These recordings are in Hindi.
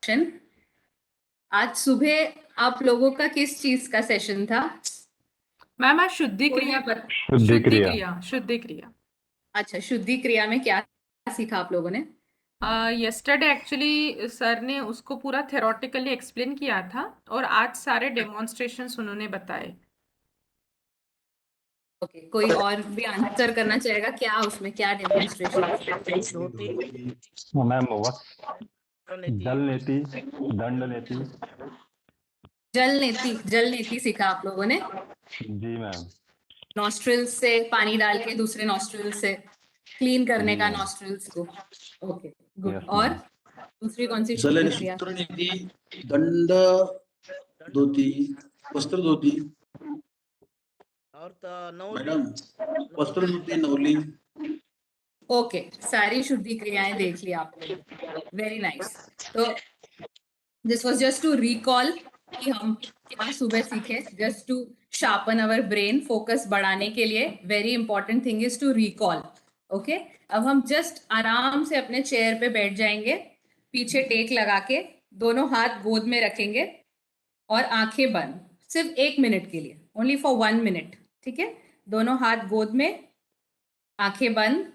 इंट्रोडक्शन। आज सुबह आप लोगों का किस चीज का सेशन था? मैम आज शुद्धि कोई क्रिया। भी शुद्धि क्रिया शुद्धि क्रिया। अच्छा, शुद्धि क्रिया में क्या सीखा आप लोगों ने? यस्टरडे एक्चुअली सर ने उसको पूरा थेरोटिकली एक्सप्लेन किया था और आज सारे डेमोन्स्ट्रेशंस उन्होंने बताए। ओके, कोई और भी आंसर करना चाहेगा? क्या उसमें क्या डेमोन्स्ट्रेशन? मैम जल नीति, दंड नीति। जल नीति सीखा आप लोगों ने? जी मैम। नॉस्ट्रिल से पानी डाल के दूसरे नॉस्ट्रिल से क्लीन करने जी का, मैम। नॉस्ट्रिल्स को। Okay, good. यस और मैम। दूसरी कौन सी जल शुद्धि आणि क्रिया? सूत्र नीती, दंड धोती, वस्त्र धोती। और नवली। मैडम वस्त्र धोती, नवली। ओके, सारी शुद्धि क्रियाएं देख ली आपने। Very nice. तो this was just to recall कि हम क्या सुबह सीखे, just to sharpen our brain, focus बढ़ाने के लिए। Very important thing is to recall. Okay, अब हम जस्ट आराम से अपने चेयर पे बैठ जाएंगे, पीछे टेक लगा के, दोनों हाथ गोद में रखेंगे और आंखें बंद, सिर्फ 1 मिनट के लिए, ओनली फॉर 1 मिनट। ठीक है, दोनों हाथ गोद में, आंखें बंद,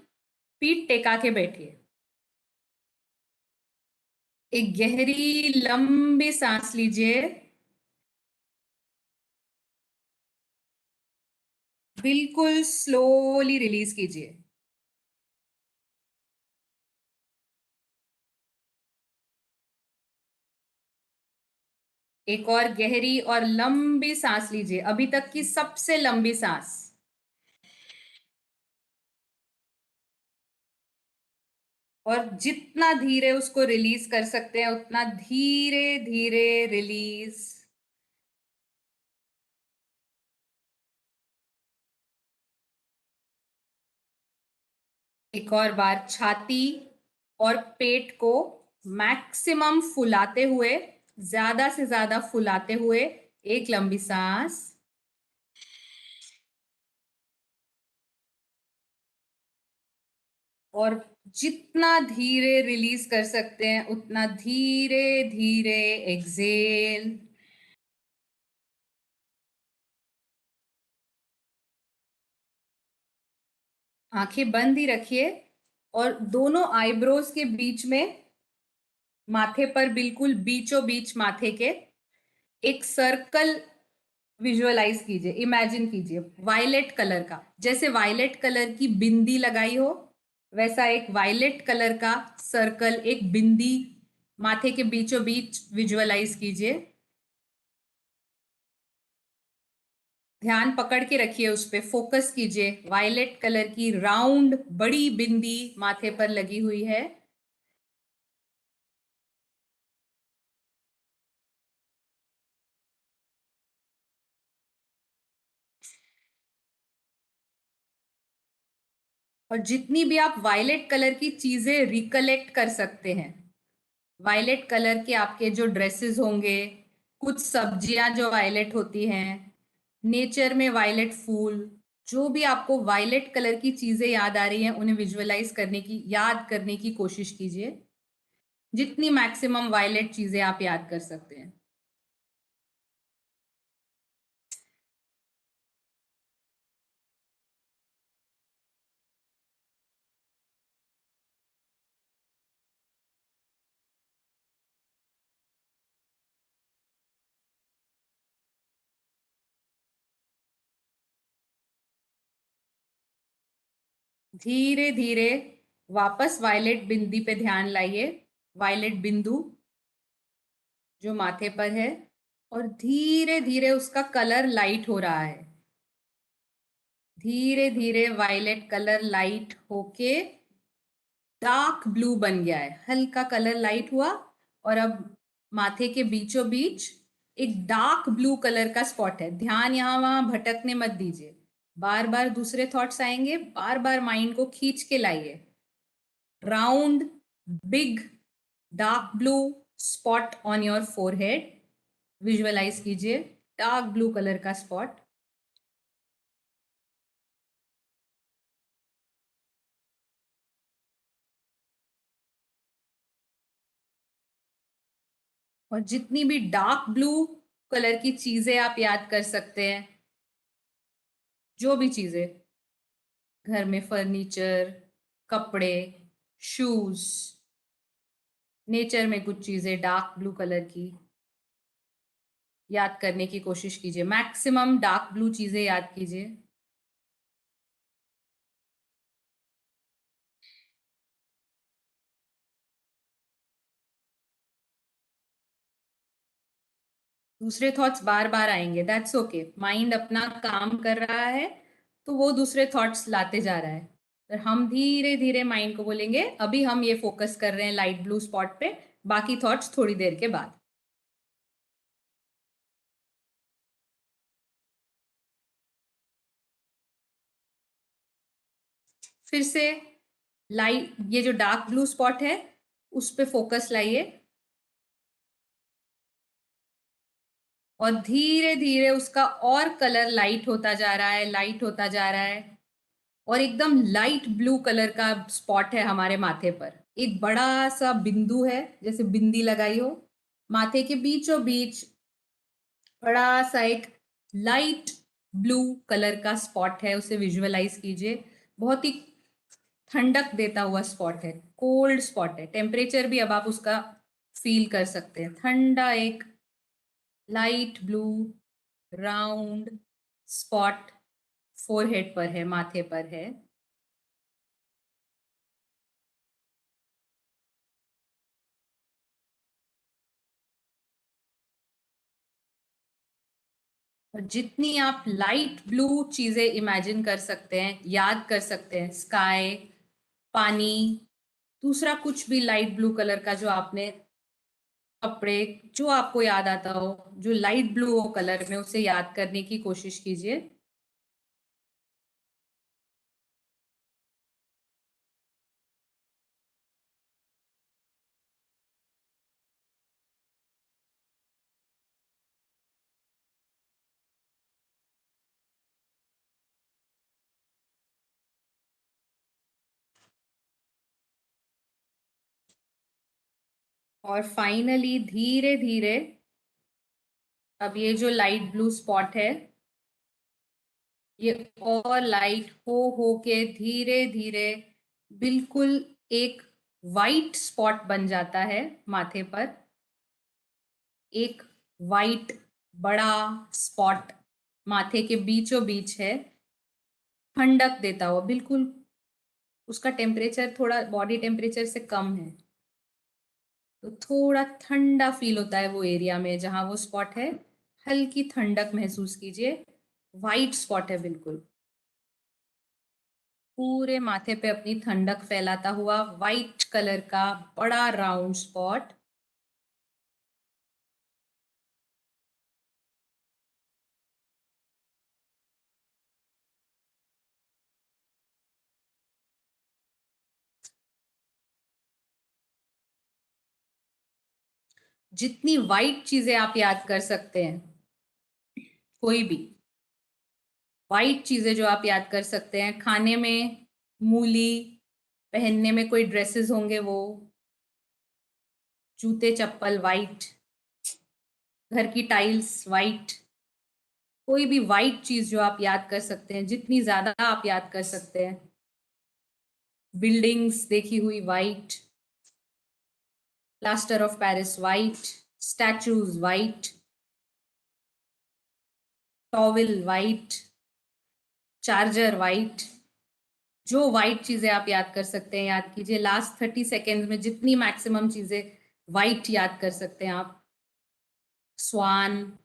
पीठ टेका के बैठिए। एक गहरी लंबी सांस लीजिए, बिल्कुल स्लोली रिलीज कीजिए। एक और गहरी और लंबी सांस लीजिए, अभी तक की सबसे लंबी सांस। और जितना धीरे उसको रिलीज कर सकते हैं उतना धीरे धीरे रिलीज। एक और बार छाती और पेट को मैक्सिमम फुलाते हुए, ज्यादा से ज्यादा फुलाते हुए, एक लंबी सांस। और जितना धीरे रिलीज कर सकते हैं उतना धीरे धीरे एक्सेल। आंखें बंद ही रखिए और दोनों आईब्रोज के बीच में, माथे पर बिल्कुल बीचों बीच माथे के, एक सर्कल विजुअलाइज कीजिए, इमेजिन कीजिए, वायलेट कलर का। जैसे वायलेट कलर की बिंदी लगाई हो, वैसा एक वायलेट कलर का सर्कल, एक बिंदी माथे के बीचों बीच विजुअलाइज कीजिए। ध्यान पकड़ के रखिए, उस पे फोकस कीजिए। वायलेट कलर की राउंड बड़ी बिंदी माथे पर लगी हुई है। और जितनी भी आप वायलेट कलर की चीजें रिकलेक्ट कर सकते हैं, वायलेट कलर के आपके जो ड्रेसेस होंगे, कुछ सब्जियां जो वायलेट होती हैं, नेचर में वायलेट फूल, जो भी आपको वायलेट कलर की चीजें याद आ रही हैं, उन्हें विजुअलाइज करने की, याद करने की कोशिश कीजिए। जितनी मैक्सिमम वायलेट चीजें आप याद कर सकते हैं। धीरे धीरे वापस वायलेट बिंदी पे ध्यान लाइए, वायलेट बिंदु जो माथे पर है, और धीरे धीरे उसका कलर लाइट हो रहा है। धीरे धीरे वायलेट कलर लाइट होके डार्क ब्लू बन गया है। हल्का कलर लाइट हुआ और अब माथे के बीचों बीच एक डार्क ब्लू कलर का स्पॉट है। ध्यान यहाँ वहां भटकने मत दीजिए, बार बार दूसरे थॉट्स आएंगे, बार बार माइंड को खींच के लाइए। Round big dark blue spot on your forehead visualise कीजिए, डार्क ब्लू कलर का स्पॉट। और जितनी भी डार्क ब्लू कलर की चीजें आप याद कर सकते हैं, जो भी चीजें घर में, फर्नीचर, कपड़े, शूज, नेचर में कुछ चीजें डार्क ब्लू कलर की याद करने की कोशिश कीजिए। मैक्सिमम डार्क ब्लू चीजें याद कीजिए। दूसरे थॉट्स बार बार आएंगे, दैट्स ओके। माइंड अपना काम कर रहा है तो वो दूसरे थॉट्स लाते जा रहा है। पर हम धीरे धीरे माइंड को बोलेंगे अभी हम ये फोकस कर रहे हैं लाइट ब्लू स्पॉट पे, बाकी थॉट्स थोड़ी देर के बाद। फिर से लाइट, ये जो डार्क ब्लू स्पॉट है उस पे फोकस लाइए और धीरे धीरे उसका और कलर लाइट होता जा रहा है, लाइट होता जा रहा है, और एकदम लाइट ब्लू कलर का स्पॉट है हमारे माथे पर। एक बड़ा सा बिंदु है, जैसे बिंदी लगाई हो, माथे के बीचों बीच बड़ा सा एक लाइट ब्लू कलर का स्पॉट है, उसे विजुअलाइज कीजिए। बहुत ही ठंडक देता हुआ स्पॉट है, कोल्ड स्पॉट है। टेम्परेचर भी अब आप उसका फील कर सकते हैं। ठंडा एक light blue round spot forehead पर है, माथे पर है। और जितनी आप लाइट ब्लू चीजें इमेजिन कर सकते हैं, याद कर सकते हैं, स्काई, पानी, दूसरा कुछ भी लाइट ब्लू कलर का जो आपने, कपड़े, जो आपको याद आता हो जो लाइट ब्लू हो कलर में, उसे याद करने की कोशिश कीजिए। और फाइनली धीरे धीरे अब ये जो लाइट ब्लू स्पॉट है ये और लाइट हो के धीरे धीरे बिल्कुल एक वाइट स्पॉट बन जाता है माथे पर। एक वाइट बड़ा स्पॉट माथे के बीचों बीच है, ठंडक देता हुआ बिल्कुल। उसका टेम्परेचर थोड़ा बॉडी टेम्परेचर से कम है, तो थोड़ा ठंडा फील होता है वो एरिया में जहां वो स्पॉट है। हल्की ठंडक महसूस कीजिए। वाइट स्पॉट है बिल्कुल, पूरे माथे पे अपनी ठंडक फैलाता हुआ वाइट कलर का बड़ा राउंड स्पॉट। जितनी वाइट चीजें आप याद कर सकते हैं, कोई भी वाइट चीजें जो आप याद कर सकते हैं, खाने में मूली, पहनने में कोई ड्रेसेस होंगे वो, जूते चप्पल वाइट, घर की टाइल्स वाइट, कोई भी वाइट चीज जो आप याद कर सकते हैं, जितनी ज्यादा आप याद कर सकते हैं। बिल्डिंग्स देखी हुई white, plaster of Paris white, statues white, towel white, charger white, जो वाइट चीजें आप याद कर सकते हैं याद कीजिए। लास्ट 30 सेकेंड्स में जितनी मैक्सिमम चीजें वाइट याद कर सकते हैं आप। स्वान,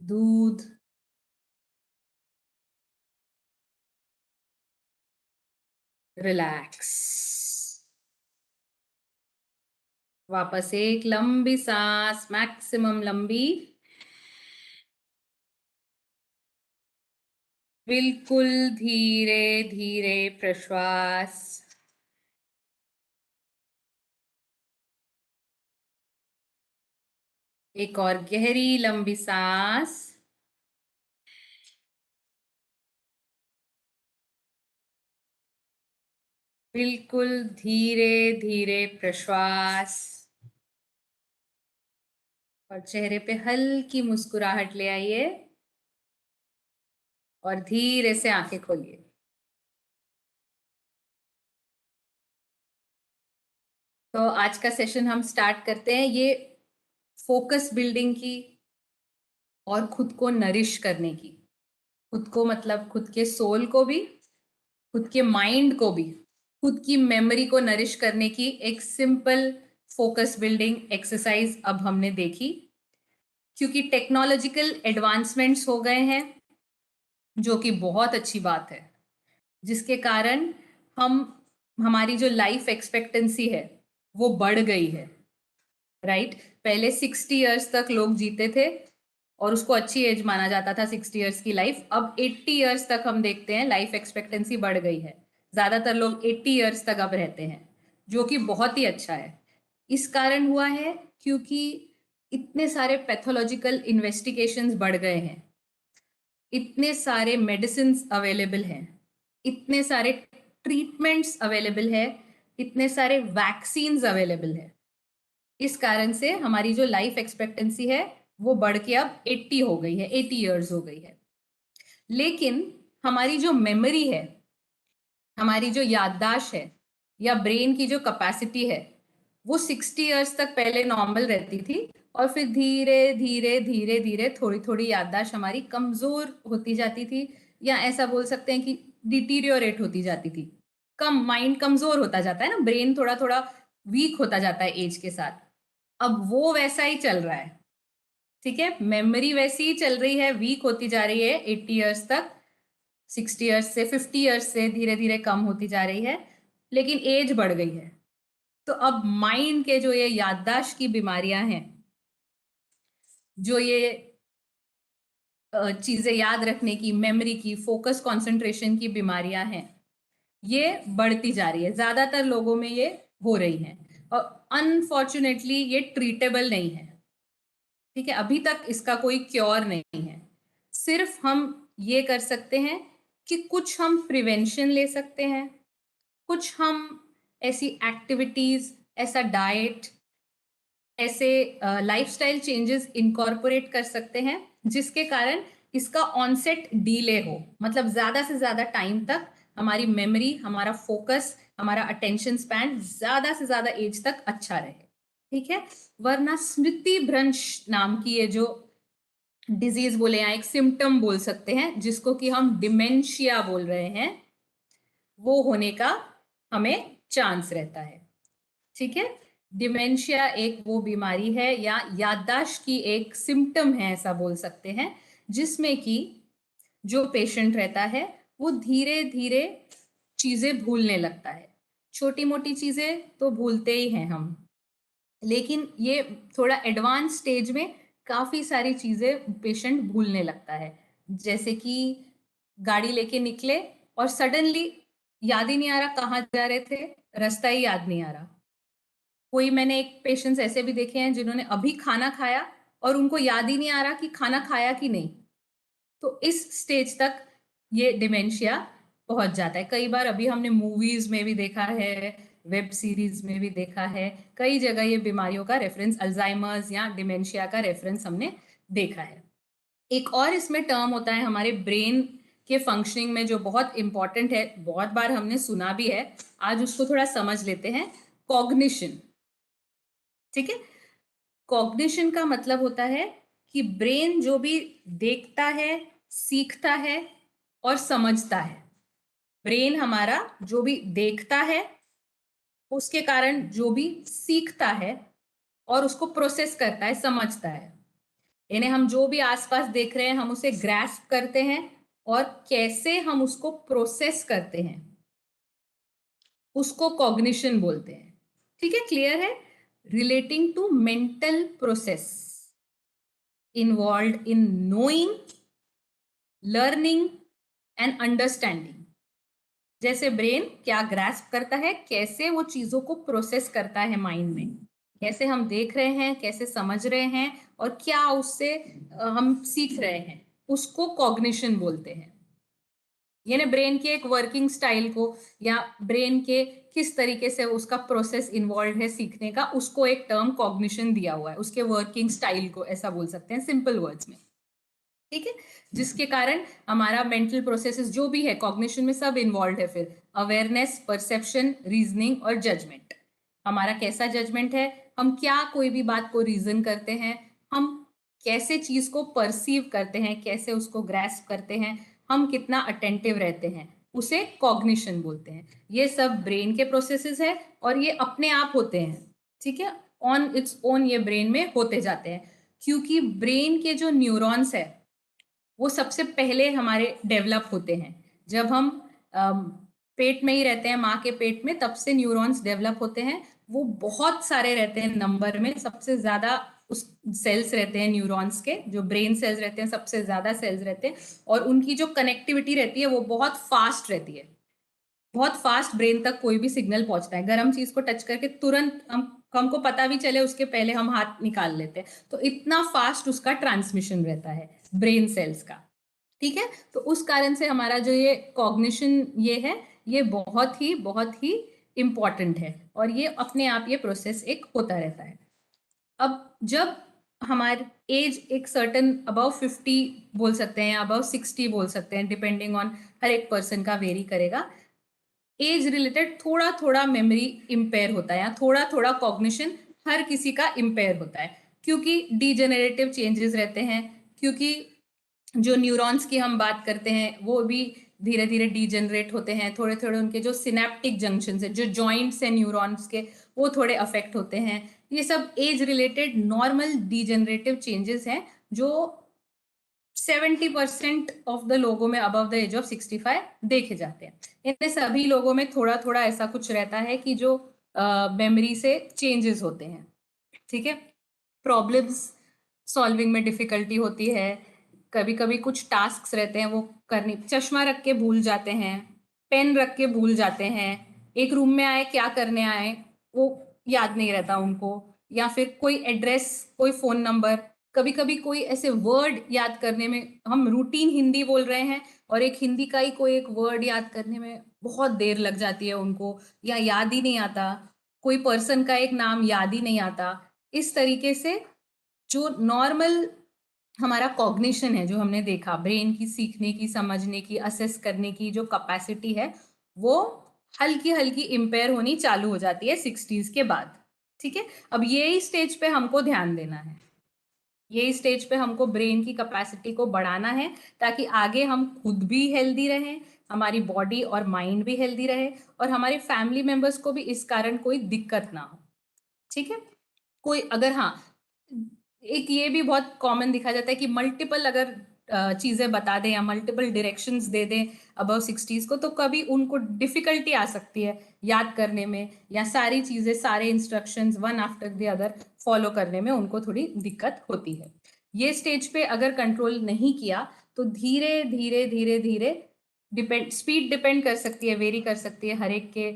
दूध, रिलैक्स। वापस एक लंबी सांस, मैक्सिमम लंबी, बिल्कुल धीरे धीरे प्रश्वास। एक और गहरी लंबी सांस। बिल्कुल धीरे धीरे प्रश्वास और चेहरे पे हल्की मुस्कुराहट ले आइए और धीरे से आंखें खोलिए। तो आज का सेशन हम स्टार्ट करते हैं ये फोकस बिल्डिंग की और खुद को नरिश करने की। खुद को मतलब खुद के सोल को भी, खुद के माइंड को भी, खुद की मेमोरी को नरिश करने की एक सिंपल फोकस बिल्डिंग एक्सरसाइज अब हमने देखी। क्योंकि टेक्नोलॉजिकल एडवांसमेंट्स हो गए हैं, जो कि बहुत अच्छी बात है, जिसके कारण हमारी जो लाइफ एक्सपेक्टेंसी है वो बढ़ गई है, राइट। पहले 60 इयर्स तक लोग जीते थे और उसको अच्छी एज माना जाता था 60 इयर्स की लाइफ। अब 80 इयर्स तक हम देखते हैं लाइफ एक्सपेक्टेंसी बढ़ गई है। ज्यादातर लोग 80 इयर्स तक अब रहते हैं, जो कि बहुत ही अच्छा है। इस कारण हुआ है क्योंकि इतने सारे पैथोलॉजिकल इन्वेस्टिगेशंस बढ़ गए हैं, इतने सारे मेडिसिन अवेलेबल हैं, इतने सारे ट्रीटमेंट्स अवेलेबल है, इतने सारे वैक्सीन्स अवेलेबल है। इस कारण से हमारी जो लाइफ एक्सपेक्टेंसी है वो बढ़ के अब 80 हो गई है, 80 इयर्स हो गई है। लेकिन हमारी जो मेमोरी है, हमारी जो याददाश्त है या ब्रेन की जो कैपेसिटी है, वो 60 इयर्स तक पहले नॉर्मल रहती थी और फिर धीरे धीरे धीरे धीरे थोड़ी थोड़ी याददाश्त हमारी कमजोर होती जाती थी, या ऐसा बोल सकते हैं कि डिटीरियोरेट होती जाती थी। माइंड कमजोर होता जाता है ना, ब्रेन थोड़ा थोड़ा वीक होता जाता है एज के साथ। अब वो वैसा ही चल रहा है, ठीक है। मेमोरी वैसी ही चल रही है, वीक होती जा रही है 80 इयर्स तक, 60 इयर्स से 50 इयर्स से धीरे धीरे कम होती जा रही है, लेकिन एज बढ़ गई है। तो अब माइंड के जो ये याददाश्त की बीमारियां हैं, जो ये चीजें याद रखने की, मेमोरी की, फोकस कंसंट्रेशन की बीमारियां हैं, ये बढ़ती जा रही है। ज्यादातर लोगों में ये हो रही है और अनफॉर्चुनेटली ये ट्रीटेबल नहीं है, ठीक है। अभी तक इसका कोई क्योर नहीं है। सिर्फ हम ये कर सकते हैं कि कुछ हम प्रिवेंशन ले सकते हैं, कुछ हम ऐसी एक्टिविटीज, ऐसा डाइट, ऐसे लाइफस्टाइल चेंजेस इनकॉर्पोरेट कर सकते हैं जिसके कारण इसका ऑनसेट डिले हो, मतलब ज्यादा से ज्यादा टाइम तक हमारी मेमोरी, हमारा फोकस, हमारा अटेंशन स्पैन ज्यादा से ज्यादा एज तक अच्छा रहे, ठीक है। वरना स्मृति भ्रंश नाम की ये जो डिजीज बोले या एक सिम्टम बोल सकते हैं, जिसको कि हम डिमेंशिया बोल रहे हैं, वो होने का हमें चांस रहता है, ठीक है। डिमेंशिया एक वो बीमारी है या याददाश्त की एक सिम्टम है, ऐसा बोल सकते हैं, जिसमें कि जो पेशेंट रहता है वो धीरे धीरे चीजें भूलने लगता है। छोटी मोटी चीजें तो भूलते ही हैं हम, लेकिन ये थोड़ा एडवांस स्टेज में काफी सारी चीजें पेशेंट भूलने लगता है। जैसे कि गाड़ी लेके निकले और सडनली याद ही नहीं आ रहा कहाँ जा रहे थे, रास्ता ही याद नहीं आ रहा। कोई मैंने एक पेशेंट्स ऐसे भी देखे हैं जिन्होंने अभी खाना खाया और उनको याद ही नहीं आ रहा कि खाना खाया कि नहीं। तो इस स्टेज तक ये डिमेंशिया पहुंच जाता है। कई बार अभी हमने मूवीज में भी देखा है, वेब सीरीज में भी देखा है, कई जगह ये बीमारियों का रेफरेंस, अल्जाइमर्स या डिमेंशिया का रेफरेंस हमने देखा है। एक और इसमें टर्म होता है हमारे ब्रेन के फंक्शनिंग में, जो बहुत इंपॉर्टेंट है, बहुत बार हमने सुना भी है, आज उसको थोड़ा समझ लेते हैं। कॉग्निशन, ठीक है। कॉग्निशन का मतलब होता है कि ब्रेन जो भी देखता है, सीखता है और समझता है। ब्रेन हमारा जो भी देखता है, उसके कारण जो भी सीखता है और उसको प्रोसेस करता है, समझता है। यानी हम जो भी आसपास देख रहे हैं, हम उसे ग्रैस्प करते हैं और कैसे हम उसको प्रोसेस करते हैं, उसको कॉग्निशन बोलते हैं, ठीक है। क्लियर है? Relating to mental process involved in knowing, learning and understanding। जैसे ब्रेन क्या ग्रैस्प करता है, कैसे वो चीजों को प्रोसेस करता है माइंड में, कैसे हम देख रहे हैं, कैसे समझ रहे हैं और क्या उससे हम सीख रहे हैं, उसको कॉग्निशन बोलते हैं। यानी ब्रेन के एक वर्किंग स्टाइल को या ब्रेन के किस तरीके से उसका प्रोसेस इन्वॉल्व है सीखने का, उसको एक टर्म कॉग्निशन दिया हुआ है, उसके वर्किंग स्टाइल को ऐसा बोल सकते हैं सिंपल वर्ड्स में, ठीक है। जिसके कारण हमारा मेंटल प्रोसेसेस जो भी है कॉग्निशन में सब इन्वॉल्व है, फिर अवेयरनेस, परसेप्शन, रीजनिंग और जजमेंट। हमारा कैसा जजमेंट है, हम क्या कोई भी बात को रीजन करते हैं, हम कैसे चीज को परसीव करते हैं, कैसे उसको ग्रैस्प करते हैं, हम कितना अटेंटिव रहते हैं, उसे कॉग्निशन बोलते हैं। ये सब ब्रेन के प्रोसेसेस है और ये अपने आप होते हैं, ठीक है, ऑन इट्स ओन ये ब्रेन में होते जाते हैं, क्योंकि ब्रेन के जो न्यूरॉन्स है वो सबसे पहले हमारे डेवलप होते हैं जब हम पेट में ही रहते हैं, माँ के पेट में, तब से न्यूरॉन्स डेवलप होते हैं। वो बहुत सारे रहते हैं नंबर में, सबसे ज्यादा उस सेल्स रहते हैं न्यूरॉन्स के, जो ब्रेन सेल्स रहते हैं सबसे ज्यादा सेल्स रहते हैं, और उनकी जो कनेक्टिविटी रहती है वो बहुत फास्ट रहती है, बहुत फास्ट ब्रेन तक कोई भी सिग्नल पहुंचता है। गर्म चीज को टच करके तुरंत हमको पता भी चले उसके पहले हम हाथ निकाल लेते हैं, तो इतना फास्ट उसका ट्रांसमिशन रहता है ब्रेन सेल्स का, ठीक है। तो उस कारण से हमारा जो ये कॉग्निशन ये है, ये बहुत ही इम्पॉर्टेंट है, और ये अपने आप ये प्रोसेस एक होता रहता है। अब जब हमारे एज एक सर्टन अबव 50 बोल सकते हैं, अबव 60 बोल सकते हैं, डिपेंडिंग ऑन हर एक पर्सन का वेरी करेगा, एज रिलेटेड थोड़ा थोड़ा मेमोरी इम्पेयर होता है, या थोड़ा थोड़ा कॉग्निशन हर किसी का इम्पेयर होता है, क्योंकि डीजेनरेटिव चेंजेस रहते हैं, क्योंकि जो न्यूरॉन्स की हम बात करते हैं वो भी धीरे धीरे डीजेनरेट होते हैं, थोड़े थोड़े उनके जो सिनेप्टिक जंक्शंस है, जो जॉइंट्स हैं न्यूरॉन्स के, वो थोड़े अफेक्ट होते हैं। ये सब age related normal degenerative changes हैं जो 70% ऑफ द लोगों में अबव द एज ऑफ 65 देखे जाते हैं। इनमें सभी लोगों में थोड़ा थोड़ा ऐसा कुछ रहता है कि जो मेमोरी से चेंजेस होते हैं, ठीक है। प्रॉब्लम्स सॉल्विंग में डिफिकल्टी होती है, कभी कभी कुछ टास्क रहते हैं वो करने, चश्मा रख के भूल जाते हैं, पेन रख के भूल जाते हैं, एक रूम में आए क्या करने आए वो याद नहीं रहता उनको, या फिर कोई एड्रेस, कोई फोन नंबर, कभी कभी कोई ऐसे वर्ड याद करने में, हम रूटीन हिंदी बोल रहे हैं और एक हिंदी का ही कोई एक वर्ड याद करने में बहुत देर लग जाती है उनको, या याद ही नहीं आता, कोई पर्सन का एक नाम याद ही नहीं आता। इस तरीके से जो नॉर्मल हमारा कॉग्निशन है, जो हमने देखा ब्रेन की सीखने की, समझने की, असेस करने की जो कैपेसिटी है, वो हल्की हल्की इम्पेयर होनी चालू हो जाती है 60s के बाद, ठीक है। अब यही स्टेज पे हमको ध्यान देना है, यही स्टेज पे हमको ब्रेन की कैपेसिटी को बढ़ाना है, ताकि आगे हम खुद भी हेल्दी रहें, हमारी बॉडी और माइंड भी हेल्दी रहे, और हमारे फैमिली मेंबर्स को भी इस कारण कोई दिक्कत ना हो, ठीक है। कोई अगर, हाँ, एक ये भी बहुत कॉमन दिखा जाता है कि मल्टीपल अगर चीजें बता दें या मल्टीपल डायरेक्शंस दे दें अबव 60s को, तो कभी उनको डिफिकल्टी आ सकती है याद करने में, या सारी चीजें, सारे instructions one after the other follow करने में उनको थोड़ी दिक्कत होती है। ये स्टेज पे अगर कंट्रोल नहीं किया तो धीरे धीरे धीरे धीरे स्पीड डिपेंड कर सकती है, वेरी कर सकती है हर एक के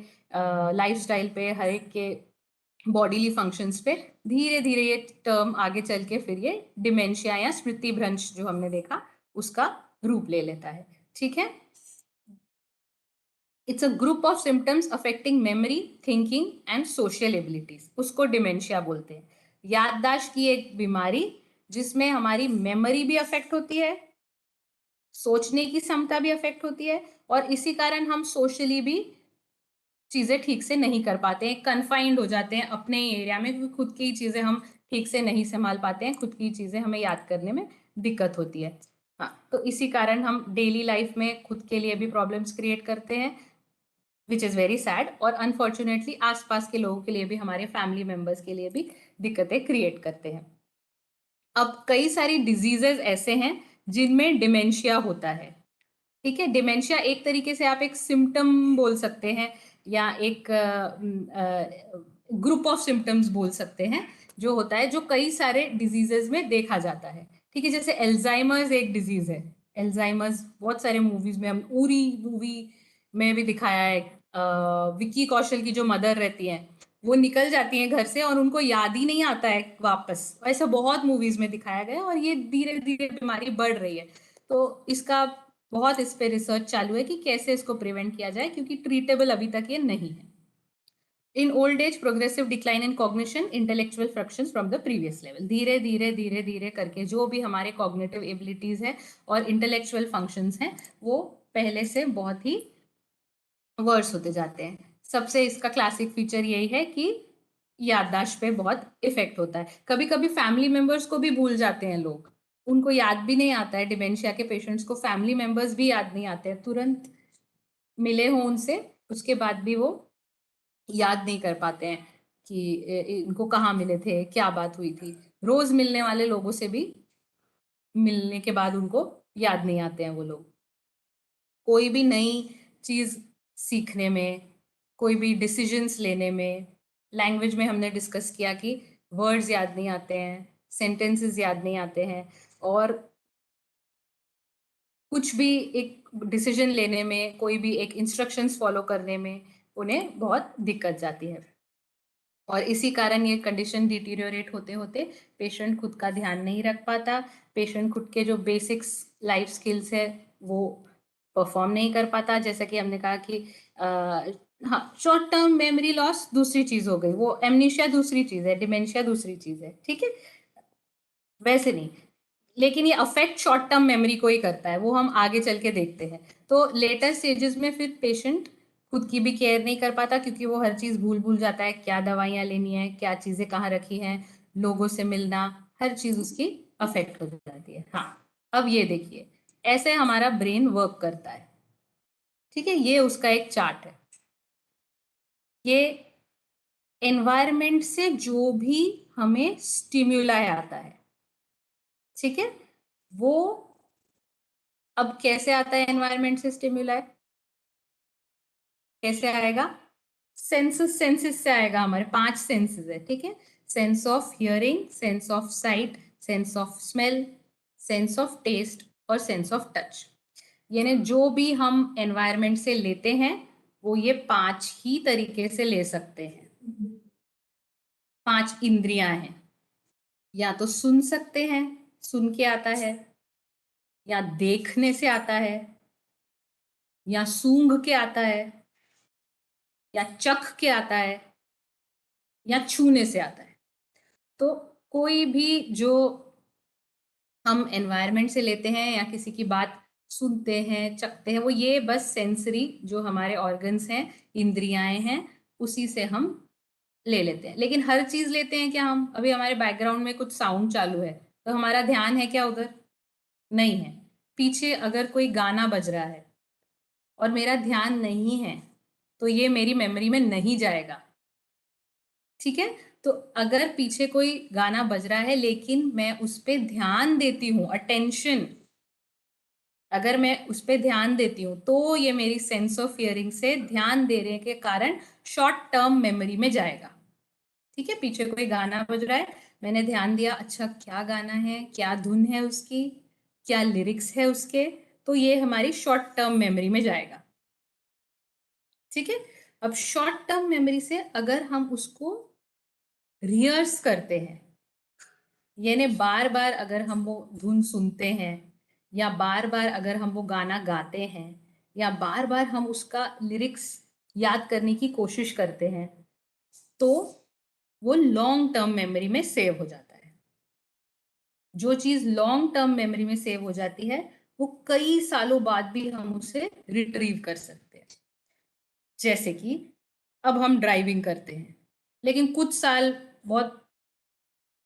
लाइफस्टाइल पे, हर एक के बॉडीली फंक्शंस पे, धीरे धीरे ये टर्म आगे चल के फिर ये डिमेंशिया या स्मृति भ्रंश जो हमने देखा उसका रूप ले लेता है, ठीक है। It's a group of symptoms affecting memory, thinking and social abilities, उसको डिमेंशिया बोलते हैं। याददाश्त की एक बीमारी जिसमें हमारी मेमोरी भी अफेक्ट होती है, सोचने की क्षमता भी अफेक्ट होती है, और इसी कारण हम सोशली भी चीजें ठीक से नहीं कर पाते हैं, कन्फाइंड हो जाते हैं अपने एरिया में, क्योंकि खुद की चीजें हम ठीक से नहीं संभाल पाते हैं, खुद की चीजें हमें याद करने में दिक्कत होती है। हाँ, तो इसी कारण हम डेली लाइफ में खुद के लिए भी प्रॉब्लम्स क्रिएट करते हैं, विच इज़ वेरी सैड, और अनफॉर्चुनेटली आसपास के लोगों के लिए भी, हमारे फैमिली मेंबर्स के लिए भी दिक्कतें क्रिएट करते हैं। अब कई सारी डिजीजेज ऐसे हैं जिनमें डिमेंशिया होता है, ठीक है। डिमेंशिया एक तरीके से आप एक सिम्टम बोल सकते हैं, या एक ग्रुप ऑफ सिम्टम्स बोल सकते हैं, जो होता है, जो कई सारे डिजीजेस में देखा जाता है, ठीक है। जैसे एल्जाइमर्स एक डिजीज है, एल्जाइमर्स बहुत सारे मूवीज में, हम उरी मूवी में भी दिखाया है, विक्की कौशल की जो मदर रहती हैं वो निकल जाती हैं घर से और उनको याद ही नहीं आता है वापस, ऐसा बहुत मूवीज में दिखाया गया, और ये धीरे धीरे बीमारी बढ़ रही है। तो इसका बहुत इस पे रिसर्च चालू है कि कैसे इसको प्रिवेंट किया जाए, क्योंकि ट्रीटेबल अभी तक ये नहीं है। In old age, progressive decline in cognition, intellectual functions from the previous level. धीरे धीरे धीरे धीरे करके जो भी हमारे cognitive abilities है और intellectual functions हैं वो पहले से बहुत ही वर्स होते जाते हैं। सबसे इसका क्लासिक फीचर यही है कि याददाश्त पे बहुत इफेक्ट होता है। कभी कभी फैमिली मेंबर्स को भी भूल जाते हैं लोग, उनको याद भी नहीं आता है। डिमेंशिया के पेशेंट्स को फैमिली मेंबर्स भी याद नहीं आते हैं, तुरंत मिले हो उनसे उसके बाद भी वो याद नहीं कर पाते हैं कि इनको कहाँ मिले थे, क्या बात हुई थी। रोज मिलने वाले लोगों से भी मिलने के बाद उनको याद नहीं आते हैं वो लोग। कोई भी नई चीज सीखने में, कोई भी डिसीजंस लेने में, लैंग्वेज में हमने डिस्कस किया कि वर्ड्स याद नहीं आते हैं, सेंटेंसेस याद नहीं आते हैं, और कुछ भी एक डिसीजन लेने में, कोई भी एक इंस्ट्रक्शंस फॉलो करने में उन्हें बहुत दिक्कत जाती है। और इसी कारण ये कंडीशन डिटीरियोरेट होते होते पेशेंट खुद का ध्यान नहीं रख पाता, पेशेंट खुद के जो बेसिक्स लाइफ स्किल्स है वो परफॉर्म नहीं कर पाता। जैसा कि हमने कहा कि हाँ, शॉर्ट टर्म मेमोरी लॉस दूसरी चीज हो गई, वो एमनीशिया दूसरी चीज है, डिमेंशिया दूसरी चीज है, ठीक है, वैसे नहीं। लेकिन ये अफेक्ट शॉर्ट टर्म मेमोरी को ही करता है, वो हम आगे चल के देखते हैं। तो लेटर स्टेजेस में फिर पेशेंट खुद की भी केयर नहीं कर पाता क्योंकि वो हर चीज भूल जाता है, क्या दवाइयाँ लेनी है, क्या चीजें कहाँ रखी हैं, लोगों से मिलना, हर चीज उसकी अफेक्ट हो जाती है। हाँ, अब ये देखिए ऐसे हमारा ब्रेन वर्क करता है, ठीक है। ये उसका एक चार्ट है। ये एनवायरनमेंट से जो भी हमें स्टिम्युलाई आता है, ठीक है, वो अब कैसे आता है एनवायरनमेंट से स्टिम्युलाई, कैसे आएगा? सेंसेस से आएगा। हमारे 5 सेंसेस है, ठीक है। Sense of hearing, sense of sight, sense of smell, sense of taste और सेंस ऑफ टच। यानी जो भी हम एनवायरनमेंट से लेते हैं वो ये 5 ही तरीके से ले सकते हैं। 5 इंद्रियां हैं। या तो सुन सकते हैं, सुन के आता है, या देखने से आता है, या सूंघ के आता है, या चख के आता है, या छूने से आता है। तो कोई भी जो हम एनवायरनमेंट से लेते हैं या किसी की बात सुनते हैं, चखते हैं, वो ये बस सेंसरी जो हमारे ऑर्गन्स हैं, इंद्रियाएं हैं, उसी से हम ले लेते हैं। लेकिन हर चीज लेते हैं क्या हम? अभी हमारे बैकग्राउंड में कुछ साउंड चालू है तो हमारा ध्यान है क्या उधर? नहीं है। पीछे अगर कोई गाना बज रहा है और मेरा ध्यान नहीं है तो ये मेरी मेमोरी में नहीं जाएगा, ठीक है। तो अगर पीछे कोई गाना बज रहा है लेकिन मैं उस पर ध्यान देती हूँ, अटेंशन, अगर मैं उस पर ध्यान देती हूँ तो ये मेरी सेंस ऑफ हियरिंग से ध्यान देने के कारण शॉर्ट टर्म मेमोरी में जाएगा, ठीक है। पीछे कोई गाना बज रहा है, मैंने ध्यान दिया, अच्छा क्या गाना है, क्या धुन है उसकी, क्या लिरिक्स है उसके, तो ये हमारी शॉर्ट टर्म मेमोरी में जाएगा, ठीक है। अब शॉर्ट टर्म मेमोरी से अगर हम उसको रिहर्स करते हैं, यानी बार बार अगर हम वो धुन सुनते हैं, या बार बार अगर हम वो गाना गाते हैं, या बार बार हम उसका लिरिक्स याद करने की कोशिश करते हैं, तो वो लॉन्ग टर्म मेमोरी में सेव हो जाता है। जो चीज लॉन्ग टर्म मेमोरी में सेव हो जाती है वो कई सालों बाद भी हम उसे रिट्रीव कर सकते हैं। जैसे कि अब हम ड्राइविंग करते हैं, लेकिन कुछ साल, बहुत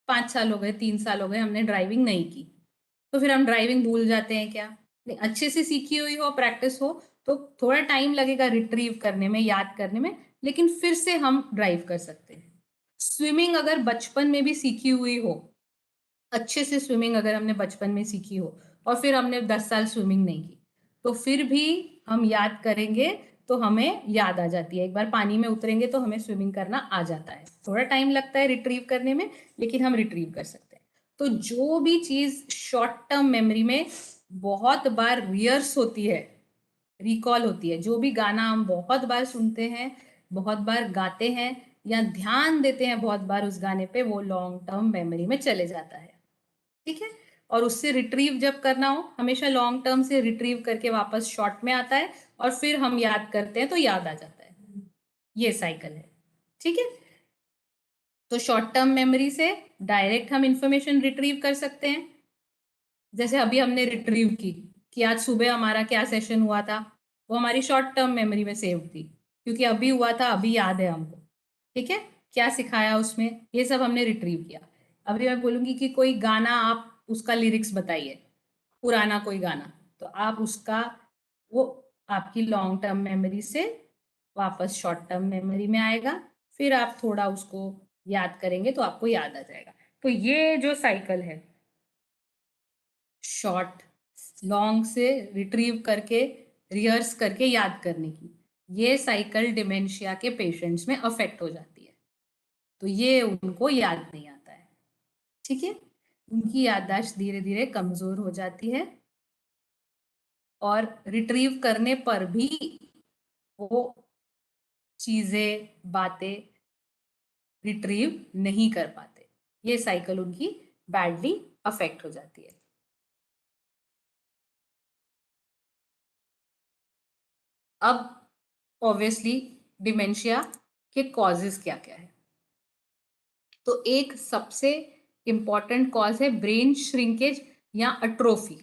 5 साल हो गए, 3 साल हो गए, हमने ड्राइविंग नहीं की, तो फिर हम ड्राइविंग भूल जाते हैं क्या? नहीं, अच्छे से सीखी हुई हो, प्रैक्टिस हो, तो थोड़ा टाइम लगेगा रिट्रीव करने में, याद करने में, लेकिन फिर से हम ड्राइव कर सकते हैं। स्विमिंग अगर बचपन में भी सीखी हुई हो, अच्छे से स्विमिंग अगर हमने बचपन में सीखी हो और फिर हमने 10 साल स्विमिंग नहीं की, तो फिर भी हम याद करेंगे तो हमें याद आ जाती है। एक बार पानी में उतरेंगे तो हमें स्विमिंग करना आ जाता है। थोड़ा टाइम लगता है रिट्रीव करने में, लेकिन हम रिट्रीव कर सकते हैं। तो जो भी चीज शॉर्ट टर्म मेमोरी में बहुत बार रिहर्स होती है, रिकॉल होती है, जो भी गाना हम बहुत बार सुनते हैं, बहुत बार गाते हैं, या ध्यान देते हैं बहुत बार उस गाने पे, वो लॉन्ग टर्म मेमोरी में चले जाता है, ठीक है। और उससे रिट्रीव जब करना हो, हमेशा लॉन्ग टर्म से रिट्रीव करके वापस शॉर्ट में आता है, और फिर हम याद करते हैं तो याद आ जाता है। ये साइकिल है। ठीक है, तो शॉर्ट टर्म मेमोरी से डायरेक्ट हम इंफॉर्मेशन रिट्रीव कर सकते हैं, जैसे अभी हमने रिट्रीव की कि आज सुबह हमारा क्या सेशन हुआ था, वो हमारी शॉर्ट टर्म मेमोरी में सेव थी क्योंकि अभी हुआ था, अभी याद है हमको। ठीक है, क्या सिखाया उसमें, ये सब हमने रिट्रीव किया। अभी मैं बोलूंगी कि कोई गाना आप उसका लिरिक्स बताइए, पुराना कोई गाना, तो आप उसका वो आपकी लॉन्ग टर्म मेमोरी से वापस शॉर्ट टर्म मेमोरी में आएगा, फिर आप थोड़ा उसको याद करेंगे तो आपको याद आ जाएगा। तो ये जो साइकिल है, शॉर्ट लॉन्ग से रिट्रीव करके रिहर्स करके याद करने की, ये साइकिल डिमेंशिया के पेशेंट्स में अफेक्ट हो जाती है, तो ये उनको याद नहीं आता है। ठीक है, उनकी याददाश्त धीरे धीरे कमजोर हो जाती है और रिट्रीव करने पर भी वो चीजें बातें रिट्रीव नहीं कर पाते, ये साइकिल उनकी बैडली अफेक्ट हो जाती है। अब ऑब्वियसली डिमेंशिया के कॉजेस क्या क्या है, तो एक सबसे इंपॉर्टेंट कॉज है ब्रेन श्रिंकेज या अट्रोफी,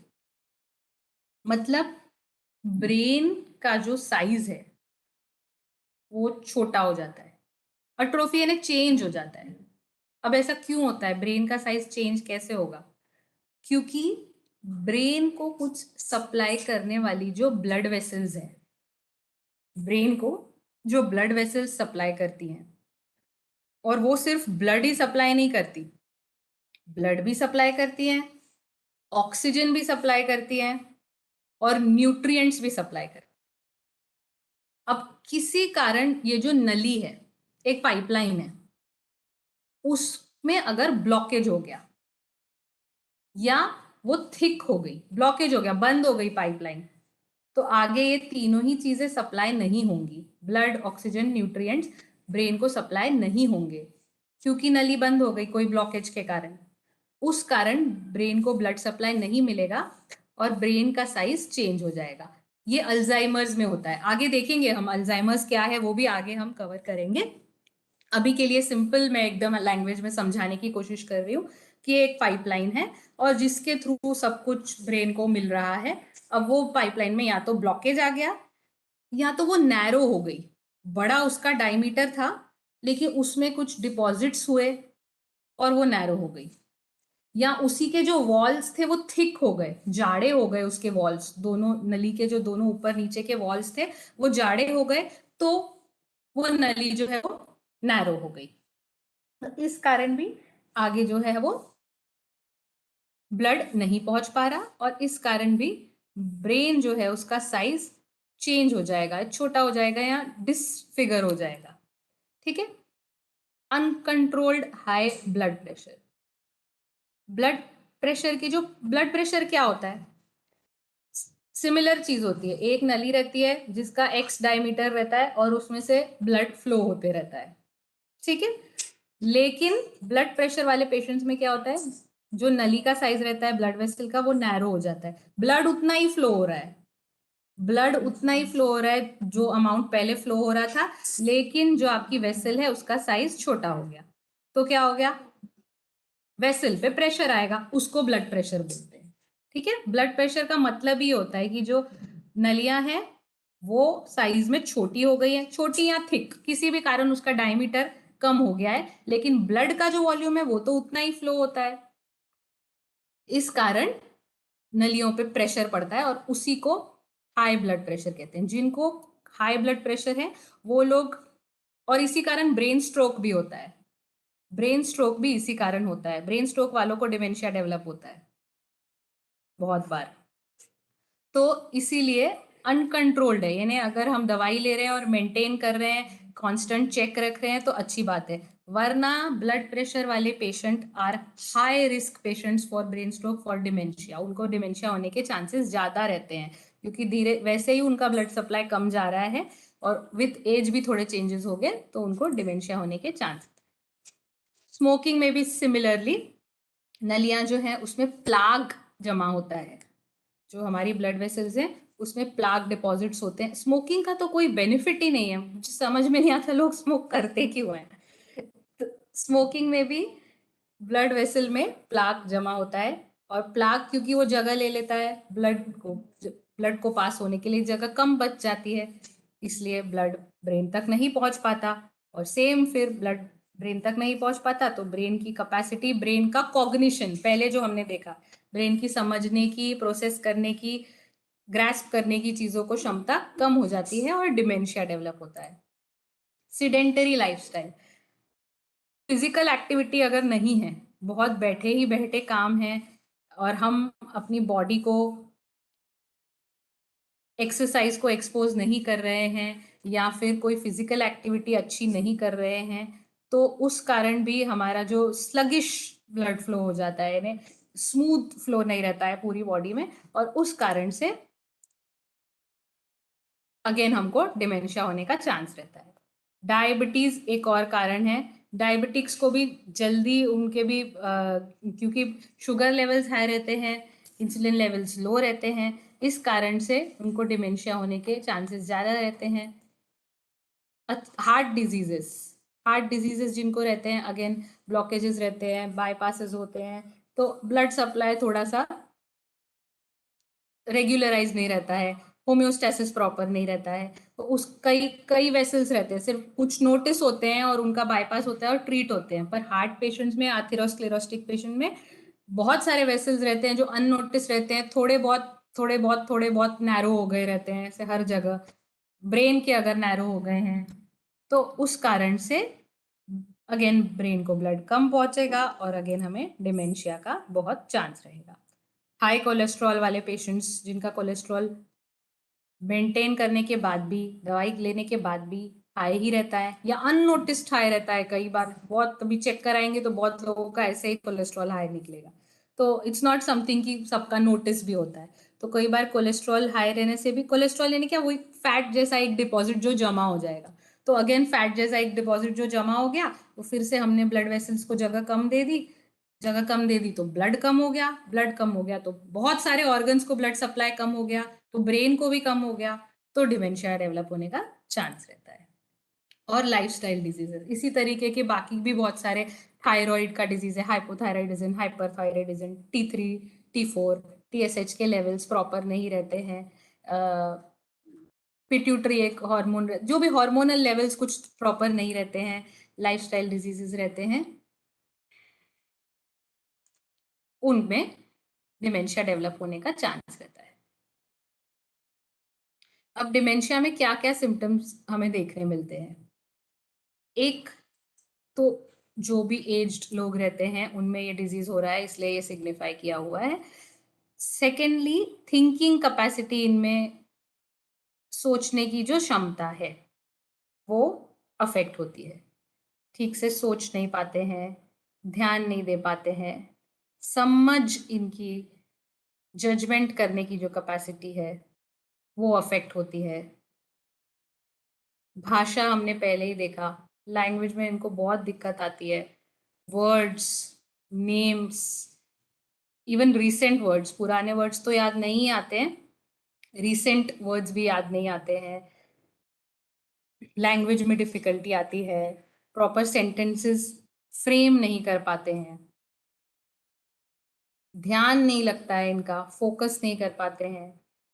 मतलब ब्रेन का जो साइज है वो छोटा हो जाता है, अट्रोफी यानी चेंज हो जाता है। अब ऐसा क्यों होता है, ब्रेन का साइज चेंज कैसे होगा, क्योंकि ब्रेन को कुछ सप्लाई करने वाली जो ब्लड वेसल्स है, ब्रेन को जो ब्लड वेसल्स सप्लाई करती हैं, और वो सिर्फ ब्लड ही सप्लाई नहीं करती, ब्लड भी सप्लाई करती हैं, ऑक्सीजन भी सप्लाई करती हैं, और न्यूट्रिएंट्स भी सप्लाई करती हैं। अब किसी कारण ये जो नली है, एक पाइपलाइन है, उसमें अगर ब्लॉकेज हो गया या वो थिक हो गई, ब्लॉकेज हो गया, बंद हो गई पाइपलाइन, तो आगे ये तीनों ही चीजें सप्लाई नहीं होंगी, ब्लड ऑक्सीजन न्यूट्रिएंट्स ब्रेन को सप्लाई नहीं होंगे, क्योंकि नली बंद हो गई कोई ब्लॉकेज के कारण। उस कारण ब्रेन को ब्लड सप्लाई नहीं मिलेगा और ब्रेन का साइज चेंज हो जाएगा। ये अल्जाइमर्स में होता है, आगे देखेंगे हम अल्जाइमर्स क्या है, वो भी आगे हम कवर करेंगे। अभी के लिए सिंपल मैं एकदम लैंग्वेज में समझाने की कोशिश कर रही हूँ कि एक पाइपलाइन है और जिसके थ्रू सब कुछ ब्रेन को मिल रहा है। अब वो पाइपलाइन में या तो ब्लॉकेज आ गया या तो वो नैरो हो गई, बड़ा उसका डायमीटर था लेकिन उसमें कुछ डिपॉजिट्स हुए और वो नैरो हो गई, या उसी के जो वॉल्स थे वो थिक हो गए, जाड़े हो गए, उसके वॉल्स दोनों, नली के जो दोनों ऊपर नीचे के वॉल्स थे वो जाड़े हो गए, तो वो नली जो है वो नैरो हो गई। तो इस कारण भी आगे जो है वो ब्लड नहीं पहुंच पा रहा और इस कारण भी ब्रेन जो है उसका साइज चेंज हो जाएगा, छोटा हो जाएगा या डिसफिगर हो जाएगा। ठीक है, uncontrolled high blood pressure, blood pressure की जो ब्लड प्रेशर क्या होता है, सिमिलर चीज होती है, एक नली रहती है जिसका एक्स डायमीटर रहता है और उसमें से ब्लड फ्लो होते रहता है। ठीक है, लेकिन ब्लड प्रेशर वाले पेशेंट्स में क्या होता है, जो नली का साइज रहता है ब्लड वेसल का वो नैरो हो जाता है, ब्लड उतना ही फ्लो हो रहा है, ब्लड उतना ही फ्लो हो रहा है जो अमाउंट पहले फ्लो हो रहा था, लेकिन जो आपकी वेसल है उसका साइज छोटा हो गया, तो क्या हो गया, वेसल पे प्रेशर आएगा, उसको ब्लड प्रेशर बोलते हैं। ठीक है, ब्लड प्रेशर का मतलब ही होता है कि जो नलियां हैं वो साइज में छोटी हो गई है, छोटी या थिक, किसी भी कारण उसका डायमीटर कम हो गया है, लेकिन ब्लड का जो वॉल्यूम है वो तो उतना ही फ्लो होता है, इस कारण नलियों पे प्रेशर पड़ता है और उसी को हाई ब्लड प्रेशर कहते हैं। जिनको हाई ब्लड प्रेशर है वो लोग, और इसी कारण ब्रेन स्ट्रोक भी होता है, ब्रेन स्ट्रोक भी इसी कारण होता है, ब्रेन स्ट्रोक वालों को डिमेंशिया डेवलप होता है बहुत बार। तो इसीलिए अनकंट्रोल्ड है, यानी अगर हम दवाई ले रहे हैं और मेंटेन कर रहे हैं, कांस्टेंट चेक रख रहे हैं तो अच्छी बात है, वरना ब्लड प्रेशर वाले patient are high risk patients for brain stroke for dementia, उनको डिमेंशिया होने के चांसेस ज्यादा रहते हैं क्योंकि धीरे वैसे ही उनका ब्लड सप्लाई कम जा रहा है और विथ एज भी थोड़े चेंजेस हो गए तो उनको डिमेंशिया होने के चांस। स्मोकिंग में भी सिमिलरली नलियां जो है उसमें प्लाग जमा होता है, जो हमारी ब्लड वेसल्स हैं उसमें प्लाक डिपॉजिट्स होते हैं। स्मोकिंग का तो कोई बेनिफिट ही नहीं है, मुझे समझ में नहीं आता लोग स्मोक करते क्यों हैं। तो स्मोकिंग में भी ब्लड वेसल में प्लाक जमा होता है, और प्लाक क्योंकि वो जगह ले लेता है ब्लड को पास होने के लिए जगह कम बच जाती है, इसलिए ब्लड ब्रेन तक नहीं पहुंच पाता। और सेम फिर ब्लड ब्रेन तक नहीं पहुंच पाता तो ब्रेन की कैपेसिटी, ब्रेन का कॉग्निशन, पहले जो हमने देखा, ब्रेन की समझने की, प्रोसेस करने की, ग्रैस्प करने की चीजों को क्षमता कम हो जाती है और डिमेंशिया डेवलप होता है। सिडेंटरी लाइफस्टाइल, फिजिकल एक्टिविटी अगर नहीं है, बहुत बैठे ही बैठे काम है, और हम अपनी बॉडी को एक्सरसाइज को एक्सपोज नहीं कर रहे हैं, या फिर कोई फिजिकल एक्टिविटी अच्छी नहीं कर रहे हैं, तो उस कारण भी हमारा जो स्लगिश ब्लड फ्लो हो जाता है, यानी स्मूथ फ्लो नहीं रहता है पूरी बॉडी में, और उस कारण से अगेन हमको डिमेंशिया होने का चांस रहता है। डायबिटीज एक और कारण है। डायबिटिक्स को भी जल्दी उनके भी क्योंकि शुगर लेवल्स हाई रहते हैं, इंसुलिन लेवल्स लो रहते हैं, इस कारण से उनको डिमेंशिया होने के चांसेस ज़्यादा रहते हैं। हार्ट डिजीजेस जिनको रहते हैं, अगेन ब्लॉकेजेस रहते हैं, बाईपासेस होते हैं, तो ब्लड सप्लाई थोड़ा सा रेगुलराइज नहीं रहता है, होम्योस्टेसिस प्रॉपर नहीं रहता है, तो उस कई कई वेसल्स रहते हैं, सिर्फ कुछ नोटिस होते हैं और उनका बाईपास होता है और ट्रीट होते हैं। पर हार्ट पेशेंट्स में, आथेरोस्क्लेरोटिक पेशेंट में बहुत सारे वेसल्स रहते हैं जो अननोटिस रहते हैं, थोड़े बहुत नैरो हो गए रहते हैं, ऐसे हर जगह ब्रेन के अगर नैरो हो गए हैं, तो उस कारण से अगेन ब्रेन को ब्लड कम पहुंचेगा और अगेन हमें डिमेंशिया का बहुत चांस रहेगा। हाई कोलेस्ट्रॉल वाले पेशेंट्स, जिनका कोलेस्ट्रॉल मेंटेन करने के बाद भी, दवाई लेने के बाद भी हाई ही रहता है या अननोटिस्ड हाई रहता है, कई बार बहुत अभी चेक कराएंगे तो बहुत लोगों का ऐसे ही कोलेस्ट्रॉल हाई निकलेगा, तो इट्स नॉट समथिंग कि सबका नोटिस भी होता है। तो कई बार कोलेस्ट्रॉल हाई रहने से भी, कोलेस्ट्रॉल यानी क्या, वही फैट जैसा एक डिपॉजिट जो जमा हो जाएगा, तो अगेन फैट जैसा एक डिपॉजिट जो जमा हो गया, तो फिर से हमने ब्लड वेसल्स को जगह कम दे दी तो ब्लड कम हो गया तो बहुत सारे ऑर्गन्स को ब्लड सप्लाई कम हो गया, तो ब्रेन को भी कम हो गया, तो डिमेंशिया डेवलप होने का चांस रहता है। और लाइफस्टाइल डिजीजेस इसी तरीके के बाकी भी बहुत सारे, थायराइड का डिजीज है, hypothyroidism, hyperthyroidism, T3 T4 TSH के लेवल्स प्रॉपर नहीं रहते हैं, पिट्यूटरी एक हार्मोन, जो भी हार्मोनल लेवल्स कुछ प्रॉपर नहीं रहते हैं, लाइफस्टाइल डिजीजेस रहते हैं, उनमें डिमेंशिया डेवलप होने का चांस रहता है। अब डिमेंशिया में क्या क्या सिम्टम्स हमें देखने मिलते हैं? एक तो जो भी एज्ड लोग रहते हैं उनमें ये डिजीज हो रहा है, इसलिए ये सिग्निफाई किया हुआ है। सेकेंडली, थिंकिंग कैपेसिटी, इनमें सोचने की जो क्षमता है वो अफेक्ट होती है, ठीक से सोच नहीं पाते हैं, ध्यान नहीं दे पाते हैं, समझ, इनकी जजमेंट करने की जो कैपेसिटी है वो अफेक्ट होती है। भाषा हमने पहले ही देखा, लैंग्वेज में इनको बहुत दिक्कत आती है, words, names, even recent words, पुराने वर्ड्स तो याद नहीं आते हैं, रिसेंट वर्ड्स भी याद नहीं आते हैं, लैंग्वेज में डिफिकल्टी आती है, प्रॉपर सेंटेंसेस फ्रेम नहीं कर पाते हैं, ध्यान नहीं लगता है इनका, फोकस नहीं कर पाते हैं,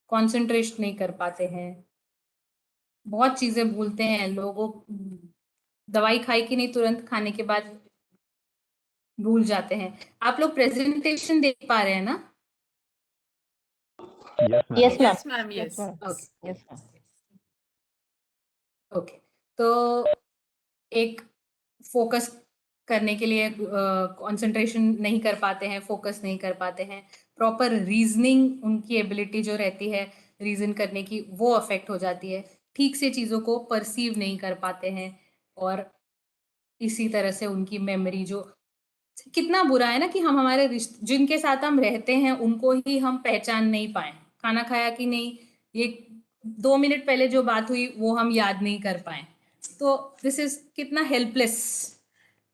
कंसंट्रेशन नहीं कर पाते हैं, बहुत चीजें भूलते हैं लोगों, दवाई खाई कि नहीं तुरंत खाने के बाद भूल जाते हैं। आप लोग प्रेजेंटेशन देख पा रहे हैं ना? Yes ma'am. Yes, ma'am. Yes ma'am, yes. Yes, yes, ma'am. Okay, तो एक फोकस करने के लिए कंसंट्रेशन नहीं कर पाते हैं, फोकस नहीं कर पाते हैं, प्रॉपर रीजनिंग, उनकी एबिलिटी जो रहती है रीजन करने की, वो अफेक्ट हो जाती है, ठीक से चीज़ों को परसीव नहीं कर पाते हैं, और इसी तरह से उनकी मेमोरी जो, कितना बुरा है ना कि हम हमारे जिनके साथ हम रहते हैं उनको ही हम पहचान नहीं पाए, खाना खाया कि नहीं, ये 2 मिनट पहले जो बात हुई वो हम याद नहीं कर पाए, तो दिस इज कितना हेल्पलेस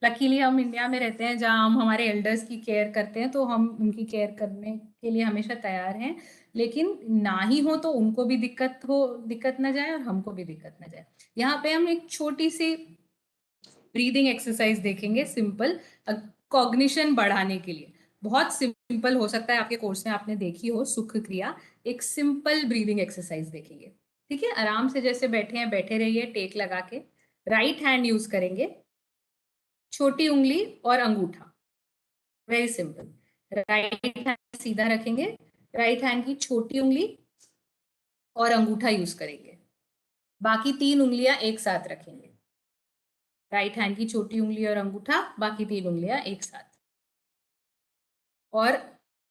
लकीली हम इंडिया में रहते हैं जहाँ हम हमारे एल्डर्स की केयर करते हैं, तो हम उनकी केयर करने के लिए हमेशा तैयार हैं। लेकिन ना ही हो तो उनको भी दिक्कत ना जाए और हमको भी दिक्कत ना जाए। यहाँ पे हम एक छोटी सी ब्रीदिंग एक्सरसाइज देखेंगे, सिंपल कॉग्निशन बढ़ाने के लिए। बहुत सिंपल हो सकता है आपके कोर्स में आपने देखी हो सुख क्रिया। एक सिंपल ब्रीदिंग एक्सरसाइज देखेंगे। ठीक है, आराम से जैसे बैठे हैं बैठे रहिए, टेक लगा के। राइट हैंड यूज करेंगे, छोटी उंगली और अंगूठा, वेरी सिंपल। राइट हैंड सीधा रखेंगे, राइट हैंड की छोटी उंगली और अंगूठा यूज करेंगे। बाकी 3 उंगलियां एक साथ रखेंगे। राइट हैंड की छोटी उंगली और अंगूठा, बाकी 3 उंगलियां एक साथ। और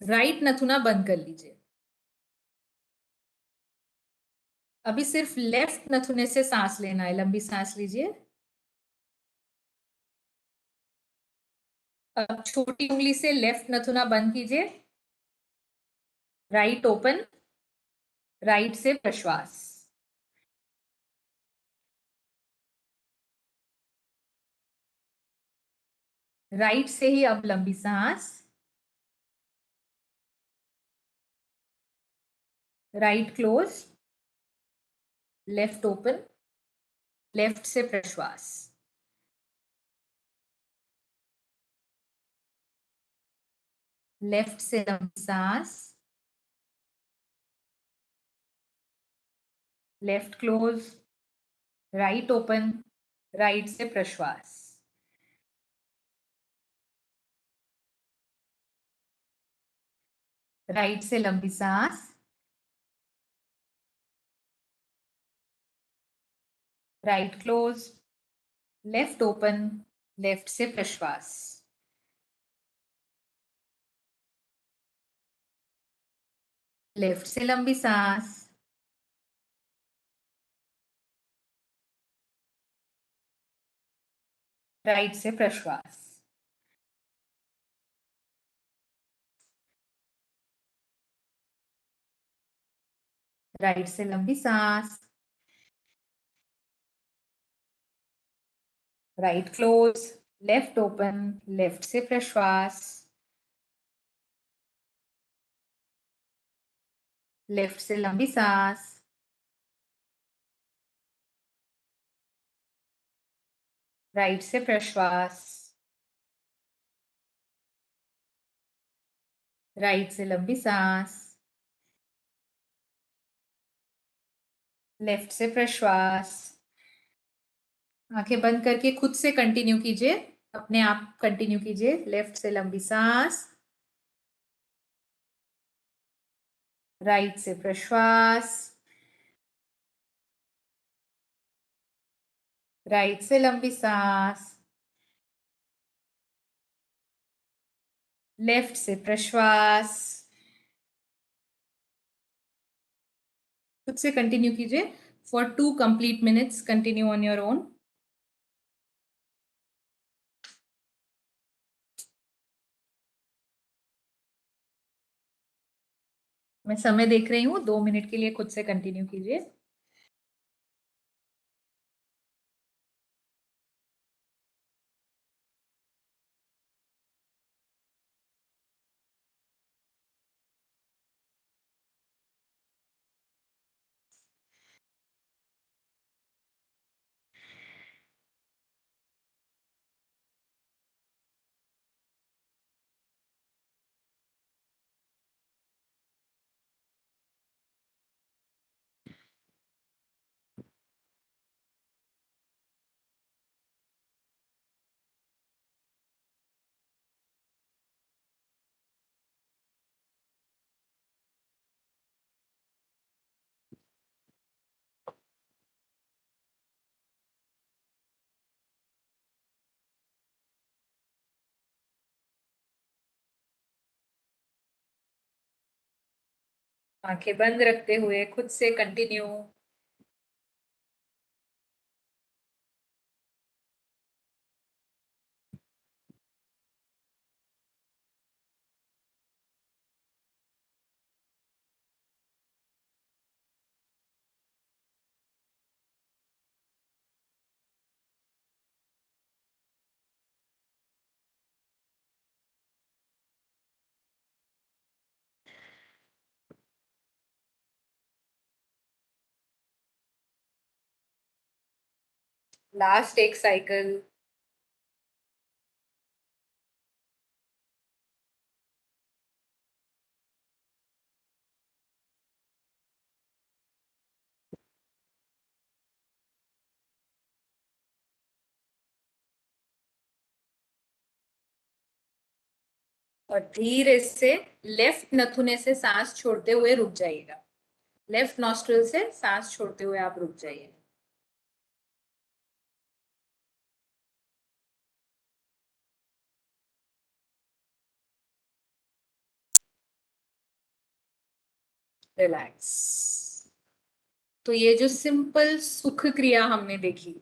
राइट नथुना बंद कर लीजिए। अभी सिर्फ लेफ्ट नथुने से सांस लेना है, लंबी सांस लीजिए। अब छोटी उंगली से लेफ्ट नथुना बंद कीजिए। राइट ओपन, राइट से प्रश्वास। राइट से ही अब लंबी सांस। Right close, left open, left से प्रश्वास। लेफ्ट से लंबी सांस। Left close, right open, right से प्रश्वास। राइट से लंबी सांस। Right close, left open, left से प्रश्वास। लेफ्ट से लंबी सांस। राइट से प्रश्वास। राइट से लंबी सांस। Right close, left open, left से प्रश्वास। लेफ्ट से लंबी सांस। राइट से प्रश्वास। राइट से लंबी सांस। लेफ्ट से प्रश्वास। आंखें बंद करके खुद से कंटिन्यू कीजिए, अपने आप कंटिन्यू कीजिए। लेफ्ट से लंबी सांस। राइट से प्रश्वास। राइट से लंबी सांस। लेफ्ट से प्रश्वास। खुद से कंटिन्यू कीजिए for 2 complete minutes। Continue on your own. मैं समय देख रही हूँ, 2 मिनट के लिए खुद से कंटिन्यू कीजिए। आंखें बंद रखते हुए खुद से कंटिन्यू। लास्ट एक साइकिल। और धीरे से लेफ्ट नथुने से सांस छोड़ते हुए रुक जाइएगा। लेफ्ट नॉस्ट्रिल से सांस छोड़ते हुए आप रुक जाइए। रिलैक्स। तो ये जो सिंपल सुख क्रिया हमने देखी,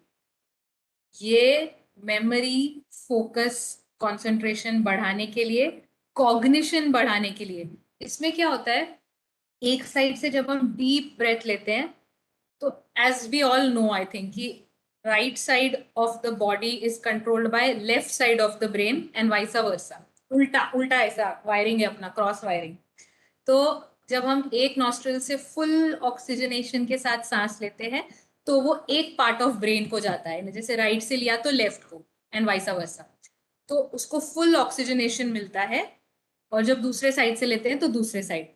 ये मेमोरी, फोकस, कंसंट्रेशन बढ़ाने के लिए, कॉग्निशन बढ़ाने के लिए। इसमें क्या होता है, एक साइड से जब हम डीप ब्रेथ लेते हैं तो as we all know I think कि right side of the body is controlled by left side of the brain and vice versa. उल्टा उल्टा ऐसा वायरिंग है अपना, क्रॉस वायरिंग। तो जब हम एक नॉस्ट्रिल से फुल ऑक्सीजनेशन के साथ सांस लेते हैं तो वो एक पार्ट ऑफ ब्रेन को जाता है, जैसे राइट से लिया तो लेफ्ट को एंड वाइस वर्सा। तो उसको फुल ऑक्सीजनेशन मिलता है। और जब दूसरे साइड से लेते हैं तो दूसरे साइड।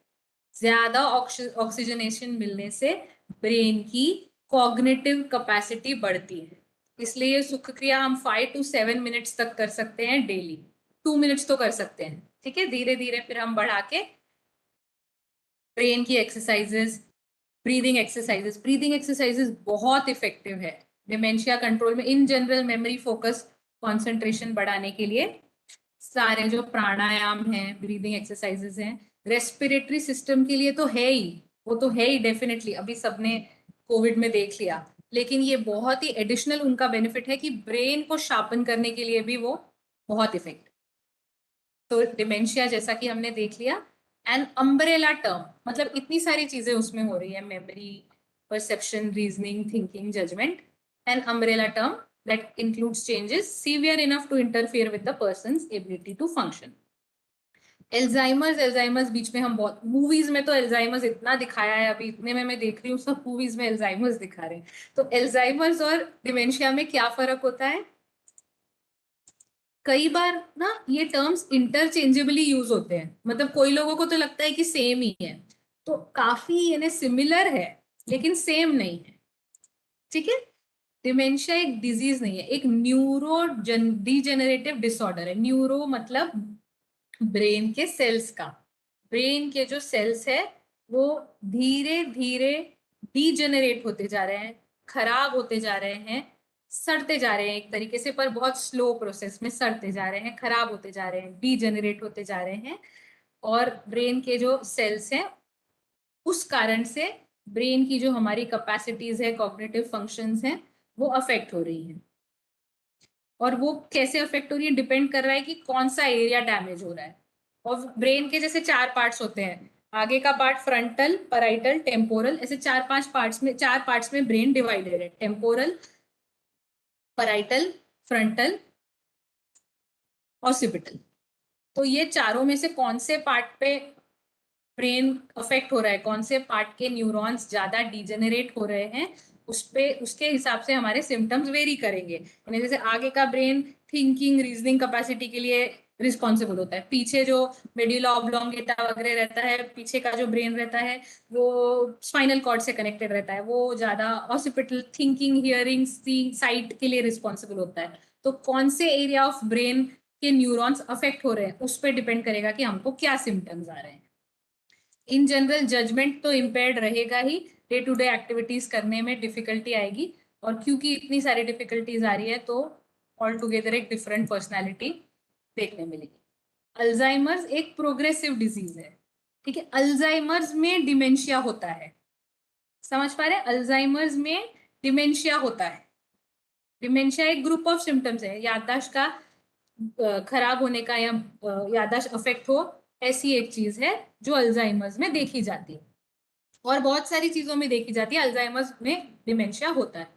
ज्यादा ऑक्सीजनेशन मिलने से ब्रेन की कॉग्निटिव कैपेसिटी बढ़ती है। इसलिए ये सुख क्रिया हम 5 to 7 मिनट्स तक कर सकते हैं डेली। 2 मिनट्स तो कर सकते हैं, ठीक है। धीरे धीरे फिर हम बढ़ा के ब्रेन की एक्सरसाइजेस, ब्रीदिंग एक्सरसाइजेस बहुत इफेक्टिव है डिमेंशिया कंट्रोल में, in general memory, focus, concentration बढ़ाने के लिए। सारे जो प्राणायाम हैं, ब्रीदिंग एक्सरसाइजेस हैं, रेस्पिरेटरी सिस्टम के लिए तो है ही, वो तो है ही डेफिनेटली, अभी सबने कोविड में देख लिया। लेकिन ये बहुत ही एडिशनल उनका बेनिफिट है कि ब्रेन को शार्पन करने के लिए भी वो बहुत इफेक्टिव। तो डिमेंशिया जैसा कि हमने देख लिया, एंड अम्ब्रेला टर्म, मतलब इतनी सारी चीजें उसमें हो रही है, memory, perception, reasoning, thinking, judgement. An umbrella term that includes changes severe enough to interfere with the person's ability to function. Alzheimer's बीच में हम बहुत मूवीज में तो एल्जाइमर्स इतना दिखाया है, अभी इतने में मैं देख रही हूँ सब मूवीज में एल्जाइमर्स दिखा रहे हैं। तो एल्जाइमर्स और डिमेंशिया में क्या फर्क होता है, कई बार ना ये टर्म्स इंटरचेंजेबली यूज होते हैं, मतलब कोई लोगों को तो लगता है कि सेम ही है, तो काफी यानी सिमिलर है लेकिन सेम नहीं है, ठीक है। डिमेंशिया एक डिजीज नहीं है, एक न्यूरो डिजेनरेटिव डिसऑर्डर है। न्यूरो मतलब ब्रेन के सेल्स का, ब्रेन के जो सेल्स है वो धीरे धीरे डीजेनरेट होते जा रहे हैं, खराब होते जा रहे हैं, सड़ते जा रहे हैं एक तरीके से, पर बहुत स्लो प्रोसेस में सड़ते जा रहे हैं, खराब होते जा रहे हैं, डीजेनरेट होते जा रहे हैं। और ब्रेन के जो सेल्स हैं उस कारण से ब्रेन की जो हमारी कैपेसिटीज है, कॉग्निटिव फंक्शंस हैं, वो अफेक्ट हो रही हैं। और वो कैसे अफेक्ट हो रही है डिपेंड कर रहा है कि कौन सा एरिया डैमेज हो रहा है। और ब्रेन के जैसे 4 पार्ट्स होते हैं, आगे का पार्ट फ्रंटल, पैराइटल, टेम्पोरल, ऐसे 4-5 पार्ट्स में, 4 पार्ट्स में ब्रेन डिवाइडेड है, टेम्पोरल, पैराइटल, फ्रंटल, ऑसिपिटल। तो ये चारों में से कौन से पार्ट पे ब्रेन अफेक्ट हो रहा है, कौन से पार्ट के न्यूरॉन्स ज्यादा डिजेनरेट हो रहे हैं, उस पे, उसके हिसाब से हमारे सिम्टम्स वेरी करेंगे। यानी जैसे आगे का ब्रेन थिंकिंग, रीजनिंग कैपेसिटी के लिए रिस्पॉन्सिबल होता है, पीछे जो मेडुला ऑब्लोंगेटा वगैरह रहता है, पीछे का जो ब्रेन रहता है वो स्पाइनल कॉर्ड से कनेक्टेड रहता है, वो ज्यादा ऑसिपिटल, थिंकिंग, हियरिंग, साइट के लिए रिस्पॉन्सिबल होता है। तो कौन से एरिया ऑफ ब्रेन के न्यूरॉन्स अफेक्ट हो रहे हैं उस पर डिपेंड करेगा कि हमको क्या सिम्टम्स आ रहे हैं। इन जनरल जजमेंट तो इम्पेयर्ड रहेगा ही, डे टू डे एक्टिविटीज करने में डिफिकल्टी आएगी, और क्योंकि इतनी सारी डिफिकल्टीज आ रही है तो ऑल टुगेदर एक डिफरेंट पर्सनैलिटी देखने मिलेगी। अल्जाइमर्स एक प्रोग्रेसिव डिजीज है, ठीक है। अल्जाइमर्स में डिमेंशिया होता है, समझ पा रहे हैं, अल्जाइमर्स में डिमेंशिया होता है। डिमेंशिया एक ग्रुप ऑफ सिम्टम्स है, याददाश्त का खराब होने का या याददाश्त अफेक्ट हो, ऐसी एक चीज है जो अल्जाइमर्स में देखी जाती है, और बहुत सारी चीजों में देखी जाती है, अल्जाइमर्स में डिमेंशिया होता है।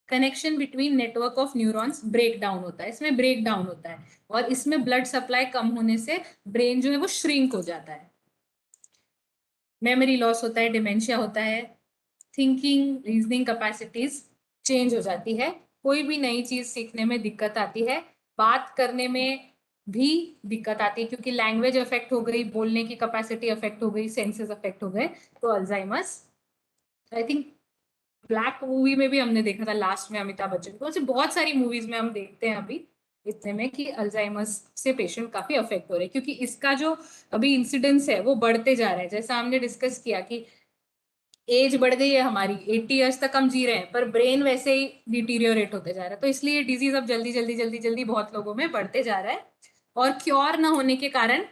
Connection between network of neurons break down होता है, इसमें ब्रेक डाउन होता है, और इसमें ब्लड सप्लाई कम होने से ब्रेन जो है वो श्रिंक हो जाता है, मेमोरी लॉस होता है, डिमेंशिया होता है, थिंकिंग, रीजनिंग कैपेसिटीज चेंज हो जाती है, कोई भी नई चीज सीखने में दिक्कत आती है, बात करने में भी दिक्कत आती है, क्योंकि लैंग्वेज अफेक्ट हो गई, बोलने की कैपेसिटी अफेक्ट हो गई, सेंसेस अफेक्ट हो गए, तो Alzheimer's. I think black movie में भी हमने देखा था लास्ट में अमिताभ बच्चन को, ऐसे बहुत सारी मूवीज में हम देखते हैं अभी इतने में कि अल्जाइमर्स से पेशेंट काफी अफेक्ट हो रहे हैं, क्योंकि इसका जो अभी इंसिडेंस है वो बढ़ते जा रहा है। जैसा हमने डिस्कस किया कि एज बढ़ गई है हमारी, 80 ईयर्स तक हम जी रहे हैं, पर ब्रेन वैसे ही डिटीरियोरेट होते जा रहा है, तो इसलिए डिजीज अब जल्दी जल्दी जल्दी जल्दी बहुत लोगों में बढ़ते जा रहा है, और क्योर ना होने के कारण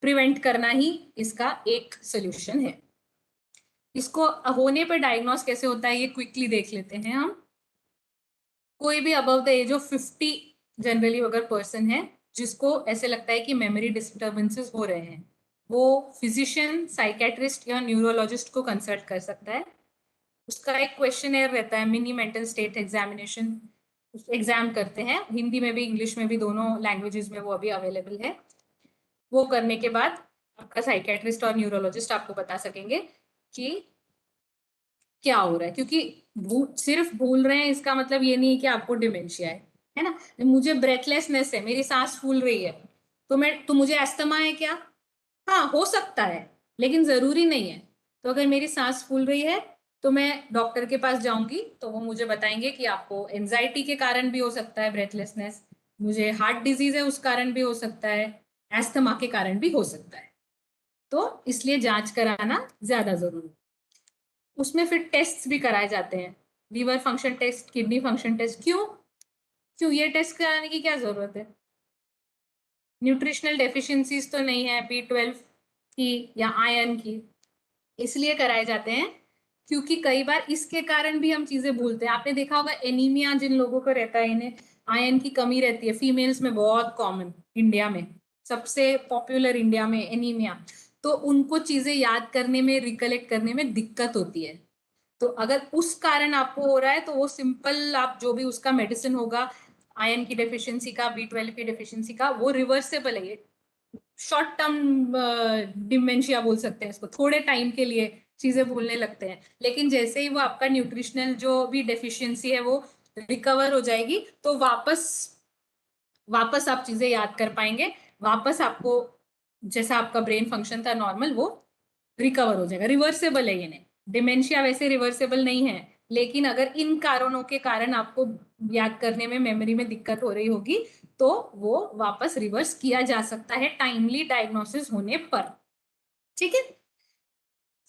प्रिवेंट करना ही इसका एक सोल्यूशन है। इसको होने पर डायग्नोस कैसे होता है ये क्विकली देख लेते हैं हम। कोई भी above the age of 50 generally अगर पर्सन है जिसको ऐसे लगता है कि मेमोरी डिस्टर्बेंसेस हो रहे हैं, वो फिजिशियन, साइकेट्रिस्ट या न्यूरोलॉजिस्ट को कंसल्ट कर सकता है। उसका एक क्वेश्चनर रहता है, mini mental state examination exam करते हैं, हिंदी में भी इंग्लिश में भी, दोनों लैंग्वेजेस में वो अभी अवेलेबल है। वो करने के बाद आपका साइकेट्रिस्ट और न्यूरोलॉजिस्ट आपको बता सकेंगे कि क्या हो रहा है, क्योंकि सिर्फ भूल रहे हैं इसका मतलब ये नहीं है कि आपको डिमेंशिया है ना। मुझे ब्रेथलेसनेस है, मेरी सांस फूल रही है, तो मुझे अस्थमा है क्या? हाँ, हो सकता है, लेकिन जरूरी नहीं है। तो अगर मेरी सांस फूल रही है तो मैं डॉक्टर के पास जाऊंगी, तो वो मुझे बताएंगे कि आपको एंजाइटी के कारण भी हो सकता है ब्रेथलेसनेस, मुझे हार्ट डिजीज है उस कारण भी हो सकता है, अस्थमा के कारण भी हो सकता है, तो इसलिए जांच कराना ज्यादा जरूरी। उसमें फिर टेस्ट भी कराए जाते हैं, liver function test, kidney function test. क्यों क्यों ये टेस्ट कराने की क्या जरूरत है? न्यूट्रिशनल डेफिशिएंसीज तो नहीं है B12 की या आयरन की, इसलिए कराए जाते हैं, क्योंकि कई बार इसके कारण भी हम चीजें भूलते हैं। आपने देखा होगा एनीमिया जिन लोगों को रहता है, इन्हें आयरन की कमी रहती है, फीमेल्स में बहुत कॉमन, इंडिया में सबसे पॉपुलर, इंडिया में एनीमिया, तो उनको चीजें याद करने में, रिकलेक्ट करने में दिक्कत होती है। तो अगर उस कारण आपको हो रहा है तो वो सिंपल, आप जो भी उसका मेडिसिन होगा, आयरन की डेफिशिएंसी का, B12 की डेफिशिएंसी का, वो रिवर्सेबल है। ये शॉर्ट टर्म डिमेंशिया बोल सकते हैं इसको, थोड़े टाइम के लिए चीजें भूलने लगते हैं, लेकिन जैसे ही वो आपका न्यूट्रिशनल जो भी डेफिशिएंसी है वो रिकवर हो जाएगी, तो वापस आप चीजें याद कर पाएंगे, वापस आपको जैसा आपका ब्रेन फंक्शन था नॉर्मल, वो रिकवर हो जाएगा। रिवर्सेबल है ये नहीं, डिमेंशिया वैसे रिवर्सेबल नहीं है, लेकिन अगर इन कारणों के कारण आपको याद करने में, मेमोरी में दिक्कत हो रही होगी, तो वो वापस रिवर्स किया जा सकता है टाइमली डायग्नोसिस होने पर। ठीक है,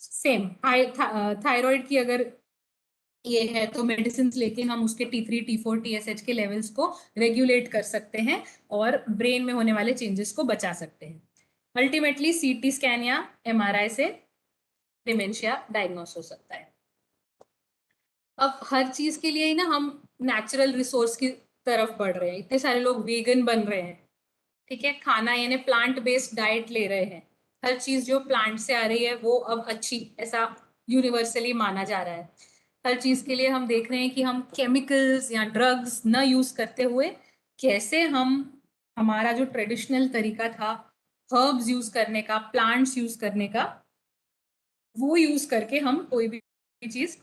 सेम थायराइड की अगर ये है तो मेडिसिन लेके हम उसके T3, T4, TSH के लेवल्स को रेगुलेट कर सकते हैं और ब्रेन में होने वाले चेंजेस को बचा सकते हैं। अल्टीमेटली CT स्कैन या MRI से डिमेंशिया डायग्नोस हो सकता है। अब हर चीज के लिए ही ना हम नेचुरल रिसोर्स की तरफ बढ़ रहे हैं, इतने सारे लोग वीगन बन रहे हैं, ठीक है, खाना यानी प्लांट बेस्ड डाइट ले रहे हैं, हर चीज जो प्लांट से आ रही है वो अब अच्छी, ऐसा यूनिवर्सली माना जा रहा है। हर चीज के लिए हम देख रहे हैं कि हम केमिकल्स या ड्रग्स न यूज करते हुए कैसे हम हमारा जो ट्रेडिशनल तरीका था हर्ब्स यूज करने का, प्लांट्स यूज करने का, वो यूज करके हम कोई भी चीज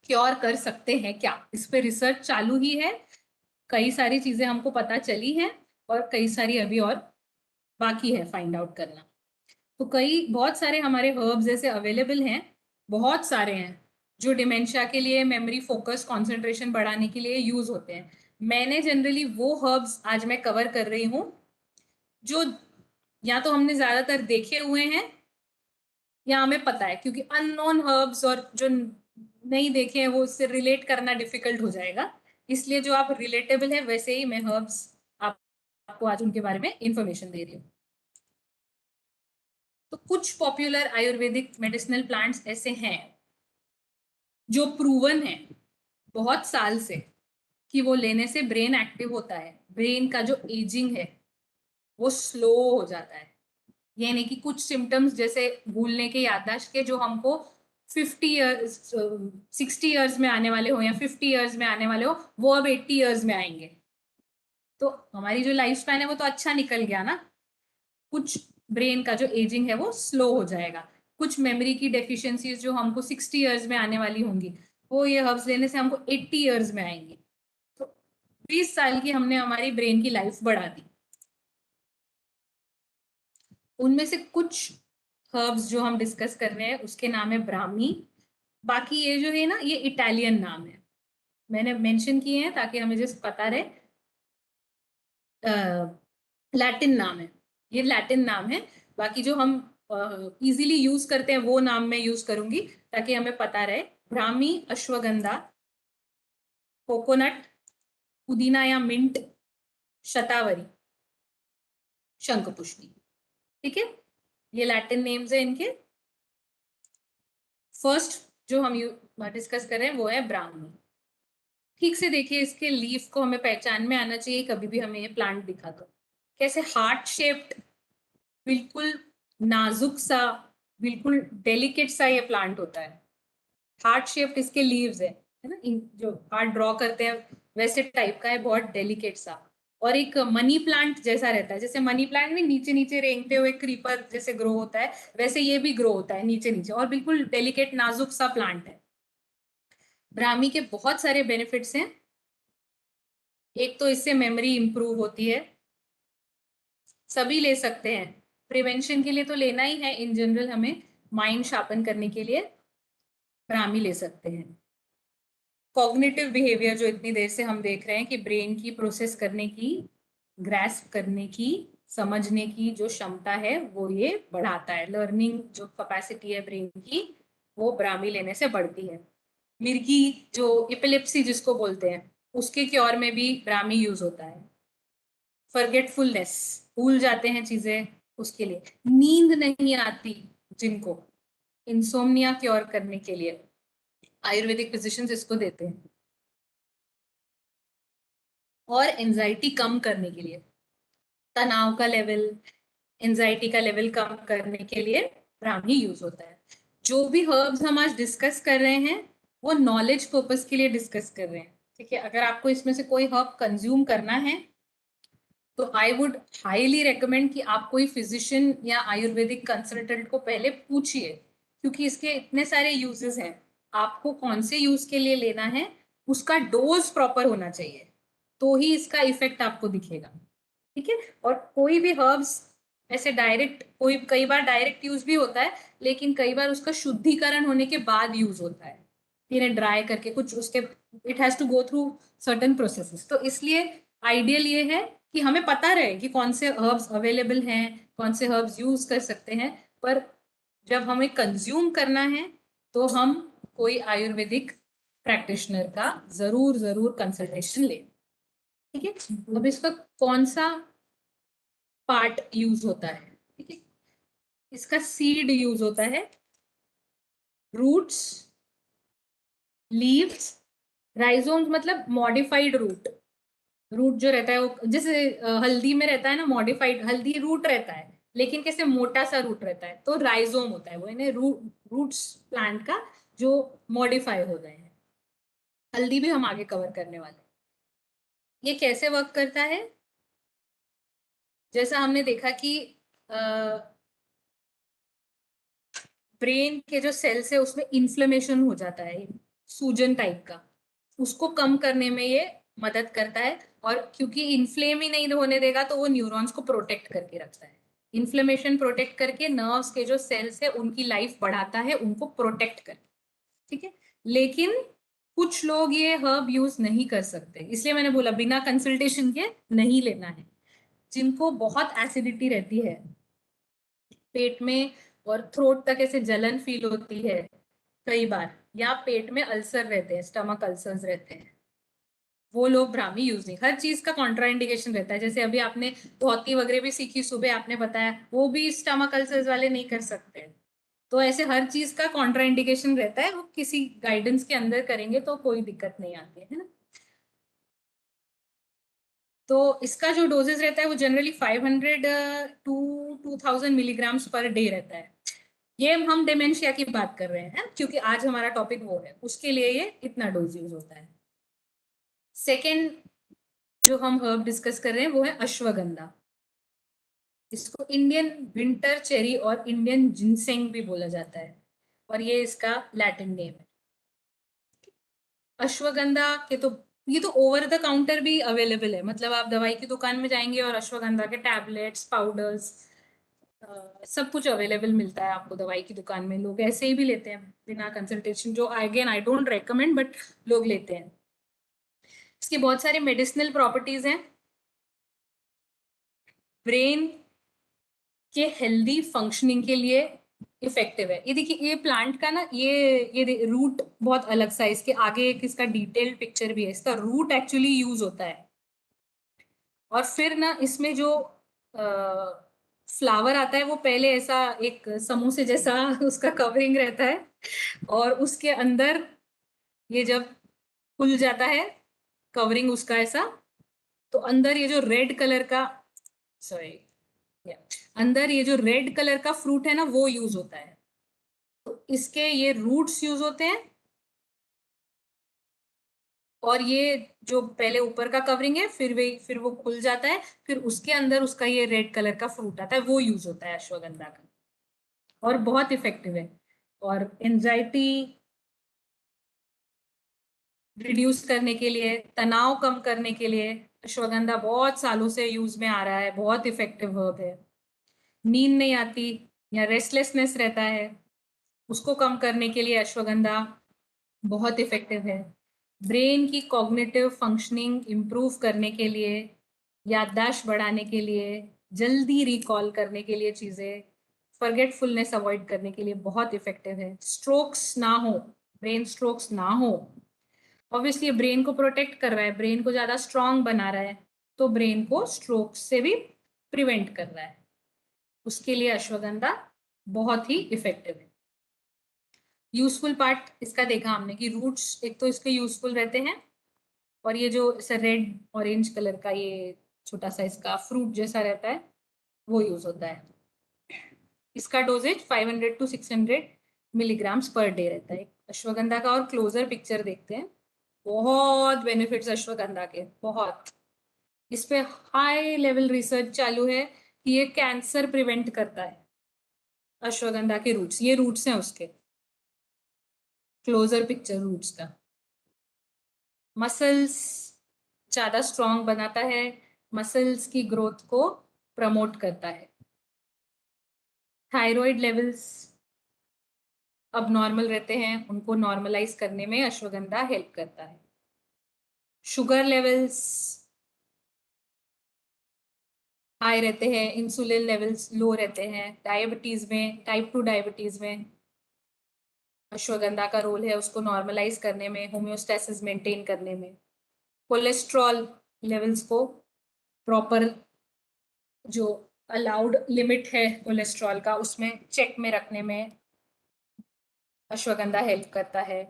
क्योर कर सकते हैं क्या। इस पे रिसर्च चालू ही है, कई सारी चीजें हमको पता चली हैं और कई सारी अभी और बाकी है फाइंड आउट करना। तो बहुत सारे हमारे हर्ब्स ऐसे अवेलेबल हैं, बहुत सारे हैं जो डिमेंशिया के लिए, मेमोरी, फोकस, कंसंट्रेशन बढ़ाने के लिए यूज होते हैं। मैंने जनरली वो हर्ब्स आज मैं कवर कर रही हूँ जो या तो हमने ज्यादातर देखे हुए हैं या हमें पता है, क्योंकि अननोन हर्ब्स और जो नहीं देखे हैं वो उससे रिलेट करना डिफिकल्ट हो जाएगा, इसलिए जो आप रिलेटेबल है वैसे ही मैं हर्ब्स आपको आज उनके बारे में इंफॉर्मेशन दे रही हूँ। तो कुछ पॉपुलर आयुर्वेदिक मेडिसिनल प्लांट्स ऐसे हैं जो प्रूवन है बहुत साल से कि वो लेने से ब्रेन एक्टिव होता है, ब्रेन का जो एजिंग है वो स्लो हो जाता है। यानी कि कुछ सिम्टम्स जैसे भूलने के, याददाश्त के, जो हमको 50 ईयर्स 60 ईयर्स में आने वाले हो या 50 ईयर्स में आने वाले हो, वो अब 80 ईयर्स में आएंगे। तो हमारी जो लाइफ स्पैन है वो तो अच्छा निकल गया ना, कुछ ब्रेन का जो एजिंग है वो स्लो हो जाएगा। कुछ मेमोरी की डेफिशिएंसीज जो हमको 60 ईयर्स में आने वाली होंगी, वो ये हर्ब्स लेने से हमको 80 ईयर्स में आएंगी। तो 20 साल की हमने हमारी ब्रेन की लाइफ बढ़ा दी। उनमें से कुछ हर्ब्स जो हम डिस्कस कर रहे हैं उसके नाम है ब्राह्मी। बाकी ये जो है ना, ये इटालियन नाम है, मैंने मेंशन किए हैं ताकि हमें जस्ट पता रहे। लैटिन नाम है, ये लैटिन नाम है। बाकी जो हम इजीली यूज करते हैं वो नाम मैं यूज करूंगी ताकि हमें पता रहे। ब्राह्मी, अश्वगंधा, कोकोनट, पुदीना या मिंट, शतावरी, शंखपुष्पी। ठीक है, ये लैटिन नेम्स है इनके। फर्स्ट जो हम डिस्कस कर रहे हैं वो है ब्राह्मी। ठीक से देखिए, इसके लीफ को हमें पहचान में आना चाहिए कभी भी हमें ये प्लांट दिखा तो। कैसे हार्ट शेप्ड, बिल्कुल नाजुक सा, बिल्कुल डेलिकेट सा ये प्लांट होता है। हार्ट शेप्ड इसके लीव्स है ना, जो हार्ट ड्रॉ करते हैं वैसे टाइप का है, बहुत डेलिकेट सा। और एक मनी प्लांट जैसा रहता है, जैसे मनी प्लांट में नीचे नीचे रेंगते हुए क्रीपर जैसे ग्रो होता है, वैसे ये भी ग्रो होता है नीचे नीचे, और बिल्कुल डेलिकेट नाजुक सा प्लांट है। ब्राह्मी के बहुत सारे बेनिफिट्स हैं। एक तो इससे मेमोरी इंप्रूव होती है, सभी ले सकते हैं। प्रिवेंशन के लिए तो लेना ही है, इन जनरल हमें माइंड शार्पन करने के लिए ब्राह्मी ले सकते हैं। कॉग्निटिव बिहेवियर जो इतनी देर से हम देख रहे हैं कि ब्रेन की प्रोसेस करने की, ग्रैस्प करने की, समझने की जो क्षमता है वो ये बढ़ाता है। लर्निंग जो कैपेसिटी है ब्रेन की वो ब्राह्मी लेने से बढ़ती है। मिर्गी जो एपिलेप्सी जिसको बोलते हैं उसके क्योर में भी ब्राह्मी यूज होता है। फॉरगेटफुलनेस, भूल जाते हैं चीजें, उसके लिए। नींद नहीं आती जिनको, इंसोम्निया क्योर करने के लिए आयुर्वेदिक फिजिशियंस इसको देते हैं। और एंजाइटी कम करने के लिए, तनाव का लेवल, एंजाइटी का लेवल कम करने के लिए ब्राह्मी यूज होता है। जो भी हर्ब्स हम आज डिस्कस कर रहे हैं वो नॉलेज पर्पस के लिए डिस्कस कर रहे हैं। ठीक है, अगर आपको इसमें से कोई हर्ब कंज्यूम करना है तो आई वुड हाईली रेकमेंड कि आप कोई फिजिशियन या आयुर्वेदिक कंसल्टेंट को पहले पूछिए, क्योंकि इसके इतने सारे यूजेस हैं। आपको कौन से यूज के लिए लेना है, उसका डोज प्रॉपर होना चाहिए, तो ही इसका इफेक्ट आपको दिखेगा। ठीक है, और कोई भी हर्ब्स ऐसे डायरेक्ट, कोई कई बार डायरेक्ट यूज भी होता है, लेकिन कई बार उसका शुद्धिकरण होने के बाद यूज होता है, इन्हें ड्राई करके कुछ उसके, it has to go through certain processes. तो इसलिए आइडियल ये है कि हमें पता रहे कि कौन से हर्ब्स अवेलेबल हैं, कौन से हर्ब्स यूज कर सकते हैं। पर जब हमें कंज्यूम करना है तो हम कोई आयुर्वेदिक प्रैक्टिशनर का जरूर जरूर कंसल्टेशन लें। ठीक है, अब इसका कौन सा पार्ट यूज होता है? ठीक है, इसका सीड यूज होता है, रूट्स, लीव्स, राइजोम्स मतलब मॉडिफाइड रूट। रूट जो रहता है वो जैसे हल्दी में रहता है ना, मॉडिफाइड हल्दी रूट रहता है, लेकिन कैसे मोटा सा रूट रहता है, तो राइजोम होता है वो, यानी रूट्स प्लांट का जो मॉडिफाई हो गए हैं। हल्दी भी हम आगे कवर करने वाले हैं। ये कैसे वर्क करता है? जैसा हमने देखा कि ब्रेन के जो सेल्स है उसमें इन्फ्लेमेशन हो जाता है, सूजन टाइप का, उसको कम करने में ये मदद करता है। और क्योंकि इन्फ्लेम ही नहीं होने देगा तो वो न्यूरॉन्स को प्रोटेक्ट करके रखता है। इन्फ्लेमेशन प्रोटेक्ट करके नर्व्स के जो सेल्स है उनकी लाइफ बढ़ाता है, उनको प्रोटेक्ट करके। ठीक है, लेकिन कुछ लोग ये हर्ब यूज नहीं कर सकते, इसलिए मैंने बोला बिना कंसल्टेशन के नहीं लेना है। जिनको बहुत एसिडिटी रहती है पेट में और थ्रोट तक ऐसे जलन फील होती है कई बार, या पेट में अल्सर रहते हैं, स्टमक अल्सर्स रहते हैं, वो लोग ब्राह्मी यूज नहीं। हर चीज का कॉन्ट्राइंडिकेशन रहता है, जैसे अभी आपने धोती वगैरह भी सीखी सुबह, आपने बताया वो भी स्टमक अल्सर्स वाले नहीं कर सकते। तो ऐसे हर चीज का कॉन्ट्राइंडिकेशन रहता है, वो किसी गाइडेंस के अंदर करेंगे तो कोई दिक्कत नहीं आती है ना। तो इसका जो डोजेस रहता है वो generally 500 to 2000 milligrams per day रहता है। ये हम डिमेंशिया की बात कर रहे हैं क्योंकि आज हमारा टॉपिक वो है, उसके लिए ये इतना डोज यूज होता है। सेकेंड जो हम हर्ब डिस्कस कर रहे हैं वो है अश्वगंधा। इसको इंडियन विंटर चेरी और इंडियन जिनसेंग भी बोला जाता है, और ये इसका लैटिन नेम है। अश्वगंधा के तो ये तो ओवर द काउंटर भी अवेलेबल है, मतलब आप दवाई की दुकान में जाएंगे और अश्वगंधा के टैबलेट्स, पाउडर्स, सब कुछ अवेलेबल मिलता है आपको दवाई की दुकान में। लोग ऐसे ही भी लेते हैं बिना कंसल्टेशन, जो again I don't recommend, but लोग लेते हैं। इसकी बहुत सारी मेडिसिनल प्रॉपर्टीज हैं। ब्रेन के हेल्दी फंक्शनिंग के लिए इफेक्टिव है। ये देखिए, ये प्लांट का ना, ये रूट बहुत अलग सा है। इसके आगे एक इसका डिटेल्ड पिक्चर भी है। इसका रूट एक्चुअली यूज होता है, और फिर ना इसमें जो फ्लावर आता है वो पहले ऐसा एक समोसे जैसा उसका कवरिंग रहता है, और उसके अंदर ये जब खुल जाता है कवरिंग उसका ऐसा, तो अंदर ये जो रेड कलर का, सॉरी, अंदर ये जो रेड कलर का फ्रूट है ना, वो यूज होता है। तो इसके ये रूट्स यूज होते हैं, और ये जो पहले ऊपर का कवरिंग है, फिर वो खुल जाता है, फिर उसके अंदर उसका ये रेड कलर का फ्रूट आता है, वो यूज होता है अश्वगंधा का, और बहुत इफेक्टिव है। और एंजाइटी रिड्यूस करने के लिए, तनाव कम करने के लिए अश्वगंधा बहुत सालों से यूज में आ रहा है, बहुत इफेक्टिव हर्ब है। नींद नहीं आती या रेस्टलेसनेस रहता है, उसको कम करने के लिए अश्वगंधा बहुत इफेक्टिव है। ब्रेन की कॉग्निटिव फंक्शनिंग इंप्रूव करने के लिए, याददाश्त बढ़ाने के लिए, जल्दी रिकॉल करने के लिए चीजें, फॉरगेटफुलनेस अवॉइड करने के लिए बहुत इफेक्टिव है। स्ट्रोक्स ना हो, ब्रेन स्ट्रोक्स ना हो, ऑब्वियसली ब्रेन को प्रोटेक्ट कर रहा है, ब्रेन को ज्यादा स्ट्रांग बना रहा है, तो ब्रेन को स्ट्रोक से भी प्रिवेंट कर रहा है। उसके लिए अश्वगंधा बहुत ही इफेक्टिव है। यूजफुल पार्ट इसका देखा हमने कि रूट्स एक तो इसके यूजफुल रहते हैं, और ये जो रेड ऑरेंज कलर का ये छोटा सा इसका फ्रूट जैसा रहता है, वो यूज होता है। इसका dosage 500 to 600 milligrams per day रहता है। अश्वगंधा का और क्लोजर पिक्चर देखते हैं। बहुत बेनिफिट्स अश्वगंधा के, बहुत। इस पे हाई लेवल रिसर्च चालू है कि ये कैंसर प्रिवेंट करता है। अश्वगंधा के रूट्स, ये रूट्स हैं उसके, क्लोजर पिक्चर रूट्स का। मसल्स ज्यादा स्ट्रांग बनाता है, मसल्स की ग्रोथ को प्रमोट करता है। थायराइड लेवल्स अब नॉर्मल रहते हैं, उनको नॉर्मलाइज करने में अश्वगंधा हेल्प करता है। शुगर लेवल्स हाई रहते हैं, इंसुलिन लेवल्स लो रहते हैं, डायबिटीज में, टाइप 2 डायबिटीज में अश्वगंधा का रोल है उसको नॉर्मलाइज करने में, होम्योस्टेसिस मेंटेन करने में। कोलेस्ट्रॉल लेवल्स को प्रॉपर, जो अलाउड लिमिट है कोलेस्ट्रॉल का, उसमें चेक में रखने में अश्वगंधा हेल्प करता है।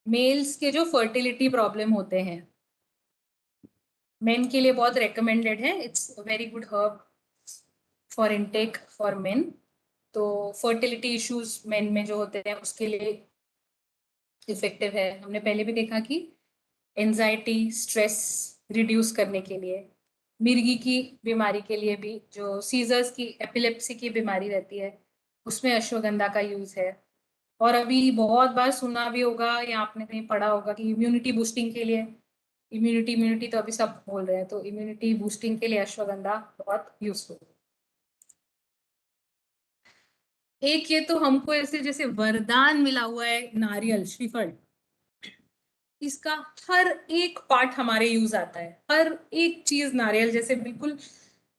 मेल्स के जो फर्टिलिटी प्रॉब्लम होते हैं, मेन के लिए बहुत रेकमेंडेड है। It's very good herb for intake for main. तो फर्टिलिटी इश्यूज मेन में जो होते हैं उसके लिए इफेक्टिव है। हमने पहले भी देखा कि एंजाइटी, स्ट्रेस रिड्यूस करने के लिए, मिर्गी की बीमारी के लिए भी, जो सीजर्स की, एपिलेप्सी की बीमारी रहती है, उसमें अश्वगंधा का यूज है। और अभी बहुत बार सुना भी होगा या आपने कहीं पढ़ा होगा कि इम्यूनिटी बूस्टिंग के लिए, इम्यूनिटी तो अभी सब बोल रहे हैं, तो इम्यूनिटी बूस्टिंग के लिए अश्वगंधा बहुत यूजफुल है। एक ये तो हमको ऐसे जैसे वरदान मिला हुआ है, नारियल, श्रीफल। इसका हर एक पार्ट हमारे यूज आता है, हर एक चीज नारियल जैसे बिल्कुल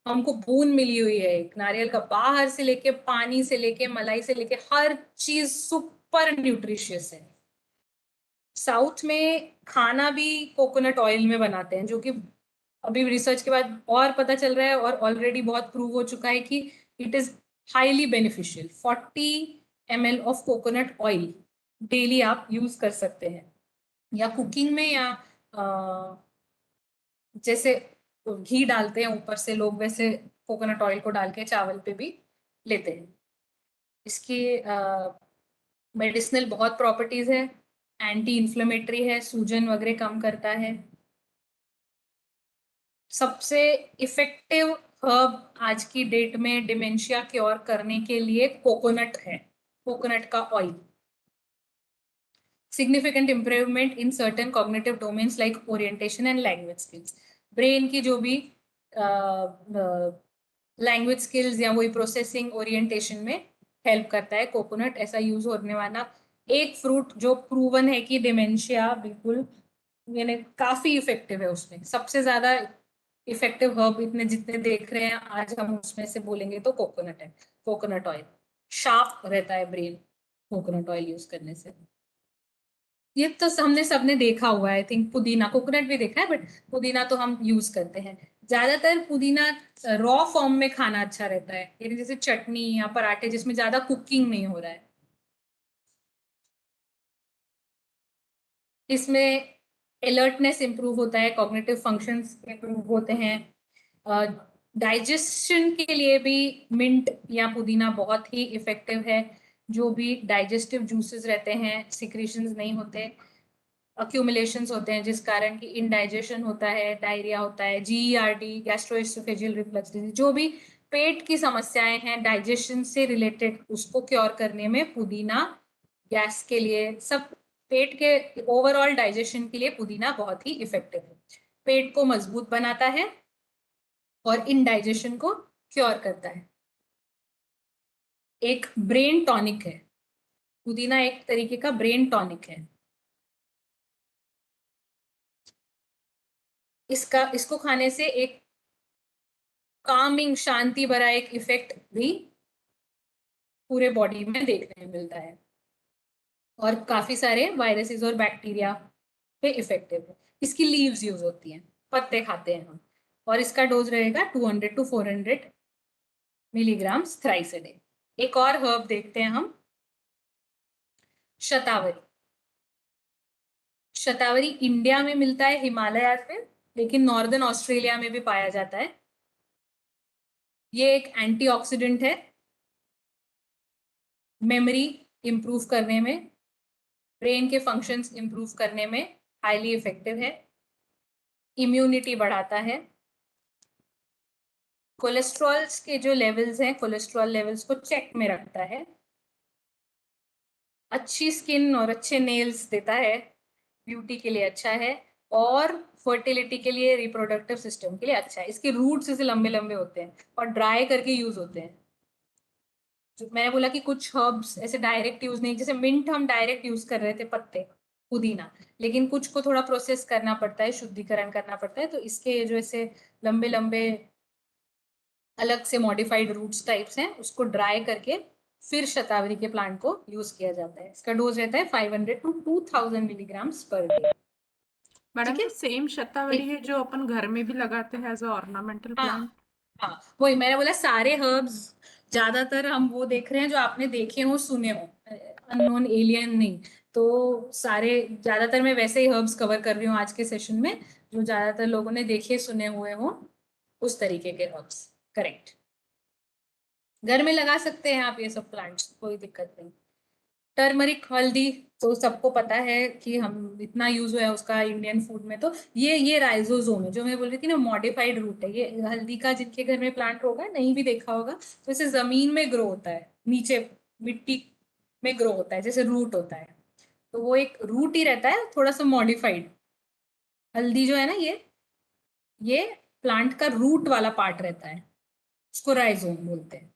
हमको बून मिली हुई है। एक नारियल का बाहर से लेके, पानी से लेके, मलाई से लेके, हर चीज सुपर न्यूट्रिशियस है। साउथ में खाना भी कोकोनट ऑयल में बनाते हैं, जो कि अभी रिसर्च के बाद और पता चल रहा है, और ऑलरेडी बहुत प्रूव हो चुका है कि it is highly beneficial. 40 ml of coconut oil daily आप यूज कर सकते हैं, या कुकिंग में, या जैसे घी डालते हैं ऊपर से लोग, वैसे कोकोनट ऑयल को डाल के चावल पे भी लेते हैं। इसकी मेडिसिनल बहुत प्रॉपर्टीज है, एंटी इन्फ्लेमेटरी है, सूजन वगैरह कम करता है। सबसे इफेक्टिव हर्ब आज की डेट में डिमेंशिया क्योर करने के लिए कोकोनट है, कोकोनट का oil. significant improvement in certain cognitive domains like orientation and language skills. Brain की जो भी लैंग्वेज स्किल्स या वही प्रोसेसिंग ओरिएंटेशन में हेल्प करता है कोकोनट। ऐसा यूज होने वाला एक फ्रूट जो प्रूवन है कि डिमेंशिया बिल्कुल यानी काफी इफेक्टिव है उसमें। सबसे ज्यादा इफेक्टिव हर्ब इतने जितने देख रहे हैं आज हम उसमें से बोलेंगे तो कोकोनट है। कोकोनट ऑयल शार्प रहता है ब्रेन कोकोनट ऑयल यूज करने से। ये तो हमने सबने देखा हुआ है। आई थिंक पुदीना, कोकोनट भी देखा है बट पुदीना तो हम यूज करते हैं ज्यादातर। पुदीना रॉ फॉर्म में खाना अच्छा रहता है, यानी जैसे चटनी या पराठे जिसमें ज्यादा कुकिंग नहीं हो रहा है। इसमें अलर्टनेस इंप्रूव होता है, कॉग्निटिव फंक्शंस इंप्रूव होते हैं। डाइजेशन के लिए भी मिंट या पुदीना बहुत ही इफेक्टिव है। जो भी डाइजेस्टिव जूसेस रहते हैं सिक्रीशंस नहीं होते, अक्यूमुलेशंस होते हैं जिस कारण की इनडाइजेशन होता है, डायरिया होता है, जीईआरडी गैस्ट्रोएसोफेजियल रिफ्लक्स डिजीज, जो भी पेट की समस्याएं हैं डाइजेशन से रिलेटेड उसको क्योर करने में पुदीना, गैस के लिए सब, पेट के ओवरऑल डाइजेशन के लिए पुदीना बहुत ही इफेक्टिव है। पेट को मजबूत बनाता है और इनडाइजेशन को क्योर करता है। एक ब्रेन टॉनिक है पुदीना, एक तरीके का ब्रेन टॉनिक है। इसको खाने से एक कामिंग शांति भरा एक इफेक्ट भी पूरे बॉडी में देखने मिलता है और काफी सारे वायरसेस और बैक्टीरिया पे इफेक्टिव है। इसकी लीव्स यूज होती हैं, पत्ते खाते हैं हम, और इसका डोज रहेगा 200 to 400 milligrams thrice a day. एक और हर्ब देखते हैं हम, शतावरी। शतावरी इंडिया में मिलता है हिमालयाज में, लेकिन नॉर्दर्न ऑस्ट्रेलिया में भी पाया जाता है। ये एक एंटीऑक्सीडेंट है, मेमोरी इंप्रूव करने में, ब्रेन के फंक्शंस इंप्रूव करने में हाईली इफेक्टिव है, इम्यूनिटी बढ़ाता है, कोलेस्ट्रॉल्स के जो लेवल्स हैं कोलेस्ट्रॉल लेवल्स को चेक में रखता है, अच्छी स्किन और अच्छे नेल्स देता है, ब्यूटी के लिए अच्छा है, और फर्टिलिटी के लिए, रिप्रोडक्टिव सिस्टम के लिए अच्छा है। इसके रूट्स ऐसे लंबे लंबे होते हैं और ड्राई करके यूज होते हैं। जो मैंने बोला कि कुछ हर्ब्स ऐसे डायरेक्ट यूज नहीं, जैसे मिंट हम डायरेक्ट यूज कर रहे थे पत्ते, पुदीना, लेकिन कुछ को थोड़ा प्रोसेस करना पड़ता है, शुद्धिकरण करना पड़ता है, तो इसके जो ऐसे लंबे लंबे अलग से मॉडिफाइड रूट्स टाइप्स हैं उसको ड्राई करके फिर शतावरी के प्लांट को यूज किया जाता है। इसका डोज रहता है 500 to 2000 milligrams per day. Madam ठीक है, ये सेम शतावरी है जो अपन घर में भी लगाते हैं एज अ ऑर्नामेंटल हाँ प्लांट? हाँ, वही मैंने बोला सारे हर्ब्स ज्यादातर हम वो देख रहे हैं जो आपने देखे हो सुने हो, अननोन एलियन नहीं। तो सारे ज्यादातर मैं वैसे ही हर्ब्स कवर कर रही हूँ आज के सेशन में जो ज्यादातर लोगों ने देखे सुने हुए हो, उस तरीके के हर्ब्स। करेक्ट, घर में लगा सकते हैं आप ये सब प्लांट्स, कोई दिक्कत नहीं। टर्मरिक, हल्दी तो सबको पता है कि हम इतना यूज हुआ है उसका इंडियन फूड में। तो ये राइजोसोम है जो मैं बोल रही थी ना, मॉडिफाइड रूट है ये हल्दी का। जिनके घर में प्लांट होगा, नहीं भी देखा होगा, तो इसे जमीन में ग्रो होता है, नीचे मिट्टी में ग्रो होता है जैसे रूट होता है। तो वो एक रूट ही रहता है थोड़ा सा मॉडिफाइड। हल्दी जो है ना, ये प्लांट का रूट वाला पार्ट रहता है, उसको राइजोम बोलते हैं।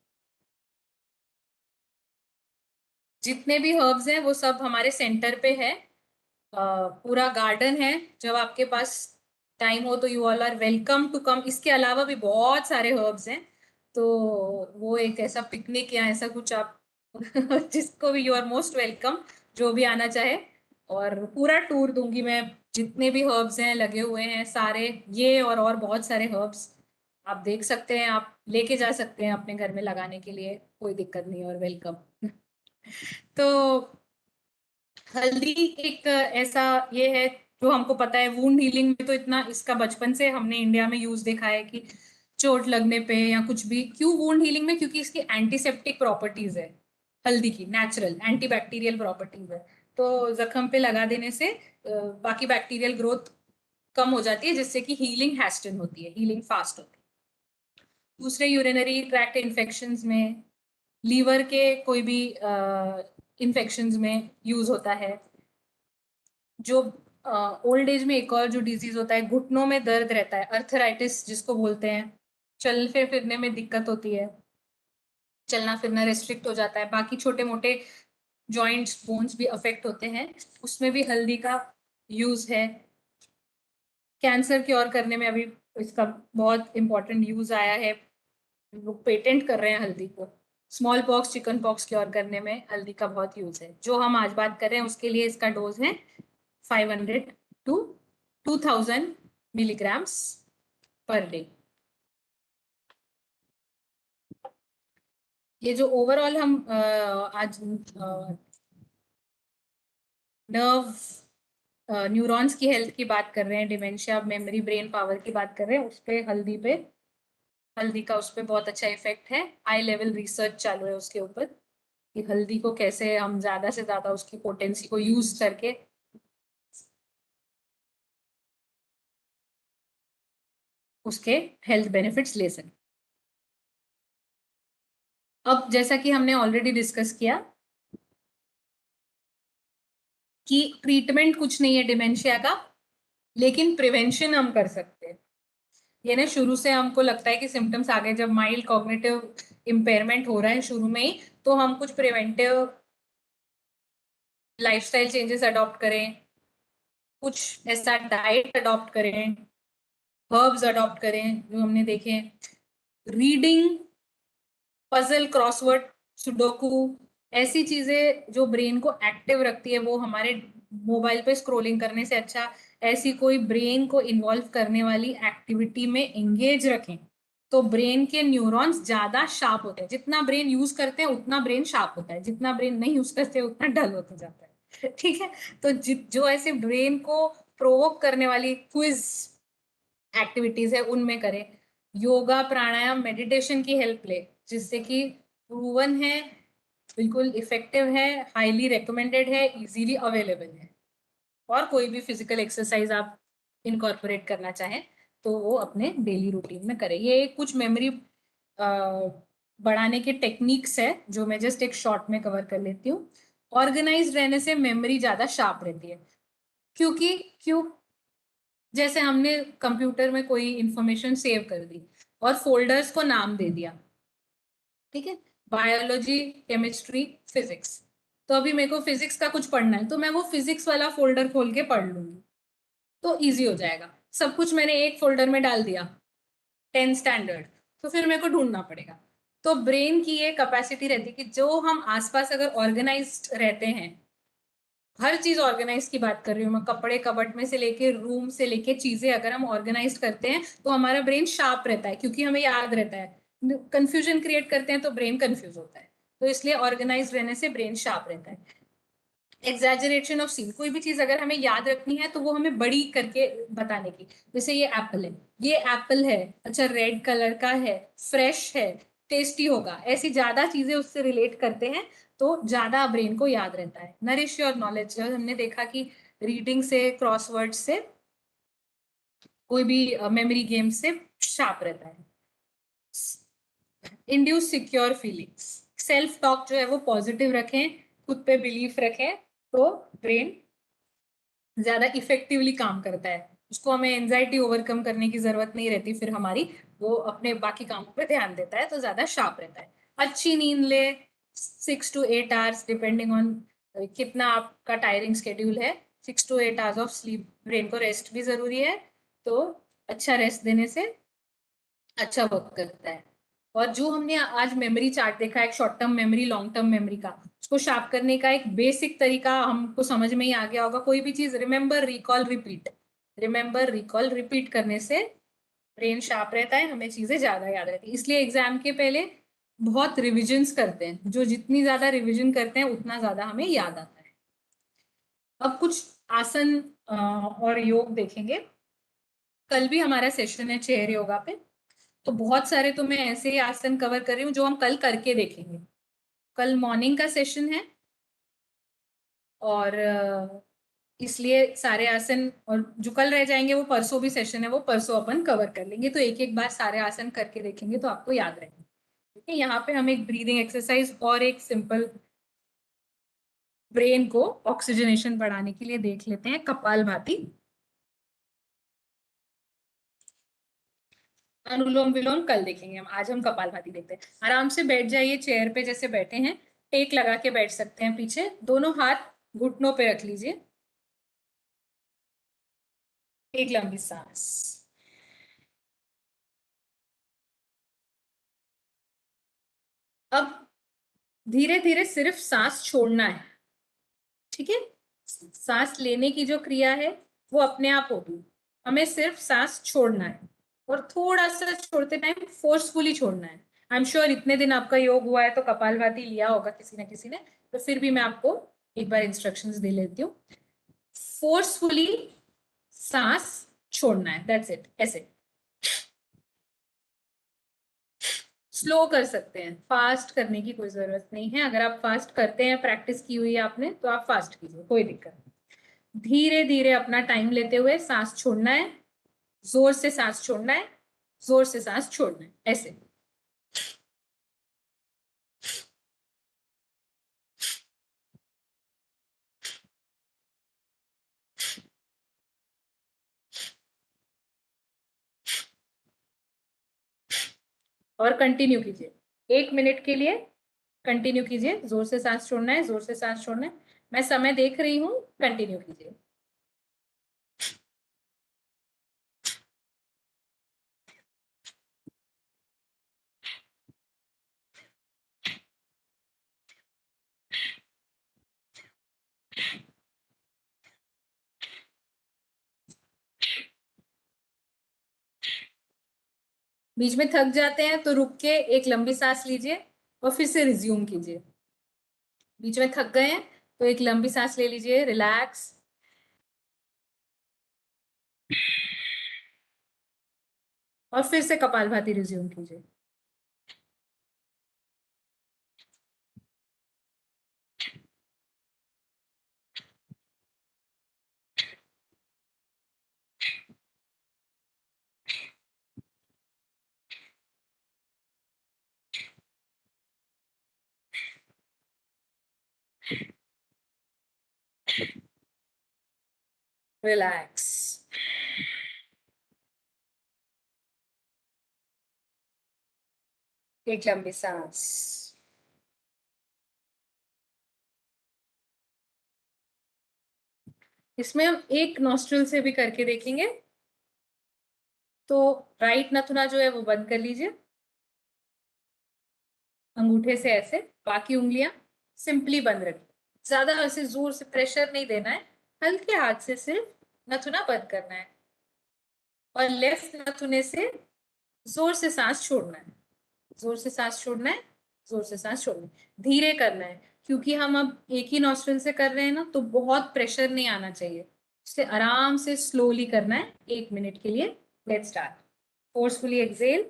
जितने भी हर्ब्स हैं वो सब हमारे सेंटर पे है, पूरा गार्डन है। जब आपके पास टाइम हो तो you all are welcome to come. इसके अलावा भी बहुत सारे हर्ब्स हैं, तो वो एक ऐसा पिकनिक या ऐसा कुछ आप जिसको भी, यू आर मोस्ट वेलकम, जो भी आना चाहे। और पूरा टूर दूंगी मैं, जितने भी हर्ब्स हैं लगे हुए हैं सारे, ये और बहुत सारे हर्ब्स आप देख सकते हैं, आप लेके जा सकते हैं अपने घर में लगाने के लिए, कोई दिक्कत नहीं, और वेलकम। तो हल्दी एक ऐसा ये है जो हमको पता है वुंड हीलिंग में, तो इतना इसका बचपन से हमने इंडिया में यूज देखा है कि चोट लगने पे या कुछ भी, क्यों वुंड हीलिंग में, क्योंकि इसकी एंटीसेप्टिक प्रॉपर्टीज है हल्दी की, नेचुरल एंटीबैक्टीरियल प्रॉपर्टीज है। तो जख्म पे लगा देने से बाकी बैक्टीरियल ग्रोथ कम हो जाती है, जिससे कि हीलिंग हैस्टन होती है, हीलिंग फास्ट होती है। दूसरे यूरिनरी ट्रैक्ट इन्फेक्शंस में, लीवर के कोई भी इन्फेक्शंस में यूज होता है। जो ओल्ड एज में एक और जो डिजीज होता है, घुटनों में दर्द रहता है, अर्थराइटिस जिसको बोलते हैं, चलने फिरने में दिक्कत होती है, चलना फिरना रेस्ट्रिक्ट हो जाता है, बाकी छोटे मोटे जॉइंट्स बोन्स भी अफेक्ट होते हैं, उसमें भी हल्दी का यूज है। कैंसर क्योर करने में अभी इसका बहुत इंपॉर्टेंट यूज आया है, लोग पेटेंट कर रहे हैं हल्दी को। Small pox, chicken pox cure करने में हल्दी का बहुत यूज है। जो हम आज बात कर रहे हैं उसके लिए इसका डोज है 500 to 2000 milligrams पर डे। ये जो ओवरऑल हम आज नर्व न्यूरॉन्स की हेल्थ की बात कर रहे हैं, डिमेंशिया, मेमोरी, ब्रेन पावर की बात कर रहे हैं, उस पे हल्दी का उस पे बहुत अच्छा इफेक्ट है। हाई लेवल रिसर्च चालू है उसके ऊपर कि हल्दी को कैसे हम ज्यादा से ज्यादा उसकी पोटेंसी को यूज करके उसके हेल्थ बेनिफिट्स ले सकें। अब जैसा कि हमने ऑलरेडी डिस्कस किया कि ट्रीटमेंट कुछ नहीं है डिमेंशिया का, लेकिन प्रिवेंशन हम कर सकते हैं। ये ना शुरू से हमको लगता है कि सिम्टम्स आ गए, जब माइल्ड कॉग्निटिव इम्पेयरमेंट हो रहा है शुरू में ही, तो हम कुछ प्रिवेंटिव लाइफस्टाइल चेंजेस अडॉप्ट करें, कुछ ऐसा डाइट अडॉप्ट करें, हर्ब्स अडॉप्ट करें जो हमने देखे, रीडिंग, पजल, क्रॉसवर्ड, सुडोकू, ऐसी चीजें जो ब्रेन को एक्टिव रखती है, वो हमारे मोबाइल पे स्क्रोलिंग करने से अच्छा ऐसी कोई ब्रेन को इन्वॉल्व करने वाली एक्टिविटी में एंगेज रखें, तो ब्रेन के न्यूरॉन्स ज्यादा शार्प होते हैं। जितना ब्रेन यूज करते हैं उतना ब्रेन शार्प होता है, जितना ब्रेन नहीं यूज करते उतना डल होता जाता है। ठीक है, तो जो ऐसे ब्रेन को प्रोवोक करने वाली क्विज एक्टिविटीज है उनमें करें। योगा, प्राणायाम, मेडिटेशन की हेल्प ले, जिससे कि प्रूवन है, बिल्कुल इफेक्टिव है, हाईली रिकमेंडेड है, इजीली अवेलेबल है। और कोई भी फिजिकल एक्सरसाइज आप इनकॉर्पोरेट करना चाहें तो वो अपने डेली रूटीन में करें। ये कुछ मेमोरी बढ़ाने के टेक्निक्स है जो मैं जस्ट एक शॉर्ट में कवर कर लेती हूँ। ऑर्गेनाइज रहने से मेमोरी ज्यादा शार्प रहती है, क्यों जैसे हमने कंप्यूटर में कोई इंफॉर्मेशन सेव कर दी और फोल्डर्स को नाम दे दिया, ठीक है, बायोलॉजी, केमिस्ट्री, फिजिक्स, तो अभी मेरे को फिजिक्स का कुछ पढ़ना है तो मैं वो फिजिक्स वाला फोल्डर खोल के पढ़ लूंगी, तो इजी हो जाएगा। सब कुछ मैंने एक फोल्डर में डाल दिया 10th स्टैंडर्ड, तो फिर मेरे को ढूंढना पड़ेगा। तो ब्रेन की ये कैपेसिटी रहती है कि जो हम आसपास अगर ऑर्गेनाइज्ड रहते हैं, हर चीज ऑर्गेनाइज की बात कर रही हूँ मैं, कपड़े कबट में से लेके रूम से लेके चीजें अगर हम ऑर्गेनाइज करते हैं तो हमारा ब्रेन शार्प रहता है, क्योंकि हमें याद रहता है। कंफ्यूजन क्रिएट करते हैं तो ब्रेन कंफ्यूज होता है, तो इसलिए ऑर्गेनाइज रहने से ब्रेन शार्प रहता है। एग्जैजरेशन ऑफ सीन, कोई भी चीज अगर हमें याद रखनी है तो वो हमें बड़ी करके बताने की, जैसे ये एप्पल है, ये एप्पल है, अच्छा रेड कलर का है, फ्रेश है, टेस्टी होगा, ऐसी ज्यादा चीजें उससे रिलेट करते हैं तो ज्यादा ब्रेन को याद रहता है। नरिश योर नॉलेज, हमने देखा कि रीडिंग से, क्रॉसवर्ड से, कोई भी मेमोरी गेम से शार्प रहता है। Induce secure feelings, self talk जो है वो पॉजिटिव रखें, खुद पे बिलीफ रखें, तो ब्रेन ज्यादा इफेक्टिवली काम करता है, उसको हमें एंजाइटी ओवरकम करने की जरूरत नहीं रहती, फिर हमारी वो अपने बाकी कामों पे ध्यान देता है तो ज्यादा शार्प रहता है। अच्छी नींद ले, 6 to 8 hours डिपेंडिंग ऑन कितना आपका टायरिंग शेड्यूल है। 6 to 8 hours of sleep, brain को रेस्ट भी जरूरी है, तो अच्छा रेस्ट देने से अच्छा वर्क करता है। और जो हमने आज मेमोरी चार्ट देखा, एक short term memory, long term memory का, उसको शार्प करने का एक बेसिक तरीका हमको समझ में ही आ गया होगा। कोई भी चीज remember, recall, repeat, remember, recall, repeat करने से ब्रेन शार्प रहता है, हमें चीजें ज्यादा याद रहती है। इसलिए एग्जाम के पहले बहुत रिविजन्स करते हैं, जो जितनी ज्यादा रिविजन करते हैं उतना ज्यादा हमें याद आता है। अब कुछ आसन और योग देखेंगे। कल भी हमारा सेशन है चेयर योगा पे, तो बहुत सारे तो मैं ऐसे ही आसन कवर कर रही हूँ जो हम कल करके देखेंगे। कल मॉर्निंग का सेशन है और इसलिए सारे आसन, और जो कल रह जाएंगे वो परसों भी सेशन है, वो परसों अपन कवर कर लेंगे, तो एक एक बार सारे आसन करके देखेंगे तो आपको याद रहेंगे। ठीक है, यहाँ पे हम एक ब्रीदिंग एक्सरसाइज और एक सिंपल ब्रेन को ऑक्सीजनेशन बढ़ाने के लिए देख लेते हैं कपालभाति। अनुलोम विलोम कल देखेंगे हम, आज हम कपालभाति देखते हैं। आराम से बैठ जाइए, चेयर पे जैसे बैठे हैं, टेक लगा के बैठ सकते हैं पीछे, दोनों हाथ घुटनों पे रख लीजिए। एक लंबी सांस। अब धीरे धीरे सिर्फ सांस छोड़ना है, ठीक है। सांस लेने की जो क्रिया है वो अपने आप होगी, हमें सिर्फ सांस छोड़ना है, और थोड़ा सा छोड़ते टाइम फोर्सफुली छोड़ना है। आई एम श्योर इतने दिन आपका योग हुआ है तो कपालभाति लिया होगा किसी ना किसी ने, तो फिर भी मैं आपको एक बार इंस्ट्रक्शंस दे लेती हूँ। फोर्सफुली सांस छोड़ना है, दैट्स इट। ऐसे स्लो कर सकते हैं, फास्ट करने की कोई जरूरत नहीं है। अगर आप फास्ट करते हैं, प्रैक्टिस की हुई है आपने, तो आप फास्ट कीजिए, कोई दिक्कत नहीं। धीरे धीरे अपना टाइम लेते हुए सांस छोड़ना है, जोर से सांस छोड़ना है, जोर से सांस छोड़ना है, ऐसे। और कंटिन्यू कीजिए 1 मिनट के लिए, कंटिन्यू कीजिए। जोर से सांस छोड़ना है, जोर से सांस छोड़ना है। मैं समय देख रही हूँ, कंटिन्यू कीजिए। बीच में थक जाते हैं तो रुक के एक लंबी सांस लीजिए और फिर से रिज्यूम कीजिए। बीच में थक गए हैं तो एक लंबी सांस ले लीजिए, रिलैक्स, और फिर से कपालभाति रिज्यूम कीजिए। रिलैक्स। एक लंबी सांस। इसमें हम एक नॉस्ट्रिल से भी करके देखेंगे। तो राइट नथुना जो है वो बंद कर लीजिए अंगूठे से ऐसे, बाकी उंगलियां सिंपली बंद रखिए। ज्यादा ऐसे जोर से प्रेशर नहीं देना है, हल्के हाथ से सिर्फ नथुना बंद करना है, और लेफ्ट नथुने से जोर से सांस छोड़ना है, जोर से सांस छोड़ना है, जोर से सांस छोड़ना है। धीरे करना है, क्योंकि हम अब एक ही नॉस्ट्रिल से कर रहे हैं ना, तो बहुत प्रेशर नहीं आना चाहिए। इसे आराम से स्लोली करना है 1 मिनट के लिए। Let's start. Forcefully exhale,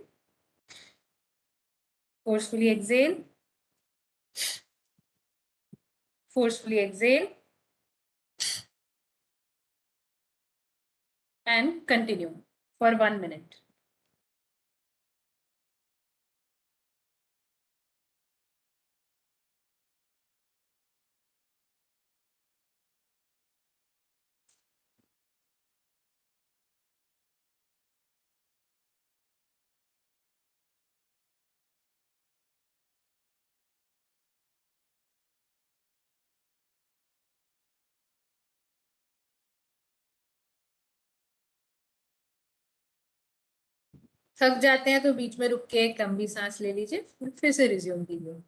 forcefully exhale, forcefully exhale, and continue for 1 minute. थक जाते हैं तो बीच में रुक के एक लंबी सांस ले लीजिए, फिर से रिज्यूम कीजिए।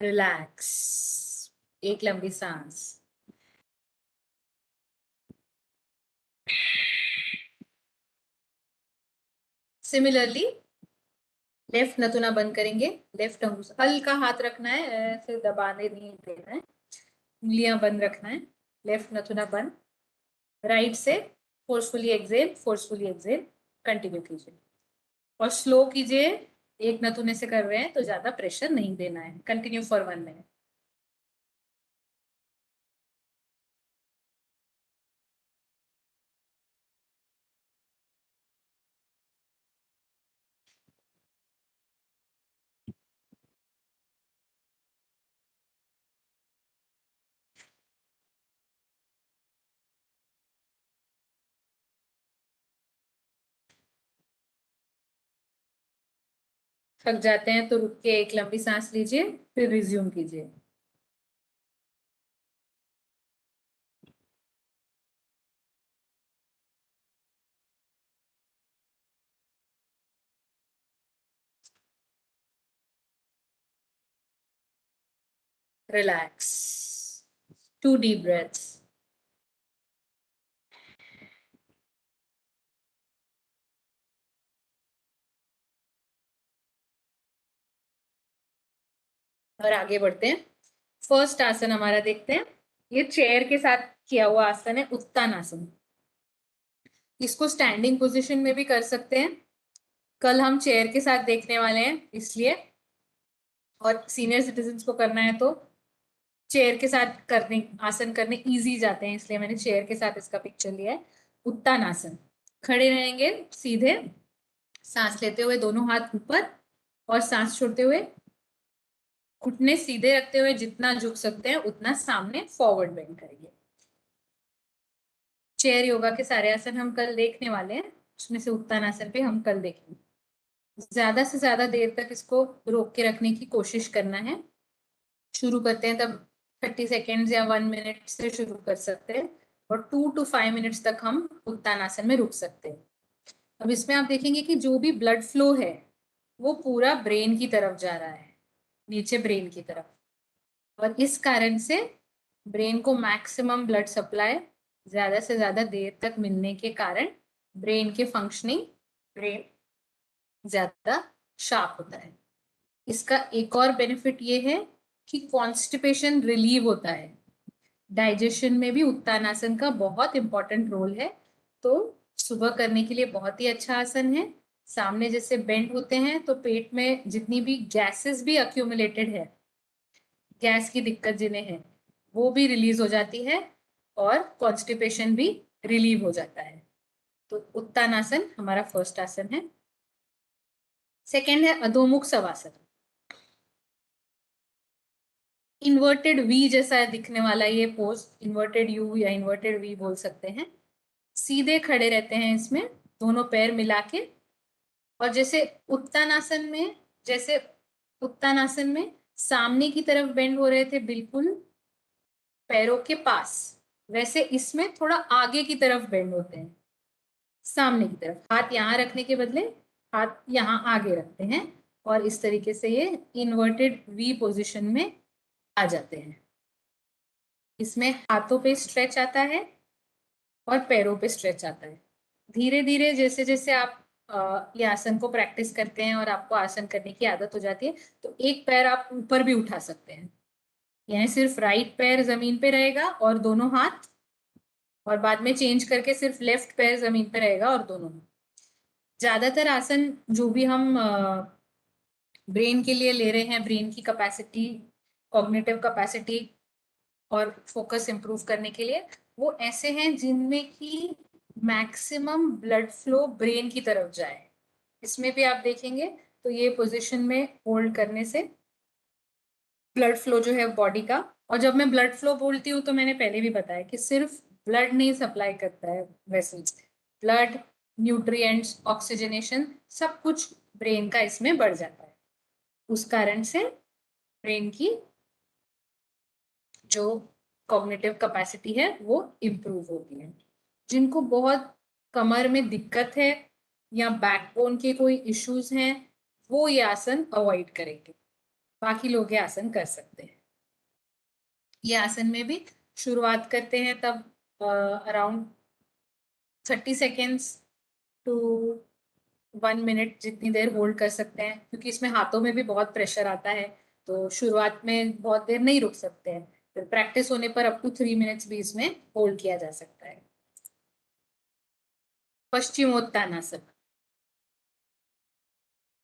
रिलैक्स। एक लंबी सांस। सिमिलरली लेफ्ट नथुना बंद करेंगे, लेफ्ट अंगूठा हल्का हाथ रखना है, ऐसे दबाने नहीं देना है, उंगलियां बंद रखना है। लेफ्ट नथुना बंद, राइट से forcefully exhale, forcefully exhale, continue कीजिए और स्लो कीजिए। एक नथुने से कर रहे हैं तो ज्यादा प्रेशर नहीं देना है। Continue for 1 minute। थक जाते हैं तो रुक के एक लंबी सांस लीजिए, फिर रिज्यूम कीजिए। Relax. 2 deep breaths. और आगे बढ़ते हैं। फर्स्ट आसन हमारा देखते हैं। ये चेयर के साथ किया हुआ आसन है, उत्तानासन। इसको स्टैंडिंग पोजीशन में भी कर सकते हैं। कल हम चेयर के साथ देखने वाले हैं इसलिए, और सीनियर सिटीजन्स को करना है तो चेयर के साथ करने, आसन करने इजी जाते हैं, इसलिए मैंने चेयर के साथ इसका पिक्चर लिया है। उत्तानासन। खड़े रहेंगे सीधे, सांस लेते हुए दोनों हाथ ऊपर और सांस छोड़ते हुए घुटने सीधे रखते हुए जितना झुक सकते हैं उतना सामने फॉरवर्ड बेंड करेंगे। चेयर योगा के सारे आसन हम कल देखने वाले हैं, उसमें से उत्तानासन भी हम कल देखेंगे। ज्यादा से ज्यादा देर तक इसको रोक के रखने की कोशिश करना है। शुरू करते हैं तब 30 सेकेंड्स या 1 मिनट से शुरू कर सकते हैं, और 2 to 5 मिनट्स तक हम उत्तानासन में रुक सकते हैं। अब इसमें आप देखेंगे कि जो भी ब्लड फ्लो है वो पूरा ब्रेन की तरफ जा रहा है, नीचे ब्रेन की तरफ, और इस कारण से ब्रेन को मैक्सिमम ब्लड सप्लाई ज्यादा से ज्यादा देर तक मिलने के कारण ब्रेन के फंक्शनिंग, ब्रेन ज्यादा शार्प होता है। इसका एक और बेनिफिट ये है कि कॉन्स्टिपेशन रिलीव होता है। डाइजेशन में भी उत्तानासन का बहुत इंपॉर्टेंट रोल है, तो सुबह करने के लिए बहुत ही अच्छा आसन है। सामने जैसे बेंड होते हैं तो पेट में जितनी भी गैसेस भी अक्यूमुलेटेड है, गैस की दिक्कत जिन्हें है, वो भी रिलीज हो जाती है और कॉन्स्टिपेशन भी रिलीव हो जाता है। तो उत्तानासन हमारा फर्स्ट आसन है। सेकेंड है अधोमुख शवासन। इन्वर्टेड वी जैसा दिखने वाला ये पोज, इन्वर्टेड यू या इन्वर्टेड वी बोल सकते हैं। सीधे खड़े रहते हैं इसमें, दोनों पैर मिला के, और जैसे उत्तानासन में सामने की तरफ बेंड हो रहे थे बिल्कुल पैरों के पास, वैसे इसमें थोड़ा आगे की तरफ बेंड होते हैं, सामने की तरफ। हाथ यहाँ रखने के बदले हाथ यहाँ आगे रखते हैं, और इस तरीके से ये इन्वर्टेड वी पोजीशन में आ जाते हैं। इसमें हाथों पे स्ट्रेच आता है और पैरों पे स्ट्रेच आता है। धीरे धीरे जैसे जैसे आप ये आसन को प्रैक्टिस करते हैं और आपको आसन करने की आदत हो जाती है, तो एक पैर आप ऊपर भी उठा सकते हैं, यानी सिर्फ राइट पैर जमीन पे रहेगा और दोनों हाथ, और बाद में चेंज करके सिर्फ लेफ्ट पैर जमीन पे रहेगा और दोनों हाथ। ज्यादातर आसन जो भी हम ब्रेन के लिए ले रहे हैं, ब्रेन की कैपेसिटी, कॉग्निटिव कैपेसिटी और फोकस इंप्रूव करने के लिए, वो ऐसे हैं जिनमें कि मैक्सिमम ब्लड फ्लो ब्रेन की तरफ जाए। इसमें भी आप देखेंगे तो ये पोजीशन में होल्ड करने से ब्लड फ्लो जो है बॉडी का, और जब मैं ब्लड फ्लो बोलती हूँ तो मैंने पहले भी बताया कि सिर्फ ब्लड नहीं सप्लाई करता है वेसल्स, ब्लड, न्यूट्रिएंट्स, ऑक्सीजनेशन, सब कुछ ब्रेन का इसमें बढ़ जाता है। उस कारण से ब्रेन की जो कॉग्निटिव कैपेसिटी है वो इम्प्रूव होती है। जिनको बहुत कमर में दिक्कत है या बैकबोन के कोई इश्यूज हैं, वो ये आसन अवॉइड करेंगे, बाकी लोग ये आसन कर सकते हैं। ये आसन में भी शुरुआत करते हैं तब अराउंड 30 सेकेंड्स टू 1 मिनट जितनी देर होल्ड कर सकते हैं, क्योंकि इसमें हाथों में भी बहुत प्रेशर आता है, तो शुरुआत में बहुत देर नहीं रुक सकते हैं। फिर प्रैक्टिस होने पर अप टू 3 मिनट्स भी इसमें होल्ड किया जा सकता है। पश्चिमोत्तानासन।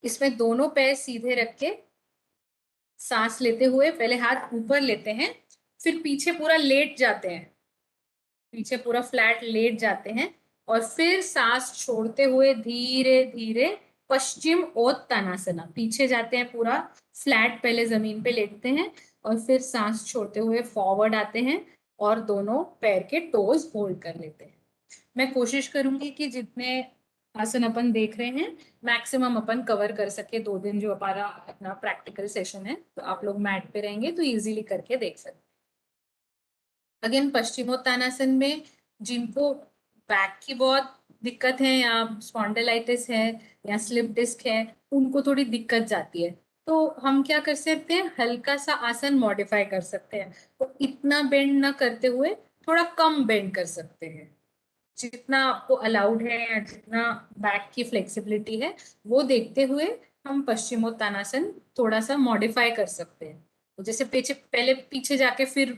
इसमें दोनों पैर सीधे रख के सांस लेते हुए पहले हाथ ऊपर लेते हैं, फिर पीछे पूरा लेट जाते हैं, पीछे पूरा फ्लैट लेट जाते हैं, और फिर सांस छोड़ते हुए धीरे धीरे पश्चिमोत्तानासना, पीछे जाते हैं पूरा फ्लैट, पहले जमीन पे लेटते हैं और फिर सांस छोड़ते हुए फॉरवर्ड आते हैं और दोनों पैर के टोज होल्ड कर लेते हैं। मैं कोशिश करूंगी कि जितने आसन अपन देख रहे हैं, मैक्सिमम अपन कवर कर सके 2 दिन जो हमारा अपना प्रैक्टिकल सेशन है, तो आप लोग मैट पे रहेंगे तो इजीली करके देख सकते। अगेन पश्चिमोत्तानासन में जिनको बैक की बहुत दिक्कत है या स्पॉन्डिलाइटिस है या स्लिप डिस्क है, उनको थोड़ी दिक्कत जाती है, तो हम क्या कर सकते हैं, हल्का सा आसन मॉडिफाई कर सकते हैं। तो इतना बेंड ना करते हुए थोड़ा कम बेंड कर सकते हैं, जितना आपको अलाउड है या जितना बैक की फ्लेक्सिबिलिटी है वो देखते हुए हम पश्चिमोत्तानासन थोड़ा सा मॉडिफाई कर सकते हैं। तो जैसे पीछे पहले पीछे जाके फिर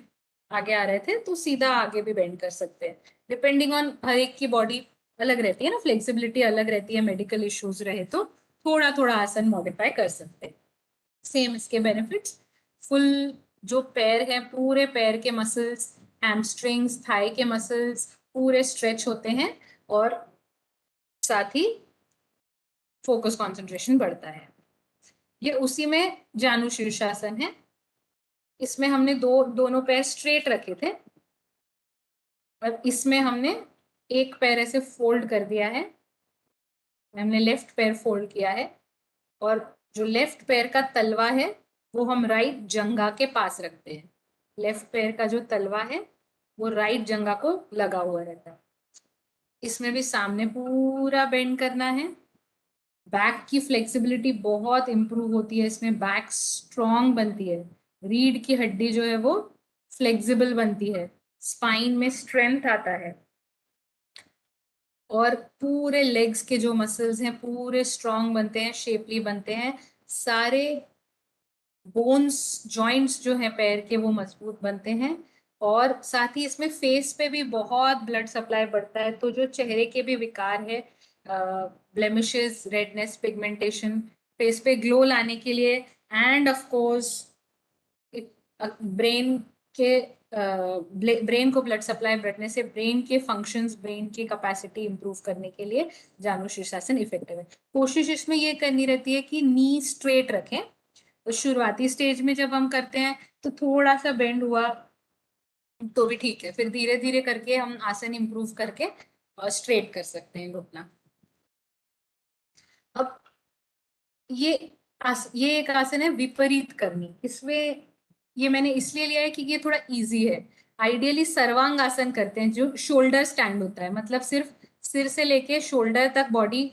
आगे आ रहे थे, तो सीधा आगे भी बेंड कर सकते हैं, डिपेंडिंग ऑन हर एक की बॉडी अलग रहती है ना, फ्लेक्सिबिलिटी अलग रहती है, मेडिकल इश्यूज रहे तो थोड़ा थोड़ा आसन मॉडिफाई कर सकते हैं। सेम इसके बेनिफिट्स, फुल जो पैर है, पूरे पैर के मसल्स, हैमस्ट्रिंग्स, थाई के मसल्स पूरे स्ट्रेच होते हैं, और साथ ही फोकस कंसंट्रेशन बढ़ता है। ये उसी में जानु शीर्षासन है। इसमें हमने दोनों पैर स्ट्रेट रखे थे, और इसमें हमने एक पैर ऐसे फोल्ड कर दिया है, हमने लेफ्ट पैर फोल्ड किया है, और जो लेफ्ट पैर का तलवा है वो हम राइट जंघा के पास रखते हैं। लेफ्ट पैर का जो तलवा है वो राइट जंघा को लगा हुआ रहता है। इसमें भी सामने पूरा बेंड करना है। बैक की फ्लेक्सिबिलिटी बहुत इंप्रूव होती है इसमें, बैक स्ट्रॉन्ग बनती है, रीढ़ की हड्डी जो है वो फ्लेक्सिबल बनती है, स्पाइन में स्ट्रेंथ आता है, और पूरे लेग्स के जो मसल्स हैं पूरे स्ट्रॉन्ग बनते हैं, शेपली बनते हैं, सारे बोन्स जॉइंट्स जो हैं पैर के वो मजबूत बनते हैं, और साथ ही इसमें फेस पे भी बहुत ब्लड सप्लाई बढ़ता है। तो जो चेहरे के भी विकार है, ब्लेमिशेस, रेडनेस, पिगमेंटेशन, फेस पे ग्लो लाने के लिए, एंड ऑफ कोर्स ब्रेन के ब्रेन को ब्लड सप्लाई बढ़ने से ब्रेन के फंक्शंस, ब्रेन की कैपेसिटी इंप्रूव करने के लिए जानु शीर्षासन इफेक्टिव है। कोशिश इसमें ये करनी रहती है कि नी स्ट्रेट रखें। तो शुरुआती स्टेज में जब हम करते हैं तो थोड़ा सा बेंड हुआ तो भी ठीक है, फिर धीरे धीरे करके हम आसन इंप्रूव करके स्ट्रेट कर सकते हैं घुटना। अब ये एक आसन है विपरीत करनी। इसमें ये मैंने इसलिए लिया है कि ये थोड़ा इजी है। आइडियली सर्वांग आसन करते हैं जो शोल्डर स्टैंड होता है, मतलब सिर्फ सिर से लेके शोल्डर तक बॉडी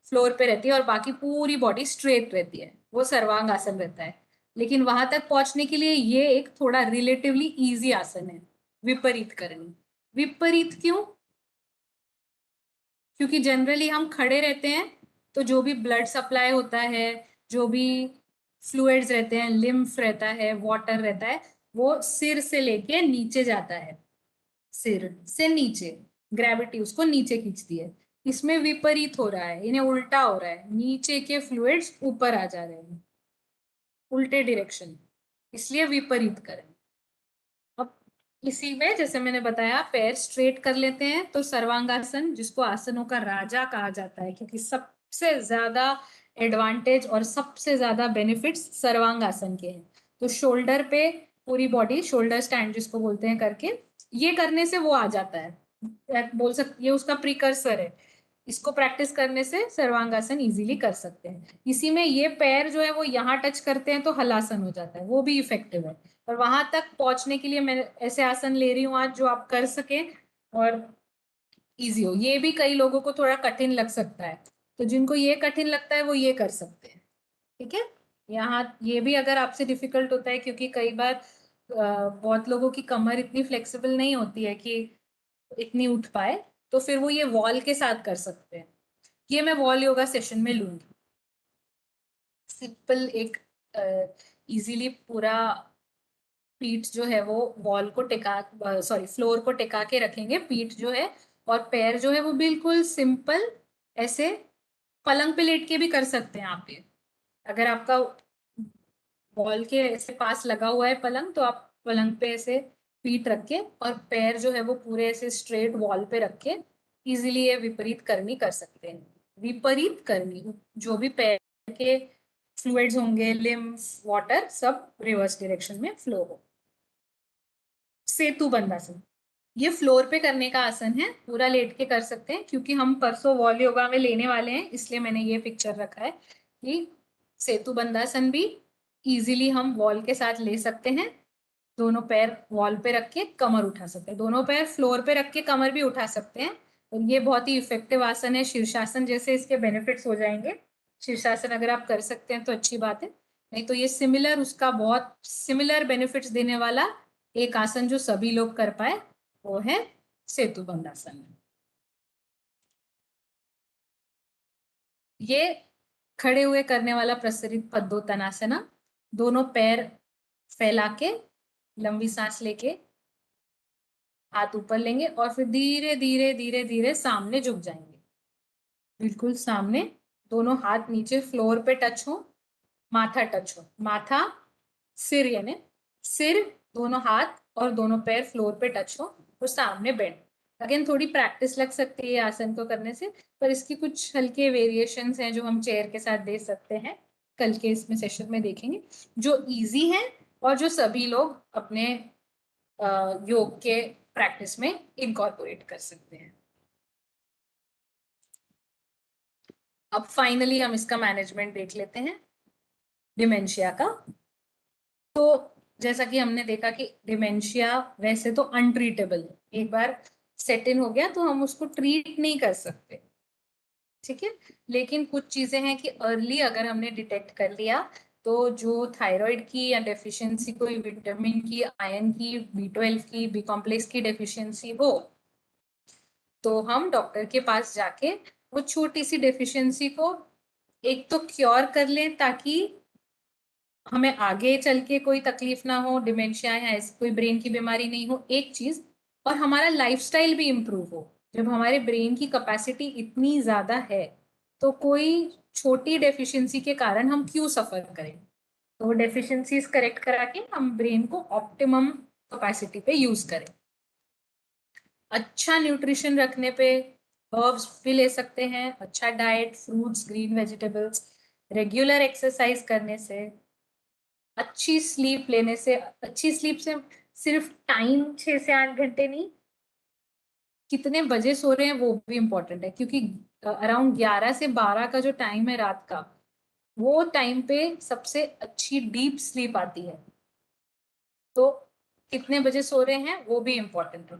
फ्लोर पे रहती है और बाकी पूरी बॉडी स्ट्रेट रहती है, वो सर्वांग आसन रहता है। लेकिन वहां तक पहुंचने के लिए ये एक थोड़ा रिलेटिवली इजी आसन है, विपरीत करनी। विपरीत क्यों? क्योंकि जनरली हम खड़े रहते हैं तो जो भी ब्लड सप्लाई होता है, जो भी फ्लूइड्स रहते हैं, लिम्फ रहता है, वाटर रहता है, वो सिर से लेके नीचे जाता है, सिर से नीचे ग्रेविटी उसको नीचे खींचती है। इसमें विपरीत हो रहा है, इन्हें उल्टा हो रहा है, नीचे के फ्लूइड्स ऊपर आ जा रहे हैं, उल्टे डायरेक्शन, इसलिए विपरीत करें। अब इसी में जैसे मैंने बताया पैर स्ट्रेट कर लेते हैं तो सर्वांगासन, जिसको आसनों का राजा कहा जाता है क्योंकि सबसे ज्यादा एडवांटेज और सबसे ज्यादा बेनिफिट्स सर्वांगासन के हैं। तो शोल्डर पे पूरी बॉडी शोल्डर स्टैंड जिसको बोलते हैं करके, ये करने से वो आ जाता है, बोल सकते ये उसका प्रिकर्सर है। इसको प्रैक्टिस करने से सर्वांगासन इजीली कर सकते हैं। इसी में ये पैर जो है वो यहाँ टच करते हैं तो हलासन हो जाता है, वो भी इफेक्टिव है। और वहां तक पहुंचने के लिए मैं ऐसे आसन ले रही हूँ आज जो आप कर सके और इजी हो। ये भी कई लोगों को थोड़ा कठिन लग सकता है, तो जिनको ये कठिन लगता है वो ये कर सकते हैं, ठीक है। यहाँ ये भी अगर आपसे डिफिकल्ट होता है, क्योंकि कई बार बहुत लोगों की कमर इतनी फ्लेक्सिबल नहीं होती है कि इतनी उठ पाए, तो फिर वो ये वॉल के साथ कर सकते हैं। ये मैं वॉल योगा सेशन में लूंगी। सिंपल एक इजीली पूरा पीठ जो है वो वॉल को टिका, सॉरी फ्लोर को टिका के रखेंगे पीठ जो है, और पैर जो है वो बिल्कुल सिंपल ऐसे पलंग पे लेट के भी कर सकते हैं आप ये। अगर आपका वॉल के ऐसे पास लगा हुआ है पलंग, तो आप पलंग पे ऐसे पीठ रख के और पैर जो है वो पूरे ऐसे स्ट्रेट वॉल पे रख के इजीली ये विपरीत करनी कर सकते हैं। विपरीत करनी, जो भी पैर के फ्लूइड्स होंगे, लिम्स, वाटर, सब रिवर्स डायरेक्शन में फ्लो हो। सेतु बंधासन, ये फ्लोर पे करने का आसन है, पूरा लेट के कर सकते हैं, क्योंकि हम परसों वॉल योगा में लेने वाले हैं, इसलिए मैंने ये पिक्चर रखा है कि सेतु बंधासन भी इजीली हम वॉल के साथ ले सकते हैं। दोनों पैर वॉल पे रख के कमर उठा सकते हैं, दोनों पैर फ्लोर पे रख के कमर भी उठा सकते हैं। और ये बहुत ही इफेक्टिव आसन है, शीर्षासन जैसे इसके बेनिफिट्स हो जाएंगे। शीर्षासन अगर आप कर सकते हैं तो अच्छी बात है, नहीं तो ये सिमिलर, उसका बहुत सिमिलर बेनिफिट्स देने वाला एक आसन जो सभी लोग कर पाए वो है सेतु बंधासन। ये खड़े हुए करने वाला प्रसरित पद्मोत्तानासना, दोनों पैर फैला के लंबी सांस लेके हाथ ऊपर लेंगे और फिर धीरे धीरे धीरे धीरे सामने झुक जाएंगे, बिल्कुल सामने। दोनों हाथ नीचे फ्लोर पे टच हो, माथा टच हो, माथा सिर, यानी सिर, दोनों हाथ और दोनों पैर फ्लोर पे टच हो और सामने बेंड। अगेन थोड़ी प्रैक्टिस लग सकती है आसन को करने से, पर इसकी कुछ हल्के वेरिएशंस हैं जो हम चेयर के साथ दे सकते हैं, कल के इसमें सेशन में देखेंगे, जो इजी है और जो सभी लोग अपने योग के प्रैक्टिस में इनकॉर्पोरेट कर सकते हैं। अब फाइनली हम इसका मैनेजमेंट देख लेते हैं, डिमेंशिया का। तो जैसा कि हमने देखा कि डिमेंशिया वैसे तो अनट्रीटेबल है, एक बार सेट इन हो गया तो हम उसको ट्रीट नहीं कर सकते, ठीक है। लेकिन कुछ चीजें हैं कि अर्ली अगर हमने डिटेक्ट कर लिया तो जो थायराइड की या डेफिशिएंसी, कोई विटामिन की, आयरन की, B12 की, बी कॉम्प्लेक्स की डेफिशिएंसी हो, तो हम डॉक्टर के पास जाके वो छोटी सी डेफिशिएंसी को एक तो क्योर कर लें, ताकि हमें आगे चल के कोई तकलीफ ना हो, डिमेंशिया या ऐसी कोई ब्रेन की बीमारी नहीं हो, एक चीज, और हमारा लाइफस्टाइल भी इम्प्रूव हो। जब हमारे ब्रेन की कैपेसिटी इतनी ज्यादा है तो कोई छोटी डेफिशिएंसी के कारण हम क्यों सफर करें, तो वो डेफिशिएंसीज करेक्ट करा के हम ब्रेन को ऑप्टिमम कैपेसिटी पे यूज करें। अच्छा न्यूट्रिशन रखने पे हर्ब्स भी ले सकते हैं, अच्छा diet, fruits, green vegetables, regular exercise करने से, अच्छी स्लीप लेने से। अच्छी स्लीप से सिर्फ टाइम 6 से 8 घंटे नहीं, कितने बजे सो रहे हैं वो भी इम्पोर्टेंट है, क्योंकि अराउंड 11 से 12 का जो टाइम है रात का, वो टाइम पे सबसे अच्छी डीप स्लीप आती है। तो कितने बजे सो रहे हैं वो भी इम्पोर्टेंट है।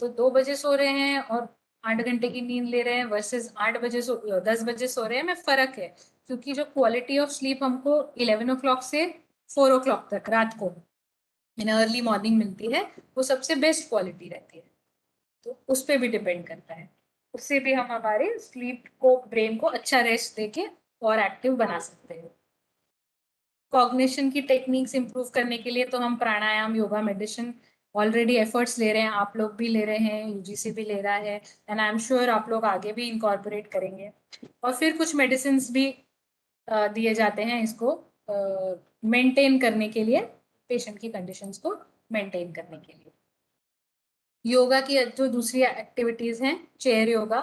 तो 2 बजे सो रहे हैं और 8 घंटे की नींद ले रहे हैं वर्सेस 10 बजे सो रहे हैं, में फर्क है, क्योंकि जो क्वालिटी ऑफ स्लीप हमको 11 o'clock से 4 o'clock तक रात को इन अर्ली मॉर्निंग मिलती है, वो सबसे बेस्ट क्वालिटी रहती है। तो उस पर भी डिपेंड करता है, उससे भी हम हमारे स्लीप को, ब्रेन को अच्छा रेस्ट देके और एक्टिव बना सकते हैं। कॉग्निशन की टेक्निक्स इंप्रूव करने के लिए तो हम प्राणायाम, योगा, मेडिटेशन ऑलरेडी एफर्ट्स ले रहे हैं, आप लोग भी ले रहे हैं, यूजीसी भी ले रहा है, एंड आई एम श्योर आप लोग आगे भी इनकॉर्पोरेट करेंगे। और फिर कुछ मेडिसिन भी दिए जाते हैं इसको मेंटेन करने के लिए, पेशेंट की कंडीशंस को मेंटेन करने के लिए। योगा की जो दूसरी एक्टिविटीज हैं, चेयर योगा।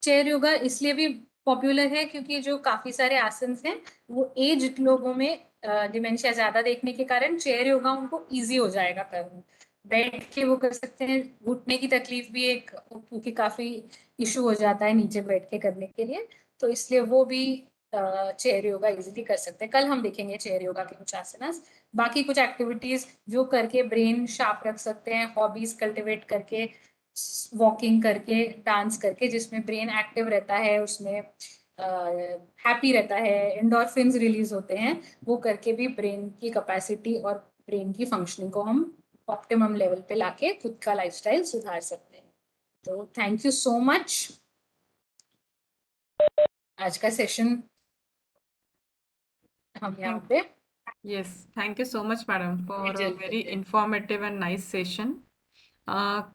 चेयर योगा इसलिए भी पॉपुलर है क्योंकि जो काफी सारे आसन हैं वो एज लोगों में डिमेंशिया ज्यादा देखने के कारण चेयर योगा उनको इजी हो जाएगा करना। बैठ के वो कर सकते हैं, घुटने की तकलीफ भी एक, क्योंकि काफी इशू हो जाता है नीचे बैठ के करने के लिए, तो इसलिए वो भी चेयर योगा इजीली कर सकते हैं। कल हम देखेंगे चेयर योगा के कुछ आसनास। बाकी कुछ एक्टिविटीज जो करके ब्रेन शार्प रख सकते हैं, हॉबीज कल्टिवेट करके, वॉकिंग करके, डांस करके, जिसमें ब्रेन एक्टिव रहता है, उसमें हैप्पी रहता है, एंडोर्फिन्स रिलीज होते हैं, वो करके भी ब्रेन की कैपेसिटी और ब्रेन की फंक्शनिंग को हम ऑप्टिमम लेवल पे लाके खुद का लाइफस्टाइल सुधार सकते हैं। तो थैंक यू सो मच। आज का सेशन हम यहाँ पे Yes, thank you so much, madam, for a Agent very करते हैं। informative and nice session.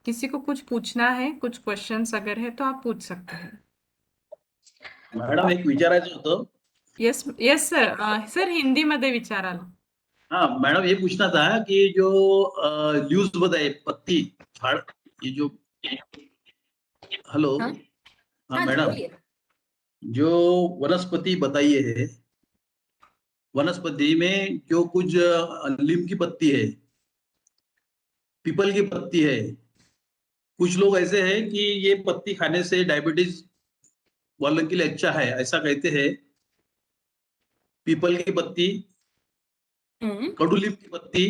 किसी को कुछ पूछना है, कुछ क्वेश्चंस अगर है तो आप पूछ सकते हैं। मॅडम एक विचारायचं होतं. यस यस सर, सर हिंदीमध्ये विचाराल. हाँ मैडम, ये पूछना था कि जो ल्यूज बताए पत्ती झाड़, ये जो, हेलो, हाँ? हाँ हाँ जी, मैडम, बोलिए। जो वनस्पति बताई है, वनस्पति में जो कुछ नीम की पत्ती है, पीपल की पत्ती है, कुछ लोग ऐसे हैं कि ये पत्ती खाने से डायबिटीज वालों के लिए अच्छा है, ऐसा कहते हैं। पीपल की पत्ती, कडुलिप की पत्ती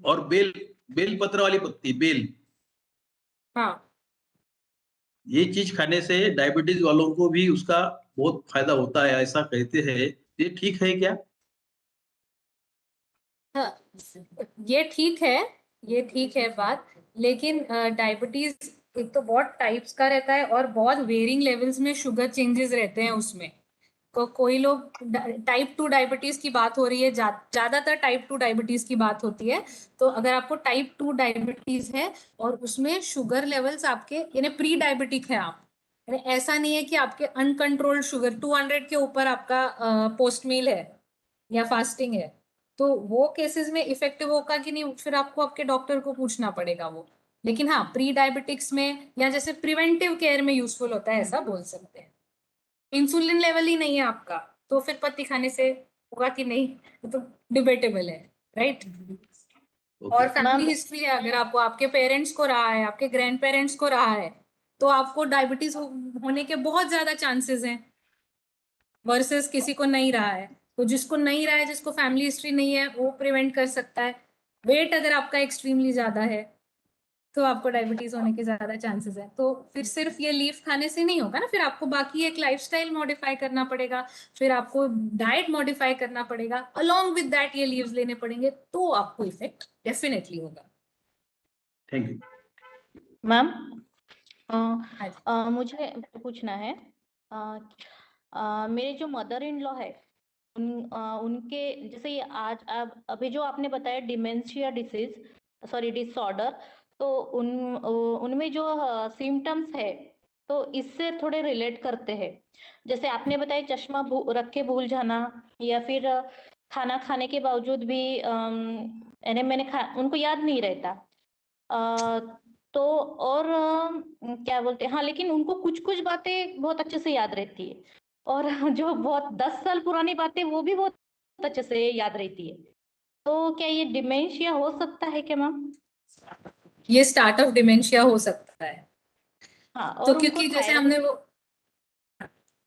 और बेल पत्र वाली पत्ती, बेल, हाँ, ये चीज खाने से डायबिटीज वालों को भी उसका बहुत फायदा होता है, ऐसा कहते हैं। ये ठीक है क्या? हाँ, ये ठीक है, ये ठीक है बात। लेकिन डायबिटीज एक तो बहुत टाइप्स का रहता है और बहुत वेरिंग लेवल्स में शुगर चेंजेस रहते हैं उसमें। तो कोई लोग टाइप 2 डायबिटीज की बात हो रही है, ज्यादातर टाइप 2 डायबिटीज की बात होती है। तो अगर आपको टाइप 2 डायबिटीज है और उसमें शुगर लेवल्स आपके यानी प्री डायबिटिक है आप, यानी ऐसा नहीं है कि आपके अनकंट्रोल्ड शुगर 200 के ऊपर आपका पोस्ट मील है या फास्टिंग है, तो वो केसेस में इफेक्टिव होगा कि नहीं, फिर आपको आपके डॉक्टर को पूछना पड़ेगा वो। लेकिन हाँ, प्री डायबिटिक्स में या जैसे प्रिवेंटिव केयर में यूजफुल होता है, ऐसा बोल सकते हैं। इंसुलिन लेवल ही नहीं है आपका, तो फिर पत्ती खाने से होगा कि नहीं, वो तो डिबेटेबल है, राइट। और ओके। फैमिली मैम हिस्ट्री है, अगर आपको आपके पेरेंट्स को रहा है, आपके ग्रैंड पेरेंट्स को रहा है, तो आपको डायबिटीज होने के बहुत ज्यादा चांसेस हैं वर्सेस किसी को नहीं रहा है। तो जिसको नहीं रहा है, जिसको फैमिली हिस्ट्री नहीं है, वो प्रिवेंट कर सकता है। वेट अगर आपका एक्सट्रीमली ज्यादा है तो आपको डायबिटीज होने के ज्यादा चांसेस है। तो फिर सिर्फ ये लीफ खाने से नहीं होगा ना, फिर आपको बाकी एक लाइफस्टाइल मॉडिफाई करना पड़ेगा, फिर आपको डाइट मॉडिफाई करना पड़ेगा, अलोंग विद दैट ये लीव्स लेने पड़ेंगे, तो आपको इफेक्ट डेफिनेटली होगा। Thank you. मैम हाँ जी। मुझे पूछना है। अ, मेरे जो मदर इन लॉ है, उनके जैसे ये आज अब अभी जो आपने बताया डिमेंशिया डिसीज, सॉरी डिसऑर्डर, तो उनमें जो सिम्टम्स है तो इससे थोड़े रिलेट करते हैं। जैसे आपने बताया चश्मा रख के भूल जाना, या फिर खाना खाने के बावजूद भी यानी उनको याद नहीं रहता। तो और क्या बोलते हैं, हाँ, लेकिन उनको कुछ कुछ बातें बहुत अच्छे से याद रहती है, और जो बहुत 10 साल पुरानी बातें वो भी बहुत अच्छे से याद रहती है। तो क्या ये डिमेंशिया हो सकता है क्या मैम? ये स्टार्ट ऑफ डिमेंशिया हो सकता है। हाँ, तो और उनको क्योंकि जैसे थायराइड, हमने वो,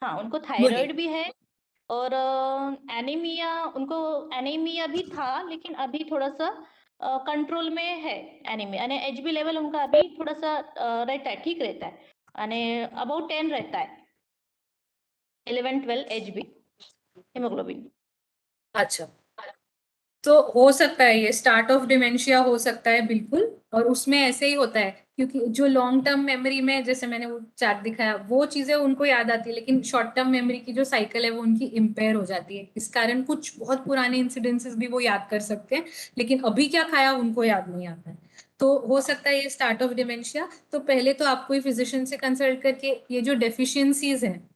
हाँ उनको बोलिए। थायराइड भी है, और एनीमिया, उनको एनीमिया भी था, लेकिन अभी थोड़ा सा कंट्रोल में है। एनीमिया यानी एचबी लेवल उनका अभी थोड़ा सा रहता है, ठीक रहता है, यानी अबाउट 10 रहता है, 11-12 एचबी हेमोग्लोबिन। अच्छा, तो हो सकता है ये स्टार्ट ऑफ डिमेंशिया हो सकता है, बिल्कुल। और उसमें ऐसे ही होता है, क्योंकि जो लॉन्ग टर्म मेमोरी में, जैसे मैंने वो चार्ट दिखाया, वो चीजें उनको याद आती है, लेकिन शॉर्ट टर्म मेमोरी की जो साइकिल है वो उनकी इम्पेयर हो जाती है। इस कारण कुछ बहुत पुराने इंसिडेंसेस भी वो याद कर सकते हैं, लेकिन अभी क्या खाया उनको याद नहीं आता है। तो हो सकता है ये स्टार्ट ऑफ डिमेंशिया। तो पहले तो आपको फिजिशियन से कंसल्ट करके ये जो डेफिशिएंसीज हैं,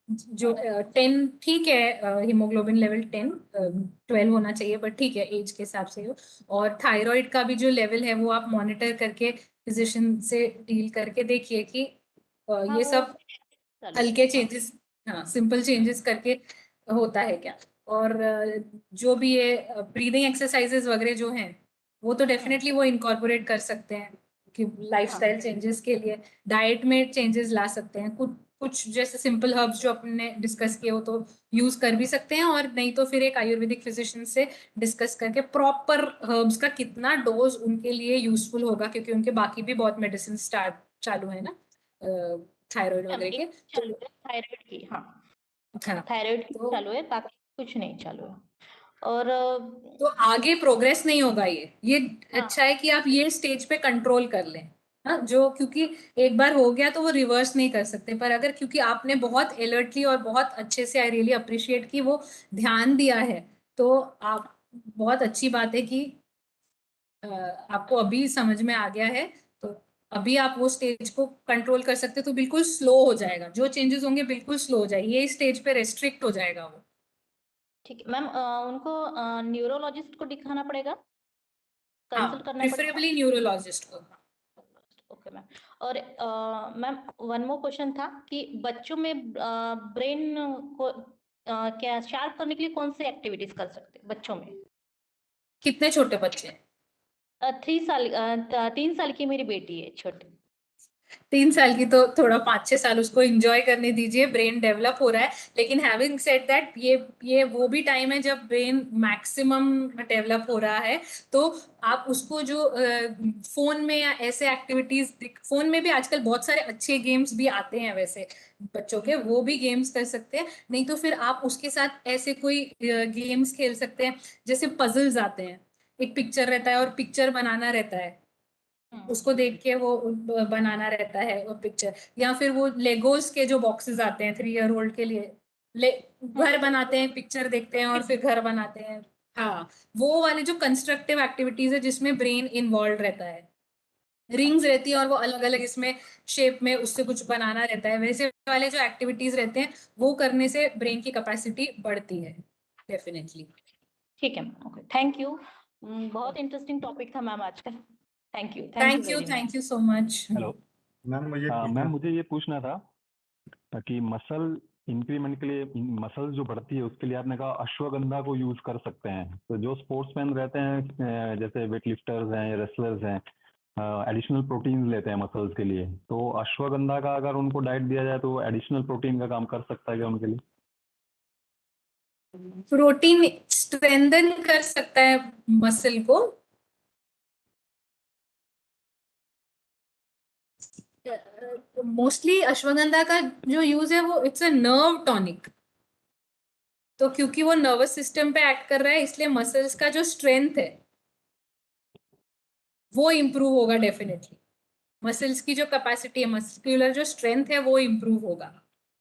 जो 10 ठीक है, हीमोग्लोबिन लेवल 10, 12 होना चाहिए, बट ठीक है एज के हिसाब से हो। और थायराइड का भी जो लेवल है वो आप मॉनिटर करके फिजिशियन से डील करके देखिए कि हाँ ये वो सब चालू है, हल्के हाँ। चेंजेस, हाँ सिंपल चेंजेस करके होता है क्या। और जो भी ये ब्रीदिंग एक्सरसाइजेस वगैरह जो हैं, वो तो डेफिनेटली वो इनकॉर्पोरेट कर सकते हैं कि हाँ लाइफस्टाइल चेंजेस के लिए डाइट में चेंजेस ला सकते हैं। कुछ कुछ जैसे सिंपल हर्ब्स जो अपने डिस्कस किए हो तो यूज कर भी सकते हैं, और नहीं तो फिर एक आयुर्वेदिक फिजिशियन से डिस्कस करके प्रॉपर हर्ब्स का कितना डोज उनके लिए यूजफुल होगा, क्योंकि उनके बाकी भी बहुत मेडिसिन स्टार्ट चालू है ना थायराइड मैम, वगैरह एक के। चालू है थायराइड की, हाँ हाँ, थायराइड की तो चालू है, बाकी कुछ नहीं चालू है। और तो आगे प्रोग्रेस नहीं होगा ये हाँ अच्छा है कि आप ये स्टेज पे कंट्रोल कर लें। हाँ, जो क्योंकि एक बार हो गया तो वो रिवर्स नहीं कर सकते, पर अगर क्योंकि आपने बहुत अलर्टली और बहुत अच्छे से, आई रियली अप्रिशिएट कि वो ध्यान दिया है, तो आप, बहुत अच्छी बात है कि आपको अभी समझ में आ गया है। तो अभी आप वो स्टेज को कंट्रोल कर सकते, तो बिल्कुल स्लो हो जाएगा, जो चेंजेस होंगे बिल्कुल स्लो हो जाएगी, ये स्टेज पे रेस्ट्रिक्ट हो जाएगा वो। ठीक है मैम, उनको न्यूरोलॉजिस्ट को दिखाना पड़ेगा, हाँ, कंसल्ट करना पड़ेगा। प्रिफरेबली न्यूरोलॉजिस्ट को। Okay ma'am. और मैम वन मोर क्वेश्चन था कि बच्चों में ब्रेन को क्या शार्प करने के लिए कौन सी एक्टिविटीज कर सकते हैं बच्चों में? कितने छोटे बच्चे हैं? 3 साल की मेरी बेटी है छोटी। 3 साल की तो थोड़ा 5-6 साल उसको एंजॉय करने दीजिए, ब्रेन डेवलप हो रहा है। लेकिन हैविंग सेड दैट, ये वो भी टाइम है जब ब्रेन मैक्सिमम डेवलप हो रहा है। तो आप उसको जो फोन में या ऐसे एक्टिविटीज, फोन में भी आजकल बहुत सारे अच्छे गेम्स भी आते हैं वैसे बच्चों के, वो भी गेम्स कर सकते हैं। नहीं तो फिर आप उसके साथ ऐसे कोई गेम्स खेल सकते हैं, जैसे पजल्स आते हैं, एक पिक्चर रहता है और पिक्चर बनाना रहता है, उसको देख के वो बनाना रहता है वो पिक्चर। या फिर वो लेगोस के जो बॉक्सेस आते हैं 3 ईयर ओल्ड के लिए, घर बनाते हैं, पिक्चर देखते हैं और फिर घर बनाते हैं। हाँ, वो वाले जो कंस्ट्रक्टिव एक्टिविटीज है जिसमें ब्रेन इन्वॉल्व रहता है, रिंग्स रहती है और वो अलग अलग इसमें शेप में उससे कुछ बनाना रहता है, वैसे वाले जो एक्टिविटीज रहते हैं वो करने से ब्रेन की कैपेसिटी बढ़ती है डेफिनेटली। ठीक है मैम, ओके, थैंक यू। बहुत इंटरेस्टिंग टॉपिक था मैम आज का। Thank you thank you so much. Hello. Ma'am मुझे मैम मुझे ये पूछना था कि मसल इंक्रीमेंट के लिए, मसल जो बढ़ती है उसके लिए आपने कहा अश्वगंधा को यूज कर सकते हैं। तो जो स्पोर्ट्समैन रहते हैं जैसे वेट लिफ्टर्स हैं या रेसलर्स हैं, एडिशनल प्रोटीन लेते हैं मसल्स के लिए, तो अश्वगंधा का अगर उनको डाइट दिया जाए तो एडिशनल प्रोटीन का काम कर सकता है क्या उनके लिए? प्रोटीन स्ट्रेंथन कर सकता है मसल को। मोस्टली अश्वगंधा का जो यूज है वो इट्स अ नर्व टॉनिक। तो क्योंकि वो नर्वस सिस्टम पे एक्ट कर रहा है, इसलिए मसल्स का जो स्ट्रेंथ है वो इम्प्रूव होगा डेफिनेटली। मसल्स की जो कैपेसिटी है, मस्कुलर जो स्ट्रेंथ है वो इम्प्रूव होगा।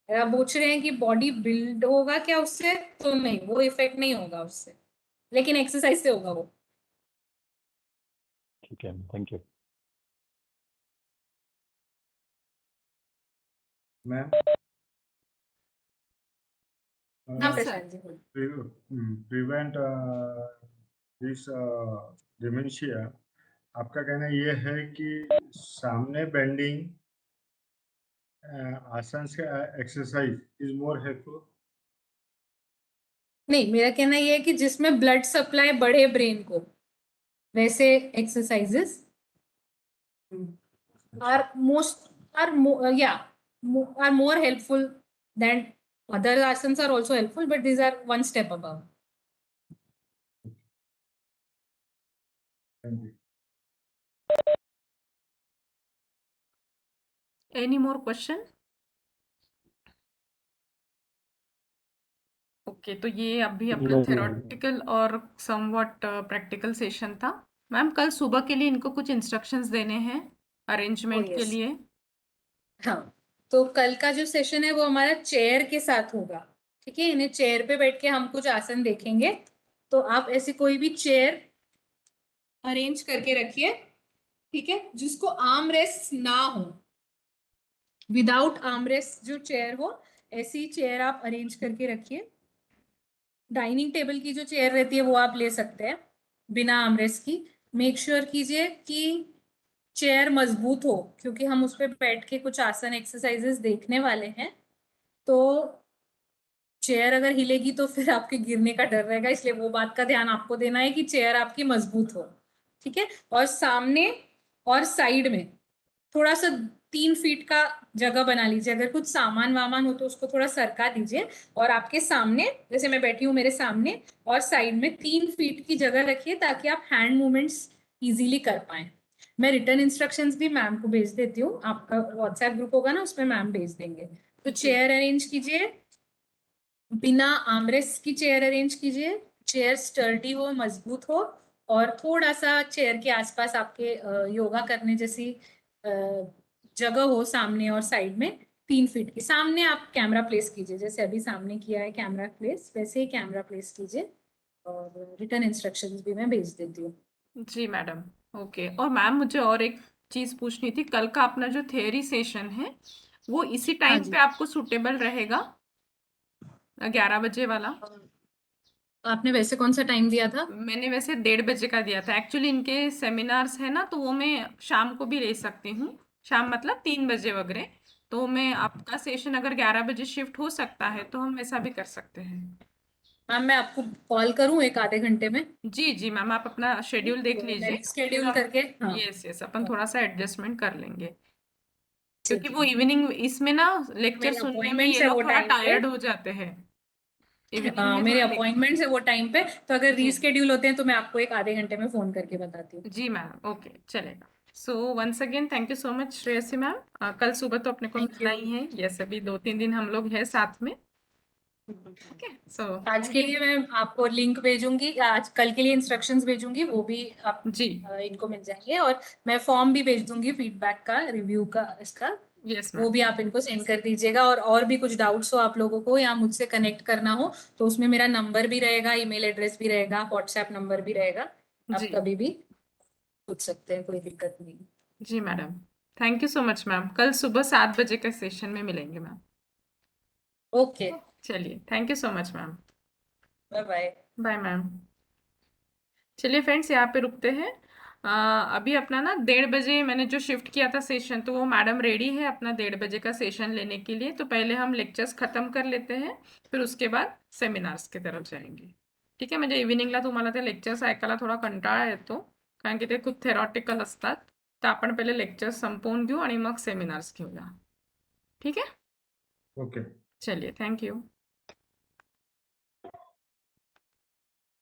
अगर आप पूछ रहे हैं कि बॉडी बिल्ड होगा क्या उससे, तो नहीं, वो इफेक्ट नहीं होगा उससे, लेकिन एक्सरसाइज से होगा वो। ठीक है, थैंक यू। मैम हाँ Yes, sir. प्रशांत जी बोलिए। प्रिवेंट दिस डिमेंशिया, आपका कहना ये है कि सामने बेंडिंग आसन से एक्सरसाइज इज मोर हेल्पफुल? नहीं, मेरा कहना ये है कि जिसमें ब्लड सप्लाई बढ़े ब्रेन को, वैसे exercises are most are more are more helpful than other asanas are also helpful, but these are one step above. Thank you. Any more question? Okay, तो ये अभी अपना थेरोटिकल और समवॉट प्रैक्टिकल सेशन था। मैम कल सुबह के लिए इनको कुछ इंस्ट्रक्शंस देने हैं अरेंजमेंट के yes. लिए। हाँ, तो कल का जो सेशन है वो हमारा चेयर के साथ होगा। ठीक है, इन्हें चेयर पे बैठ के हम कुछ आसन देखेंगे। तो आप ऐसी कोई भी चेयर अरेंज करके रखिए, ठीक है, जिसको आर्म रेस्ट ना हो। विदाउट आर्म रेस्ट जो चेयर हो, ऐसी चेयर आप अरेंज करके रखिए। डाइनिंग टेबल की जो चेयर रहती है वो आप ले सकते हैं बिना आर्मरेस्ट की। मेक श्योर कीजिए कि चेयर मजबूत हो, क्योंकि हम उस पर बैठ के कुछ आसन एक्सरसाइजेस देखने वाले हैं। तो चेयर अगर हिलेगी तो फिर आपके गिरने का डर रहेगा, इसलिए वो बात का ध्यान आपको देना है कि चेयर आपकी मजबूत हो। ठीक है, और सामने और साइड में थोड़ा सा 3 फीट का जगह बना लीजिए। अगर कुछ सामान वामान हो तो उसको थोड़ा सरका दीजिए, और आपके सामने, जैसे मैं बैठी हूँ मेरे सामने और साइड में 3 फीट की जगह रखिए, ताकि आप हैंड मूवमेंट्स इजीली कर पाए। मैं रिटर्न इंस्ट्रक्शंस भी मैम को भेज देती हूँ, आपका व्हाट्सएप ग्रुप होगा ना, उसमें मैम भेज देंगे। तो चेयर अरेंज कीजिए, बिना आर्मरेस्ट की चेयर अरेंज कीजिए। चेयर स्टर्डी हो, मजबूत हो, और थोड़ा सा चेयर के आसपास आपके योगा करने जैसी जगह हो, सामने और साइड में 3 फीट के सामने। आप कैमरा प्लेस कीजिए, जैसे अभी सामने किया है कैमरा प्लेस, वैसे ही कैमरा प्लेस कीजिए। और रिटर्न इंस्ट्रक्शंस भी मैं भेज देती हूँ। जी मैडम, ओके। और मैम मुझे और एक चीज़ पूछनी थी, कल का अपना जो थियरी सेशन है वो इसी हाँ टाइम जी, पे आपको सूटेबल रहेगा, 11 बजे वाला? आपने वैसे कौन सा टाइम दिया था? मैंने वैसे 1:30 का दिया था। एक्चुअली इनके सेमिनार्स है ना, तो वो मैं शाम को भी ले सकती हूँ, शाम मतलब 3 बजे वगैरह। तो मैं आपका सेशन अगर 11 बजे शिफ्ट हो सकता है तो हम ऐसा भी कर सकते हैं। मैम मैं आपको कॉल करूं एक आधे घंटे में, जी जी मैम, आप अपना शेड्यूल देख लीजिए, शेड्यूल करके। हाँ यस यस, अपन थोड़ा सा एडजस्टमेंट कर लेंगे, ठीक क्योंकि है। वो इवनिंग इसमें ना लेक्चर मेरे सुनने में अपॉइंटमेंट्स ये है लोग वो थोड़ा टाइम पे। टायर्ड हो जाते हैं, इवनिंग में मेरे थोड़ा अपॉइंटमेंट्स है वो टाइम पे, तो अगर जी रीस्केड्यूल होते हैं तो मैं आपको एक आधे घंटे में फोन करके बताती हूँ। जी मैम, ओके चलेगा। So once again thank you so much Shreyasi ma'am, कल सुबह तो अपने को Thank मिलना you. ही है, यस अभी 2-3 दिन हम लोग हैं साथ में, ओके सो आज के लिए मैं आपको लिंक भेजूंगी, आज कल के लिए इंस्ट्रक्शंस भेजूंगी, वो भी आप जी इनको मिल जाएंगे, और मैं फॉर्म भी भेज दूंगी फीडबैक का, रिव्यू का इसका, यस वो मैम, भी आप इनको सेंड कर दीजिएगा। और भी कुछ डाउट्स हो आप लोगों को या मुझसे कनेक्ट करना हो तो उसमें मेरा नंबर भी रहेगा, ईमेल एड्रेस भी रहेगा, व्हाट्सएप नंबर भी रहेगा, आप जी कभी भी पूछ सकते हैं, कोई दिक्कत नहीं। जी madam, thank you so much ma'am, कल सुबह 7 बजे के सेशन में मिलेंगे मैम। ओके, चलिए thank you so much ma'am, bye bye. Bye ma'am. चलिए फ्रेंड्स यहाँ पे रुकते हैं, अभी अपना ना 1:30 बजे मैंने जो शिफ्ट किया था सेशन, तो वो मैडम रेडी है अपना 1:30 बजे का सेशन लेने के लिए, तो पहले हम लेक्चर्स खत्म कर लेते हैं, फिर उसके बाद सेमिनार्स की तरफ जाएंगे, ठीक आहे। म्हणजे इव्हिनिंगला तुम्हाला ते लेक्चर्स ऐकायला थोडा कंटाळा येतो, कारण की ते खूप थेरॉटिकल असतात, तर आपण पहिले लेक्चर्स संपवून घेऊ आणि मग सेमिनार्स घेऊया, ठीक आहे। ओके। चलिए थैंक यू।